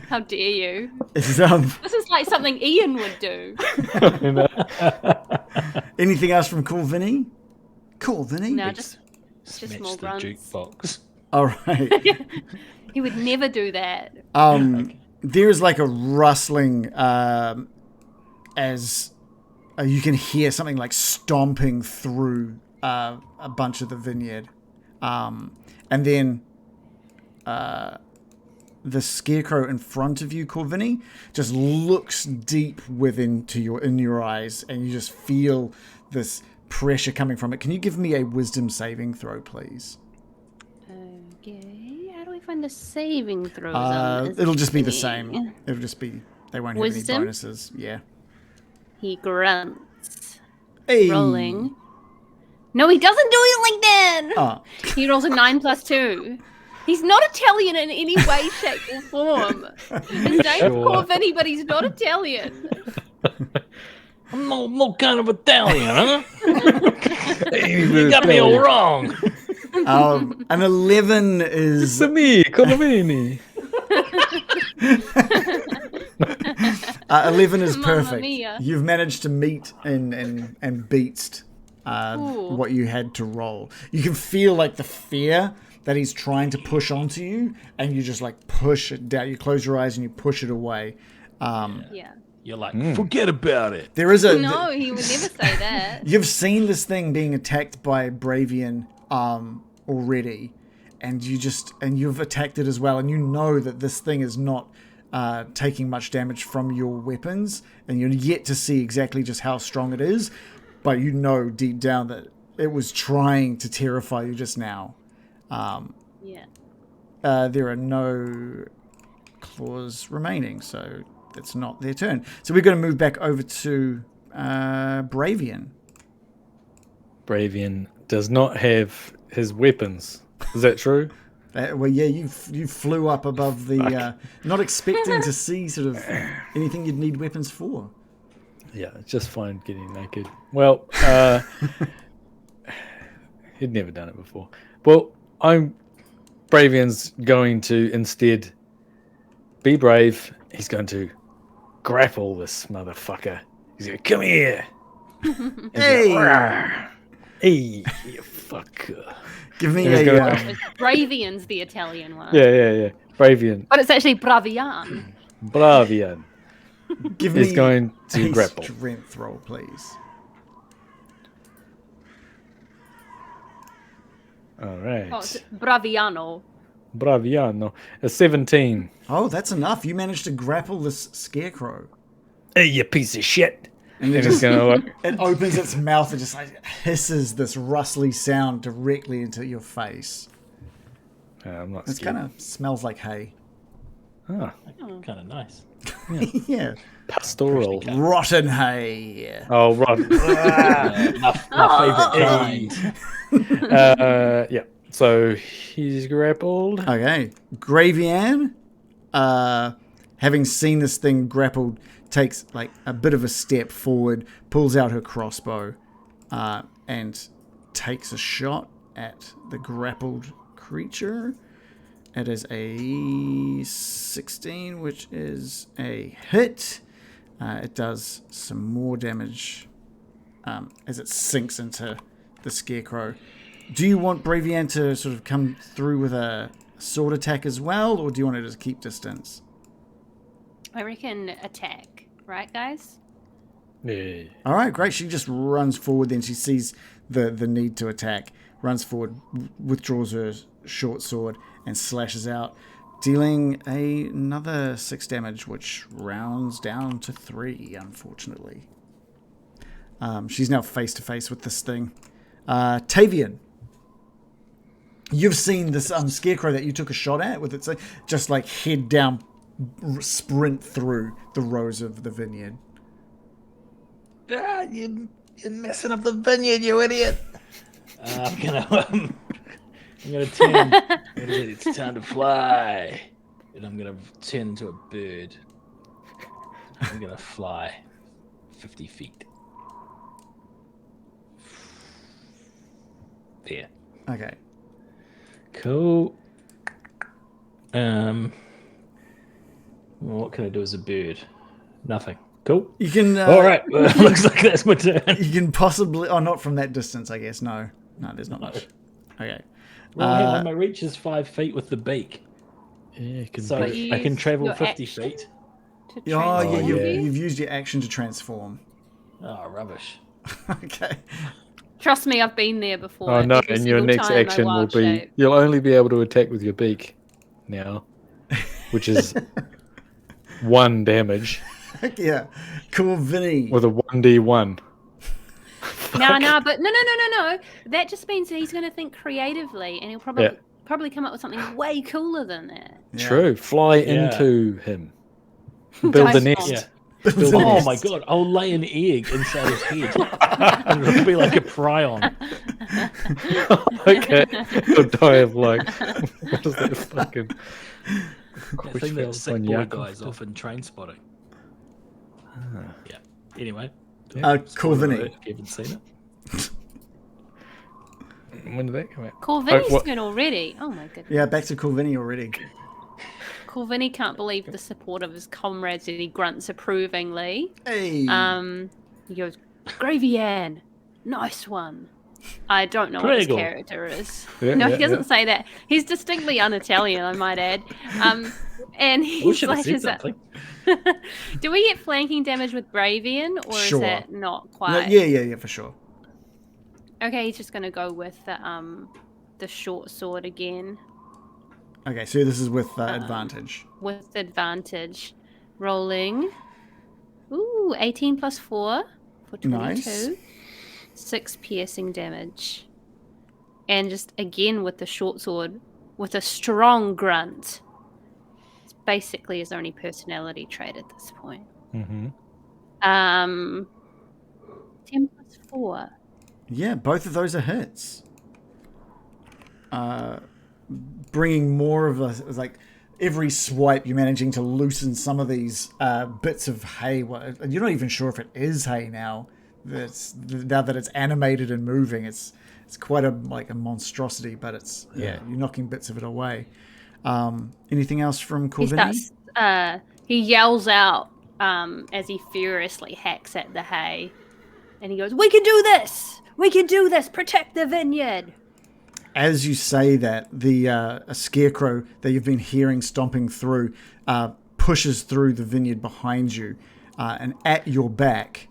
How dare you? Is This is like something Ian would do. anything else from Cool Vinny? Cool Vinny. No, just Smash small the grunts. jukebox. All right. He would never do that. There's like a rustling as you can hear something like stomping through a bunch of the vineyard, and then the scarecrow in front of you, Corvinny, just looks deep in your eyes, and you just feel this pressure coming from it. Can you give me a wisdom saving throw, please? Okay, how do we find the saving throws on this It'll just be the thingy? same. It'll just be, they won't have Wisdom? any bonuses. Yeah. He grunts. Hey. Rolling. No, he doesn't do it like that! Oh. He rolls a 9 plus 2. He's not Italian in any way, shape, or form. His name's Sure. Corvinny, but he's not Italian. I'm no kind of Italian, huh? You You got me all wrong. An 11 is... It's me, Colomini. 11 is Mamma perfect. mia. You've managed to meet and beat Ooh. what you had to roll. You can feel like the fear that he's trying to push onto you, and you just like push it down. You close your eyes and you push it away. Yeah. You're like, forget about it. There is a... No, he would never say that. You've seen this thing being attacked by Bravian already, and you've attacked it as well, and you know that this thing is not taking much damage from your weapons, and you're yet to see exactly just how strong it is, but you know deep down that it was trying to terrify you just now. Yeah. There are no claws remaining, so it's not their turn. So we're going to move back over to Bravian. Bravian does not have his weapons. Is that true? Well, yeah, you flew up above the, not expecting to see sort of anything you'd need weapons for. Yeah, it's just fine getting naked. Well, he'd never done it before. Well, Bravian's going to instead be brave. He's going to grapple this motherfucker. He's going to come here. Hey! Hey, you fucker. Give me He's a... gonna- It's Bravian's the Italian one. Yeah. Bravian. But it's actually Bravian. Bravian give is me going to a grapple. strength roll, please. All right. Oh, it's Braviano. Braviano. A 17. Oh, that's enough. You managed to grapple this scarecrow. Hey, you piece of shit. And And he's going to like, it opens its mouth and just like hisses this rustly sound directly into your face. I'm not It scared. kind of smells like hay. Ah, Kind of nice. Yeah. pastoral. Rotten hay. Oh, right. My favorite kind. Yeah. So he's grappled. Okay. Gravian, having seen this thing grappled, takes like a bit of a step forward, pulls out her crossbow, and takes a shot at the grappled creature. It is a 16, which is a hit. It does some more damage as it sinks into the scarecrow. Do you want Bravian to sort of come through with a sword attack as well, or do you want to just keep distance? I reckon attack, right, guys? Yeah. All right, great. She just runs forward. Then she sees the need to attack, runs forward, withdraws her short sword, and slashes out, dealing another 6 damage, which rounds down to 3, unfortunately. She's now face to face with this thing. Tavian, you've seen this scarecrow that you took a shot at with its just like head down, sprint through the rows of the vineyard. Ah, you're messing up the vineyard, you idiot. I'm gonna turn. It's time to fly, and I'm gonna turn into a bird. I'm gonna fly 50 feet. There. Okay. Cool. What can I do as a bird? Nothing. Cool. You can. All right. Well, looks like that's my turn. You can possibly. Oh, not from that distance, I guess. No, there's not much. Okay. Well, hang on, my reach is 5 feet with the beak, Yeah, you can so But you I can use travel your 50 action. feet. To Oh, yeah, transform you? you've used your action to transform. Oh, rubbish. Okay. Trust me, I've been there before. Oh no, Every and your single next time I action will wild be shape. you'll only be able to attack with your beak now, which is 1 damage Yeah. Cool, Vinny. with a 1d1. No, but no. That just means that he's going to think creatively, and he'll probably come up with something way cooler than that. Yeah. True, fly Yeah. into him, build a Dice nest. Yeah. Build a Oh nest. my god, I'll lay an egg inside his head. And it'll be like a prion. Okay, you'll die of like what is that fucking? I think that sick boy guy's off in Train Spotting. Yeah. Anyway. Cool, Vinny. If you haven't seen it. When did that come out? Cool Vinny's what- turn already. Oh my goodness. Yeah, back to Cool Vinny already. Cool Vinny can't believe the support of his comrades, and he grunts approvingly. Hey. He goes, Gravy Ann, nice one. I don't know what his Prego. character is. Yeah, No, yeah, he doesn't yeah. say that. He's distinctly un-Italian, I might add. And We he should have said slashes out. something. Do we get flanking damage with Bravian, or Sure. is that not No, quite? yeah, for sure. Okay, he's just gonna go with the short sword again Okay, so this is with advantage. with advantage. Rolling. Ooh, 18 plus 4 for 22. Nice. 6 piercing damage. And just again with the short sword, with a strong grunt. It's basically his only personality trait at this point. Mm-hmm. 10 plus 4. Yeah, both of those are hits. Bringing more of a, like every swipe, you're managing to loosen some of these bits of hay. You're not even sure if it is hay now. Now that it's animated and moving, it's quite a monstrosity. But it's you're knocking bits of it away. Anything else from He Corvini? starts, he yells out as he furiously hacks at the hay. And he goes, "We can do this! We can do this! Protect the vineyard!" As you say that, a scarecrow that you've been hearing stomping through pushes through the vineyard behind you, and at your back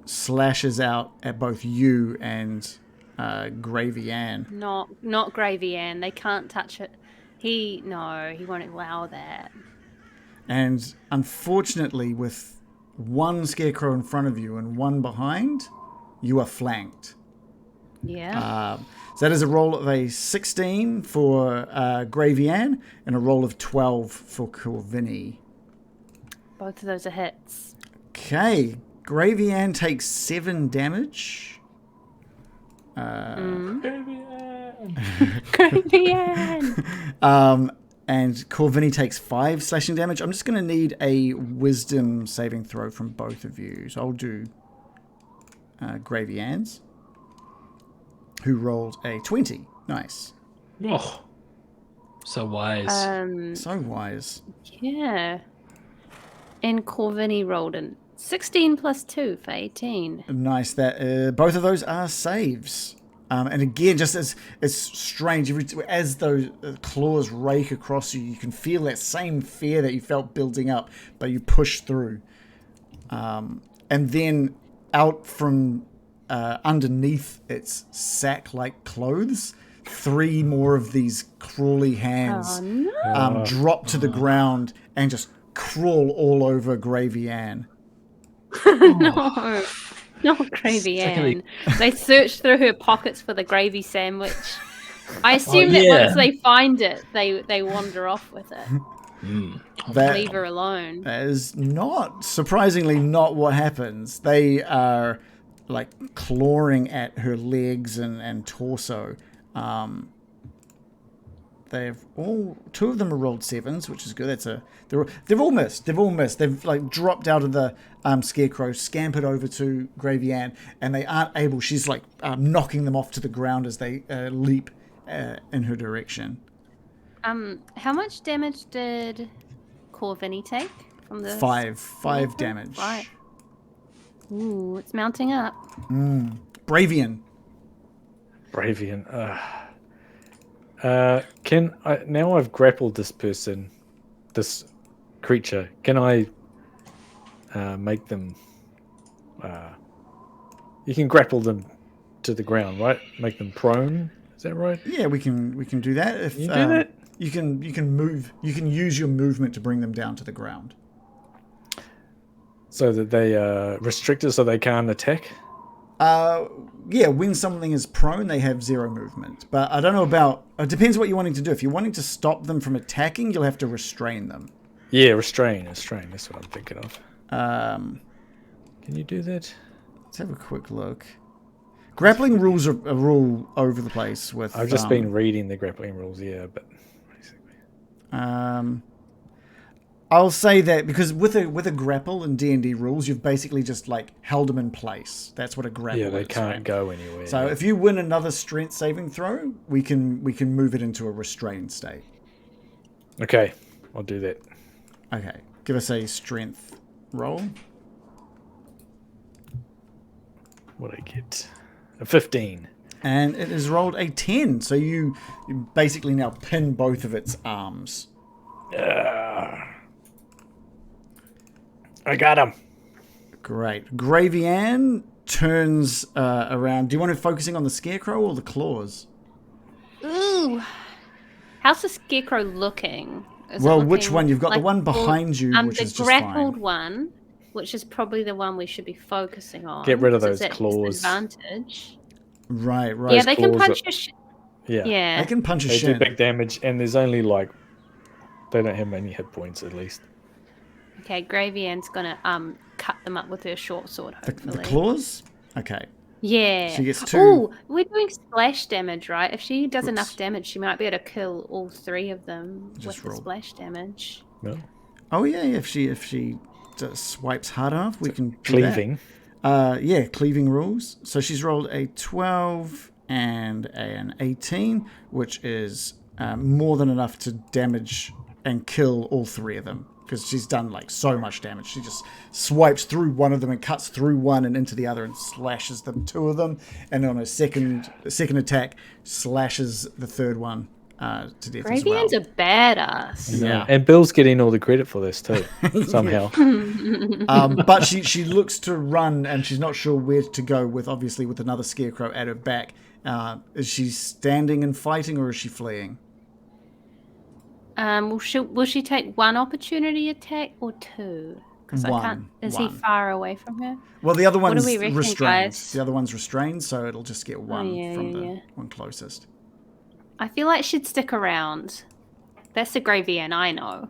slashes out at both you and Gravy Ann. Not Gravy Ann. They can't touch it. He won't allow that. And unfortunately, with one scarecrow in front of you and one behind, you are flanked. Yeah. So that is a roll of a 16 for Gravy Ann and a roll of 12 for Corvini. Both of those are hits. Okay, Gravy Ann takes 7 damage. Gravy Ann! And Corvini takes 5 slashing damage. I'm just going to need a wisdom saving throw from both of you. So I'll do Gravy Ann's, who rolled a 20. Nice. Oh, so wise. So wise. Yeah. And Corvini rolled a 16 plus 2 for 18. Nice. That both of those are saves. And again, just as it's strange, as those claws rake across you, you can feel that same fear that you felt building up, but you push through. And then out from underneath its sack-like clothes, 3 more of these crawly hands drop to the ground and just crawl all over Gravy Ann. No. Not Gravy Ann. They search through her pockets for the gravy sandwich. I assume that once they find it, they wander off with it. Leave her alone. That is not, surprisingly, not what happens. They are like clawing at her legs and torso. They've all 2 of them are rolled 7s, which is good. They've all missed. They've like dropped out of the scarecrow, scampered over to Gravy Ann, and they aren't able. She's like knocking them off to the ground as they leap in her direction. How much damage did Corvinny take from the 5 damage. 5. Ooh, it's mounting up. Bravian. Can I, now I've grappled this person, this creature, can I make them you can grapple them to the ground, right? Make them prone, is that right? Yeah, we can do that. If you do that? You can move, you can use your movement to bring them down to the ground. So that they are restricted so they can't attack? Yeah, when something is prone, they have 0 movement. But I don't know about... It depends what you're wanting to do. If you're wanting to stop them from attacking, you'll have to restrain them. Yeah, restrain. That's what I'm thinking of. Can you do that? Let's have a quick look. Grappling rules are a rule over the place with... I've just been reading the grappling rules, yeah, but... basically. I'll say that because with a grapple in D&D rules, you've basically just like held them in place. That's what a grapple is. Yeah, they can't go anywhere. So if you win another strength saving throw, we can move it into a restrained state. Okay, I'll do that. Okay, give us a strength roll. What I get? A 15. And it has rolled a 10, so you basically now pin both of its arms. I got him. Great. Gravy Ann turns around. Do you want to focusing on the scarecrow or the claws? Ooh. How's the scarecrow looking? Which one? You've got like the one behind you, which is just fine. The grappled one, which is probably the one we should be focusing on. Get rid of those claws. Disadvantage. Right. Yeah, they can punch your Yeah. They can punch a shin. shin. They do big damage, and there's only like... They don't have many hit points, at least. Okay, Gravy Ann's gonna cut them up with her short sword, hopefully. The claws? Okay. Yeah. She gets 2. Ooh, we're doing splash damage, right? If she does enough damage, she might be able to kill all 3 of them with the splash damage. No. Oh yeah, if she just swipes hard enough, we can do cleaving. That. Yeah, cleaving rules. So she's rolled a 12 and an 18, which is more than enough to damage and kill all 3 of them. Because she's done like so much damage. She just swipes through one of them and cuts through one and into the other and slashes them 2 of them. And on a second attack, slashes the 3rd one to death as well. Gravy Ann's a badass. Yeah. And Bill's getting all the credit for this too, somehow. But she looks to run and she's not sure where to go with another scarecrow at her back. Is she standing and fighting or is she fleeing? Will she take 1 opportunity attack or 2? Because I can't. Is he far away from her? Well, the other one's reckon, restrained. guys? The other one's restrained, so it'll just get 1 from the one closest. I feel like she'd stick around. That's the Gravy Ann I know.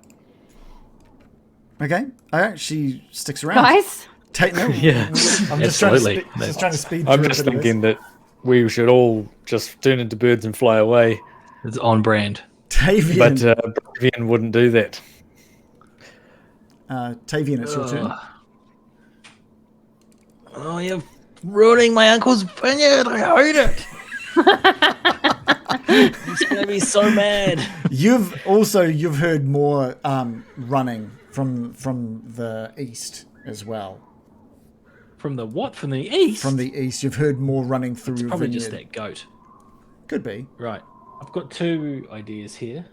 Okay. All right. She sticks around. Guys? Yeah. I'm just trying to speed through. I'm just thinking that we should all just turn into birds and fly away. It's on brand. Tavian. But Bravian wouldn't do that. Tavian, it's your turn. Oh, you're ruining my uncle's vineyard. I hate it. He's going to be so mad. You've heard more running from the east as well. From the what? From the east? From the east. You've heard more running through your probably vineyard. just that goat. Could be. Right. I've got 2 ideas here.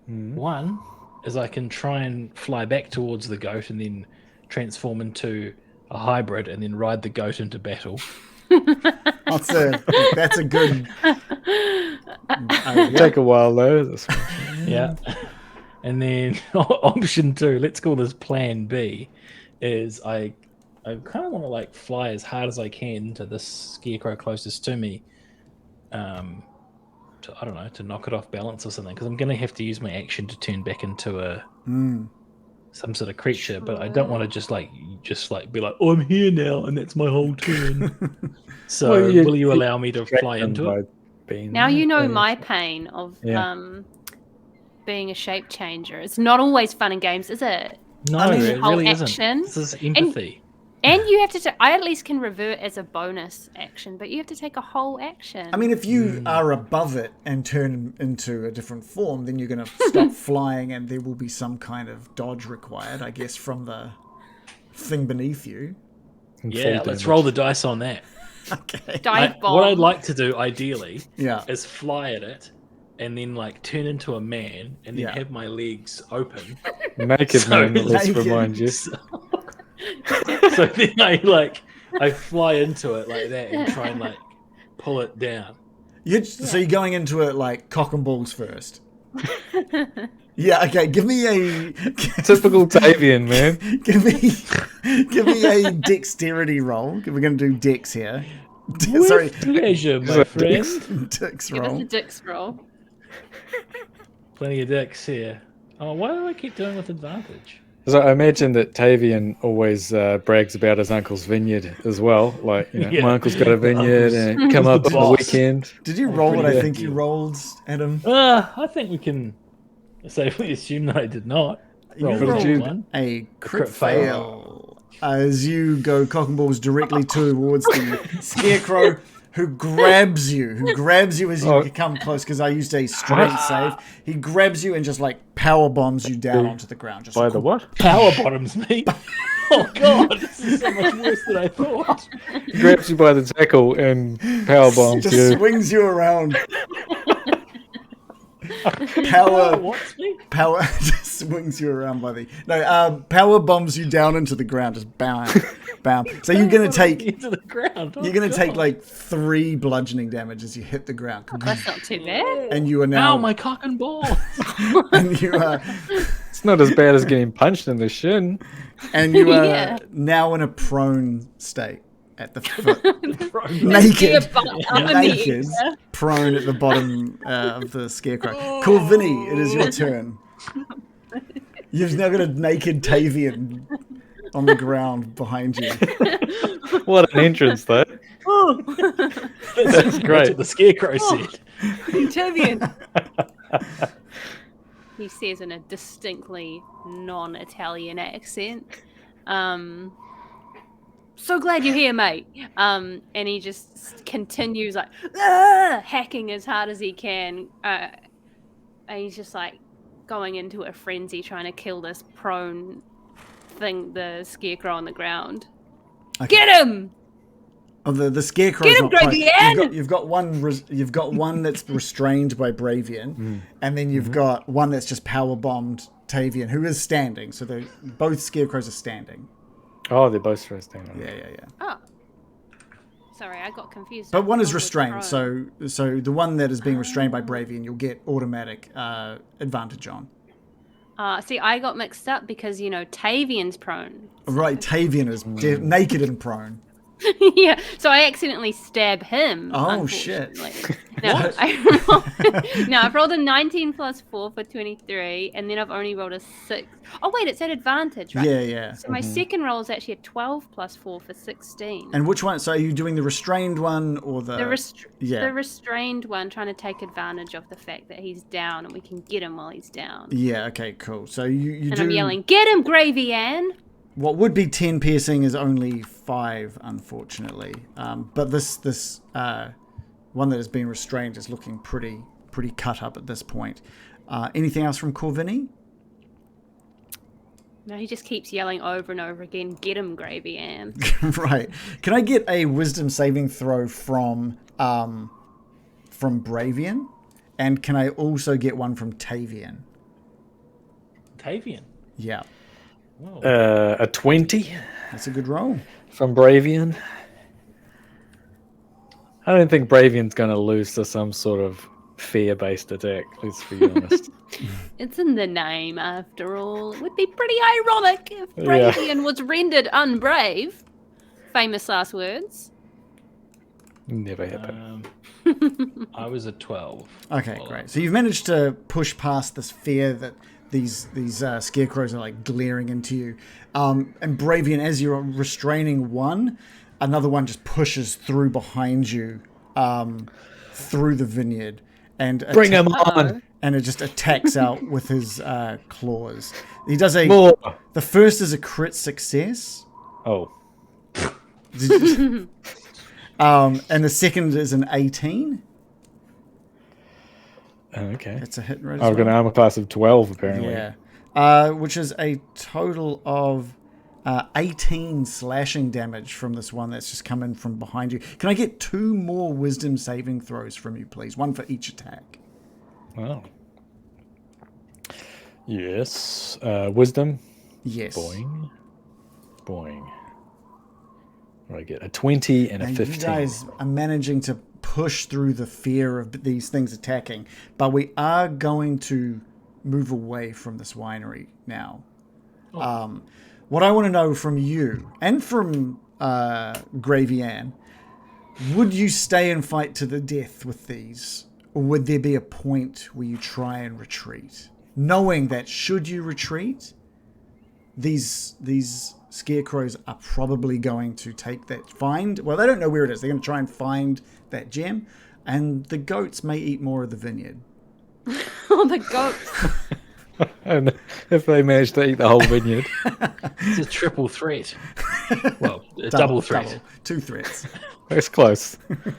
One is I can try and fly back towards the goat and then transform into a hybrid and then ride the goat into battle. That's a good. It'll take a while though. Yeah. And then option 2, let's call this plan B, is I kind of want to like fly as hard as I can to this scarecrow closest to me, to knock it off balance or something, because I'm going to have to use my action to turn back into some sort of creature, but I don't want to just be like, oh, I'm here now, and that's my whole turn. So Well, will you allow me to fly into it? Now you know my pain of being a shape changer. It's not always fun and games, is it? No, I mean, it whole really action. isn't. This is empathy. And you have to. I at least can revert as a bonus action, but you have to take a whole action. I mean, if you are above it and turn into a different form, then you're going to stop flying, and there will be some kind of dodge required, I guess, from the thing beneath you. Yeah, let's roll the dice on that. Okay. Dive bomb. What I'd like to do, ideally, Yeah. is fly at it, and then like turn into a man, and then have my legs open. Naked man, let's naked. remind you. So then I fly into it like that and try and like pull it down. So you're going into it like cock and balls first. Yeah. Okay. Give me a Typical Tavian, man. give me a dexterity roll. We're going to do dex here. With pleasure, my friend. Dex Give us roll. a dix roll. Plenty of dicks here. Oh, why do I keep doing with advantage? So I imagine that Tavian always brags about his uncle's vineyard as well. Like, my uncle's got a vineyard and come up on the weekend. Did you roll what I pretty think good. you rolled, Adam? I think we can safely assume that I did not. You Roll rolled one. a crit crit fail. fail as you go cock and balls directly towards the scarecrow, who grabs you as you come close, because I used a strength save. He grabs you and just like power bombs you down onto the ground. Just By the what? Power bottoms me. Oh god, this is so much worse than I thought. He grabs you by the tackle and power bombs just you. swings you around. Power just swings you around by the power bombs you down into the ground, just bam. So you're gonna take into the ground. you're gonna take like 3 bludgeoning damage as you hit the ground, That's not too bad. and you are now Ow, my cock and ball. and you are It's not as bad as getting punched in the shin. Yeah. now in a prone state at the foot, Naked. naked, prone at the bottom of the scarecrow. Cool, Vinny, it is your turn. You've now got a naked Tavian on the ground behind you. What an entrance, though. That's great. what the scarecrow said. Tavian. He says in a distinctly non-Italian accent. So glad you're here, mate. And he just continues like hacking as hard as he can. And he's just like going into a frenzy trying to kill this prone thing, the scarecrow on the ground. Okay. Get him! Oh, the scarecrow. Get him, Bravian! You've got one that's restrained by Bravian, and then you've got one that's just power bombed Tavian, who is standing. So both scarecrows are standing. Oh, they're both standing. Yeah. Oh. Sorry, I got confused. But one is was restrained, prone. so the one that is being restrained by Bravian, you'll get automatic advantage on. See, I got mixed up because, Tavian's prone. Right, Tavian is naked and prone. Yeah, so I accidentally stab him. Oh, shit. unfortunately. No, I've rolled a 19 plus 4 for 23, and then I've only rolled a 6. Oh, wait, it's at advantage, right? Yeah. So my second roll is actually a 12 plus 4 for 16. And which one? So are you doing the restrained one or the... The restrained one, trying to take advantage of the fact that he's down and we can get him while he's down. Yeah, okay, cool. So you And do... I'm yelling, get him, Gravy Ann! What would be 10 piercing is only 5, unfortunately. But this one that has been restrained is looking pretty cut up at this point. Anything else from Corvini? No, he just keeps yelling over and over again, get him, Gravy Ann. Right. Can I get a wisdom saving throw from from Bravian, and can I also get one from Tavian? Tavian. Yeah, A 20 that's a good roll. from Bravian. I don't think Bravian's going to lose to some sort of fear-based attack. Let's be honest. It's in the name, after all. It would be pretty ironic if Yeah. Bravian was rendered unbrave. Famous last words. Never happened. I was a 12. Okay, Well, great. So you've managed to push past this fear that these scarecrows are like glaring into you, and Bravian, as you're restraining one, another one just pushes through behind you, through the vineyard, and Bring him on. and it just attacks out with his claws. He does More. the first is a crit success, Oh. and the second is an 18. Okay. It's a hit rate. I've got an armor class of 12, apparently. Yeah. Which is a total of 18 slashing damage from this one that's just come in from behind you. Can I get 2 more wisdom saving throws from you, please? One for each attack. Oh. Yes. Wisdom. Yes. Boing. Boing. I get a 20 and a And 15. you guys are managing to push through the fear of these things attacking, but we are going to move away from this winery now. What I want to know from you and from Gravian, would you stay and fight to the death with these, or would there be a point where you try and retreat, knowing that should you retreat, these scarecrows are probably going to take that well, they don't know where it is. They're going to try and find that gem, and the goats may eat more of the vineyard. Oh, the goats. And if they manage to eat the whole vineyard. It's a triple threat. Well, a double threat. Double. 2 threats. That's close.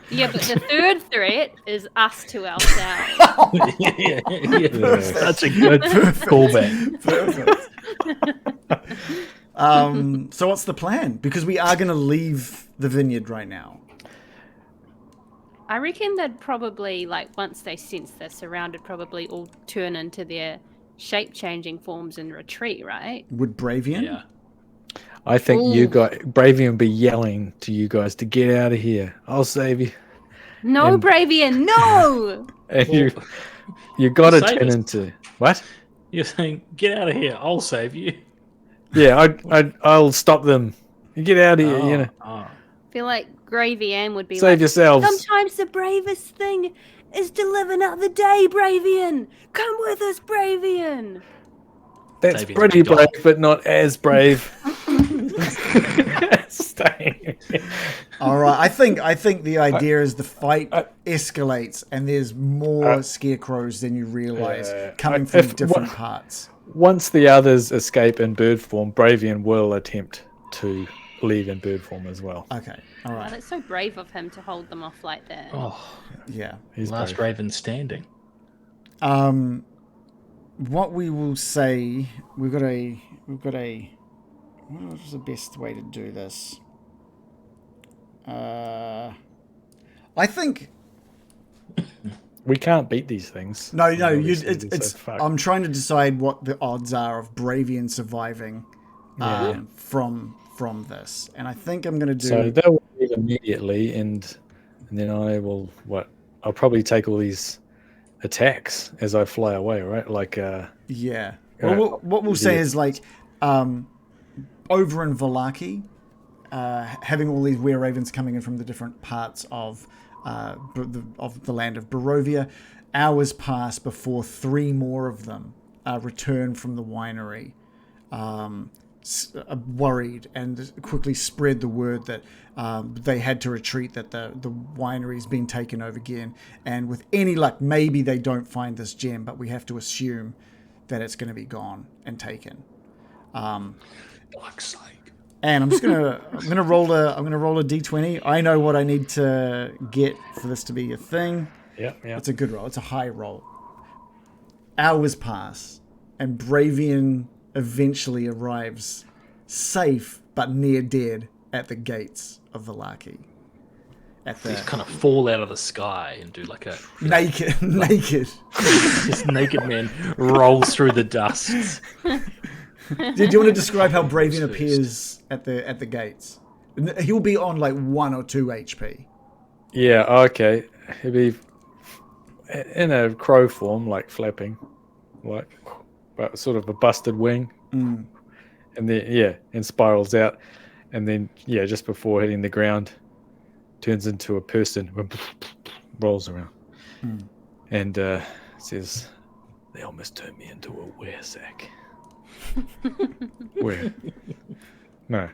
Yeah, but the third threat is us to ourselves. yeah. Such a good callback. Perfect. So what's the plan? Because we are going to leave the vineyard right now. I reckon they'd probably, like, once they sense they're surrounded, probably all turn into their shape-changing forms and retreat, right? Would Bravian? Yeah. I think you guys, Bravian, be yelling to you guys to get out of here. I'll save you. No, Bravian, no! And you got to Save turn us. into what? You're saying, get out of here. I'll save you. Yeah, I'll stop them. You get out of here. You know, Oh. I feel like Gravian would be save like, yourselves. sometimes the bravest thing is to live another day, Bravian. Come with us, Bravian. That's Davian's pretty big dog. brave, but not as brave. Staying. All right. I think the idea is the fight escalates, and there's more scarecrows than you realize coming from different parts. Once the others escape in bird form, Bravian will attempt to leave in bird form as well. Okay. All Oh, right. that's so brave of him to hold them off like that. Oh, Yeah. He's last brave. raven standing. What we will say, we've got a. What's the best way to do this? I think. We can't beat these things. No. Obviously, they're It's. so fucked. I'm trying to decide what the odds are of Bravian surviving from this, and I think I'm going to do. So they'll leave immediately, and then I will I'll probably take all these attacks as I fly away, right? Like Yeah. Well, what we'll say is like, over in Vallaki, having all these wereravens coming in from the different parts of the land of Barovia, hours pass before 3 more of them return from the winery, worried, and quickly spread the word that they had to retreat, that the winery's been taken over again, and with any luck, maybe they don't find this gem, but we have to assume that it's going to be gone and taken. Fuck's sake. And I'm gonna roll a d20. I know what I need to get for this to be a thing. yeah. It's a good roll. It's a high roll. Hours pass, and Bravian eventually arrives, safe but near dead, at the gates of Vallaki. at Just the kind of fall out of the sky and do like a naked. this naked man rolls through the dust. Did you want to describe how Bravian First. appears at the gates? He'll be on like 1 or 2 HP. Yeah, okay. He'll be in a crow form, like flapping, like but sort of a busted wing, and then and spirals out, and then just before hitting the ground, turns into a person, rolls around, and says, "They almost turned me into a weresack." Where? No.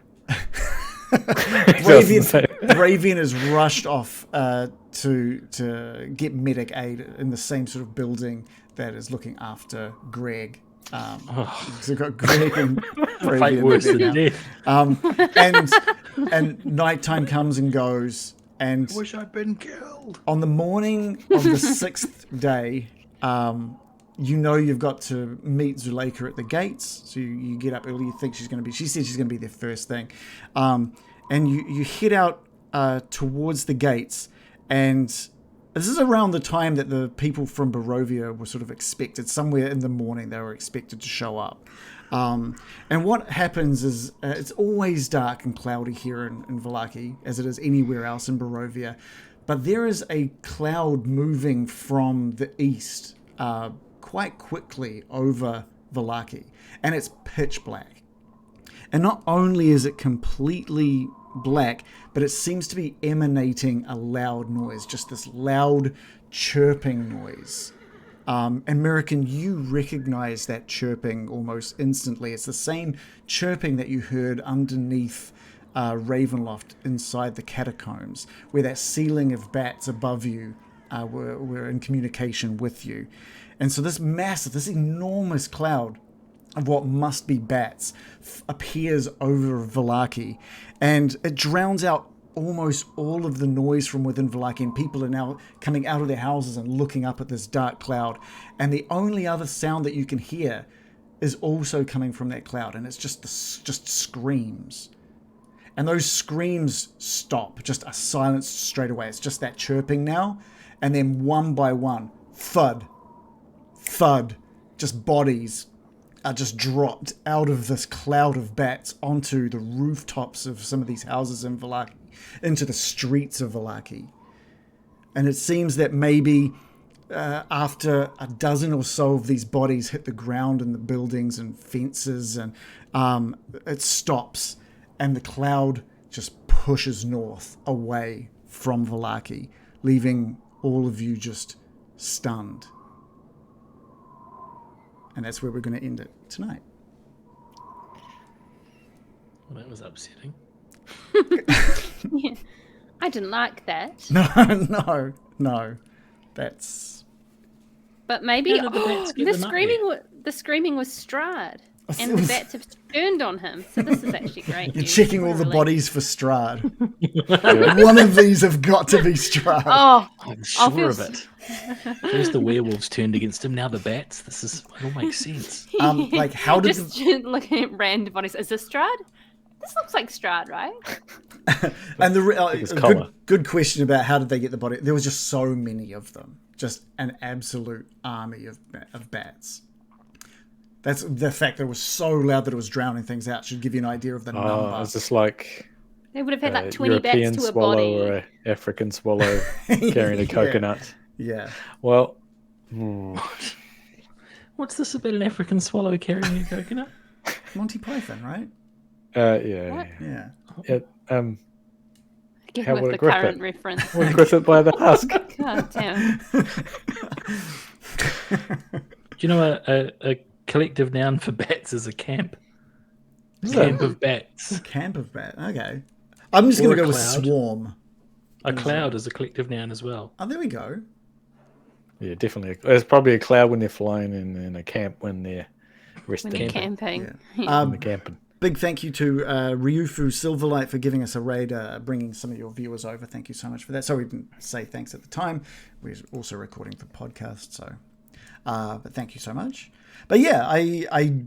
Bravian is rushed off to get medic aid in the same sort of building that is looking after Greg. So we've got Greg and Bravian. Fight worse than death. And nighttime comes and goes. And I wish I'd been killed. on the morning of the 6th day, you've got to meet Zuleika at the gates. So you get up early. You think she said she's going to be there first thing. And you head out towards the gates. And this is around the time that the people from Barovia were sort of expected. Somewhere in the morning they were expected to show up. And what happens is it's always dark and cloudy here in Vallaki, as it is anywhere else in Barovia. But there is a cloud moving from the east quite quickly over Vallaki, and it's pitch black. And not only is it completely black, but it seems to be emanating a loud noise, just this loud chirping noise. And American, you recognize that chirping almost instantly. It's the same chirping that you heard underneath Ravenloft inside the catacombs, where that ceiling of bats above you were in communication with you. And so this enormous cloud of what must be bats appears over Vallaki, and it drowns out almost all of the noise from within Vallaki, and people are now coming out of their houses and looking up at this dark cloud, and the only other sound that you can hear is also coming from that cloud, and it's just screams. And those screams stop, just are silenced straight away. It's just that chirping now, and then one by one, thud, thud, just bodies are just dropped out of this cloud of bats onto the rooftops of some of these houses in Vallaki, into the streets of Vallaki. And it seems that maybe after a dozen or so of these bodies hit the ground in the buildings and fences, and it stops, and the cloud just pushes north away from Vallaki, leaving all of you just stunned. And that's where we're going to end it tonight. Well, that was upsetting. Yeah. I didn't like that. No. That's... But maybe How did the bats get the the screaming was Strahd, and the bats have turned on him. So this is actually great. You're news. checking all We're the relieved. bodies for Strahd. One of these have got to be Strahd. Oh, I'm I'll sure feel of it. First the werewolves turned against him, now the bats. It all makes sense. Like, how did just looking at random bodies? Is this Strahd? This looks like Strahd, right? And His the collar. good question about how did they get the body? There was just so many of them, just an absolute army of bats. That's the fact that it was so loud that it was drowning things out should give you an idea of the number. It's just like They would have had like 20 European bats to a swallow body. or a African swallow carrying a Yeah. coconut. Yeah. Well, What's this about an African swallow carrying a coconut? Monty Python, right? yeah. Yeah. Again, How with would the it grip current it? reference. We'll grip it by the husk. God damn. Do you know a collective noun for bats is a camp? Camp of bats. Camp of bat. Okay. I'm just going Or to a go with cloud. swarm. A cloud is a collective noun as well. Oh, there we go. Yeah, definitely. There's probably a cloud when they're flying and a camp when they're resting. When you're Camping. camping. Yeah. When they're camping. Big thank you to Ryufu Silverlight for giving us a raid, bringing some of your viewers over. Thank you so much for that. So we didn't say thanks at the time. We're also recording the podcast, so but thank you so much. But yeah, I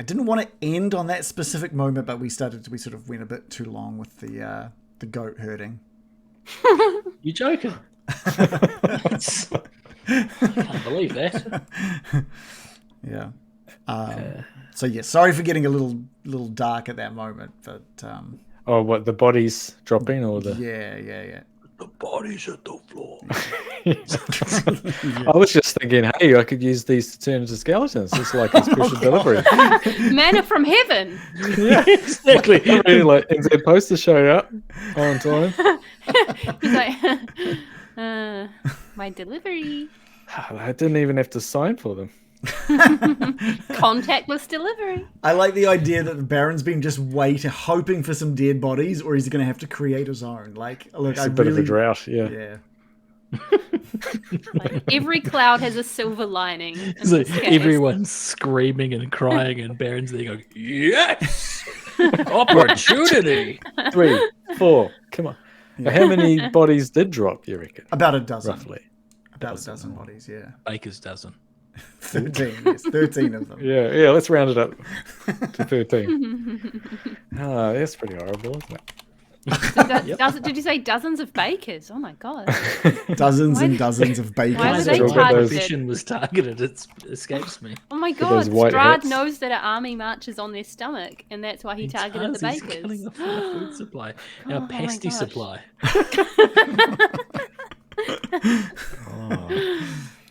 didn't want to end on that specific moment, but we sort of went a bit too long with the goat herding. You joking? Can't believe that. Yeah. So yeah, sorry for getting a little dark at that moment, but Oh, what, the bodies dropping or the? yeah. The body's at the floor. I was just thinking, hey, I could use these to turn into skeletons. It's like a special delivery. Manna from heaven. Yeah, Exactly. I mean, like NZ Post to show up on time. He's like, my delivery. I didn't even have to sign for them. Contactless delivery. I like the idea that the Baron's been just hoping for some dead bodies, or he's going to have to create his own. Like, look, It's a bit of a drought, yeah. Yeah. Like, every cloud has a silver lining. in So this case. everyone's screaming and crying, and Baron's there going, "Yes, opportunity!" 3, 4, come on. Now, how many bodies did drop, you reckon? About a dozen. Roughly. About a dozen bodies, yeah. Baker's dozen. 13, yes. 13 of them. Yeah, let's round it up to 13. That's pretty horrible, isn't it? Did you say dozens of bakers? Oh my god. Dozens and dozens of bakers. Why were they Those- targeted? Profession was targeted. It escapes me. Oh my god, those white Strahd hats. knows that an army marches on their stomach, and that's why he targeted the He's bakers. killing off our food supply, our my pasty gosh. supply.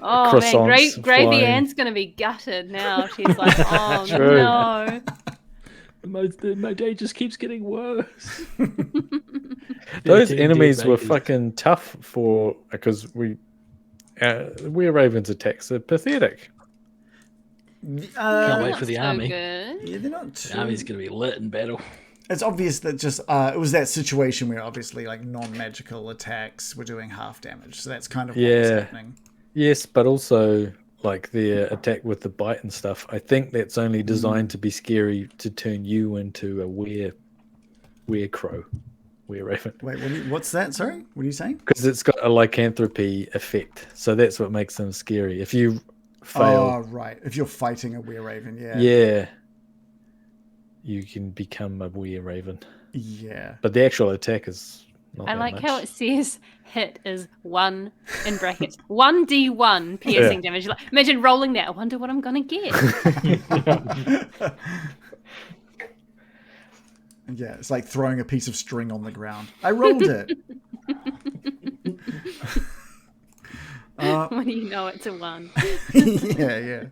Oh man, Croissants Gravy flying. Ann's gonna be gutted now. She's like, oh True. no. My day just keeps getting worse. Those 13 enemies dead were bakers. fucking tough because were Ravens attacks are pathetic. Can't wait Not for the so army. Good. Yeah, they're not too... The army's going to be lit in battle. It's obvious that just it was that situation where obviously like non-magical attacks were doing half damage, so that's kind of what was Yeah. happening. Yes, but also like their attack with the bite and stuff. I think that's only designed to be scary to turn you into a were raven. Wait, what's that? Sorry, what are you saying? Because it's got a lycanthropy effect, so that's what makes them scary. If you Oh, fail, right. If you're fighting a were-raven, yeah. yeah, you can become a were raven. Yeah. But the actual attack is not I that like much. how it says hit is 1 in brackets 1d1 piercing damage. Like, imagine rolling that. I wonder what I'm gonna get. Yeah, it's like throwing a piece of string on the ground. I rolled it. When you know it's a 1. yeah.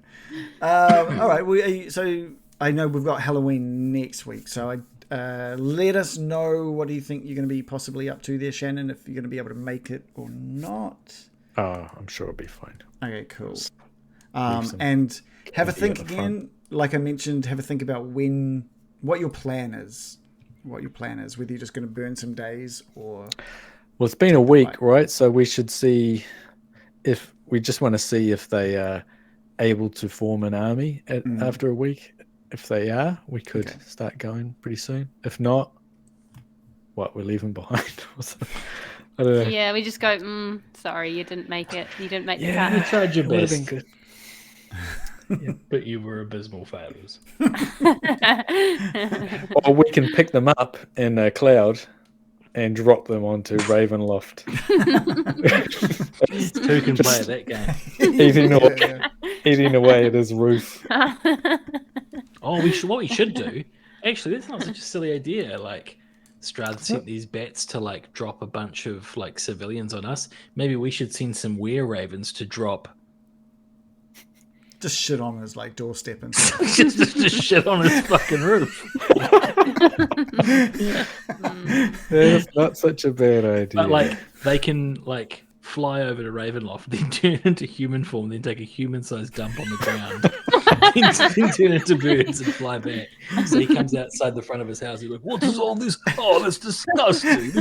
All right. So I know we've got Halloween next week. So let us know what do you think you're going to be possibly up to there, Shannon. If you're going to be able to make it or not. Oh, I'm sure it'll be fine. Okay, cool. some And have a candy think at the front. again. Like I mentioned, have a think about what your plan is. Whether you're just going to burn some days or Well, it's been a week, Right. right? So we should see if we just want to see if they are able to form an army after a week. If they are, we could start going pretty soon. If not, we leave them behind. or something. I don't know. Yeah, we just go, sorry, you didn't make it. You didn't make the You cut. tried your It would have best, been good. but you were abysmal failures. Or we can pick them up in a cloud and drop them onto Ravenloft, Who can play that game? eating away at his roof. Oh, what we should do, actually, that's not such a silly idea. Like, Strahd sent these bats to like drop a bunch of like civilians on us. Maybe we should send some wereravens to drop just shit on his like doorstep and just shit on his fucking roof. That's not such a bad idea. But like, they can like fly over to Ravenloft, then turn into human form, then take a human-sized dump on the ground, then turn into birds and fly back. So he comes outside the front of his house. He's like, "What is all this? Oh, that's disgusting!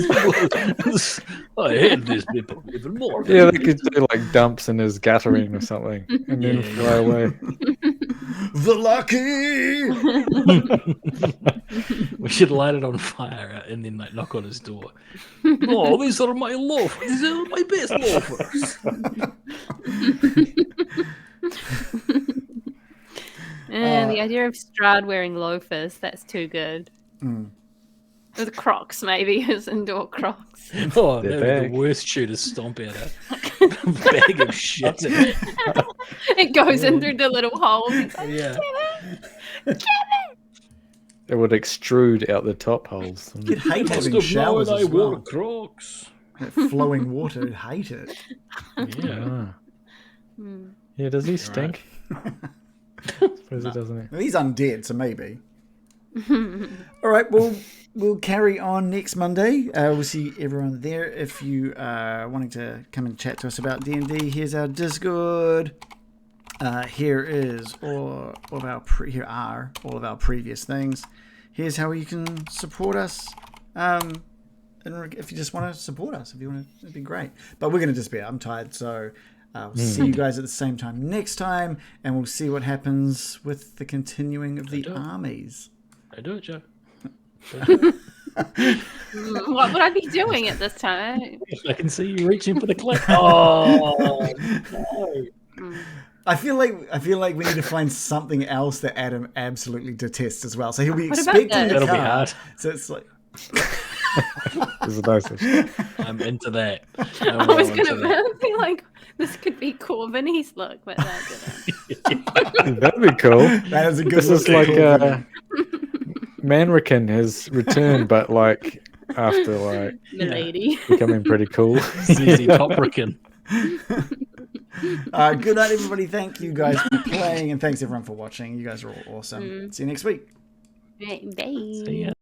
I hate this people even more." yeah, they could do like dumps in his guttering or something, and then fly away. Vallaki! We should light it on fire and then like knock on his door. Oh, these are my loafers. These are my best loafers. The idea of Strahd wearing loafers, that's too good. With Crocs, maybe. His indoor Crocs. Oh, They're that'd be big. the worst shoe to stomp out a bag of shit. It goes in through the little holes. It's like, Yeah. It would extrude out the top holes. You'd hate Must having have showers known I as wore well. Crocs. That flowing water, I'd hate it. Yeah. Ah. Yeah, does he stink? Suppose he doesn't. Well, he's undead, so maybe. All right, we'll carry on next Monday. We'll see everyone there. If you are wanting to come and chat to us about D&D, here's our Discord. Here are all of our previous things. Here's how you can support us. And if you just want to support us, it'd be great. But we're going to disappear. I'm tired, so we'll see you guys at the same time next time, and we'll see what happens with the continuing of the armies. I do it, Joe. what would I be doing at this time? I can see you reaching for the clip. Oh, no. I feel like we need to find something else that Adam absolutely detests as well. So he'll be What about expecting this? the That'll be car. hard. So it's like This is nice. I'm into that. I was going to be like, this could be Corvinny's look, but that didn't. That'd be cool. that is a good. This is look like at Corbin. Manrican has returned, but like after like Milady. becoming pretty cool. ZZ Toprican. Good night, everybody. Thank you guys for playing, and thanks everyone for watching. You guys are all awesome. See you next week. Bye. See ya.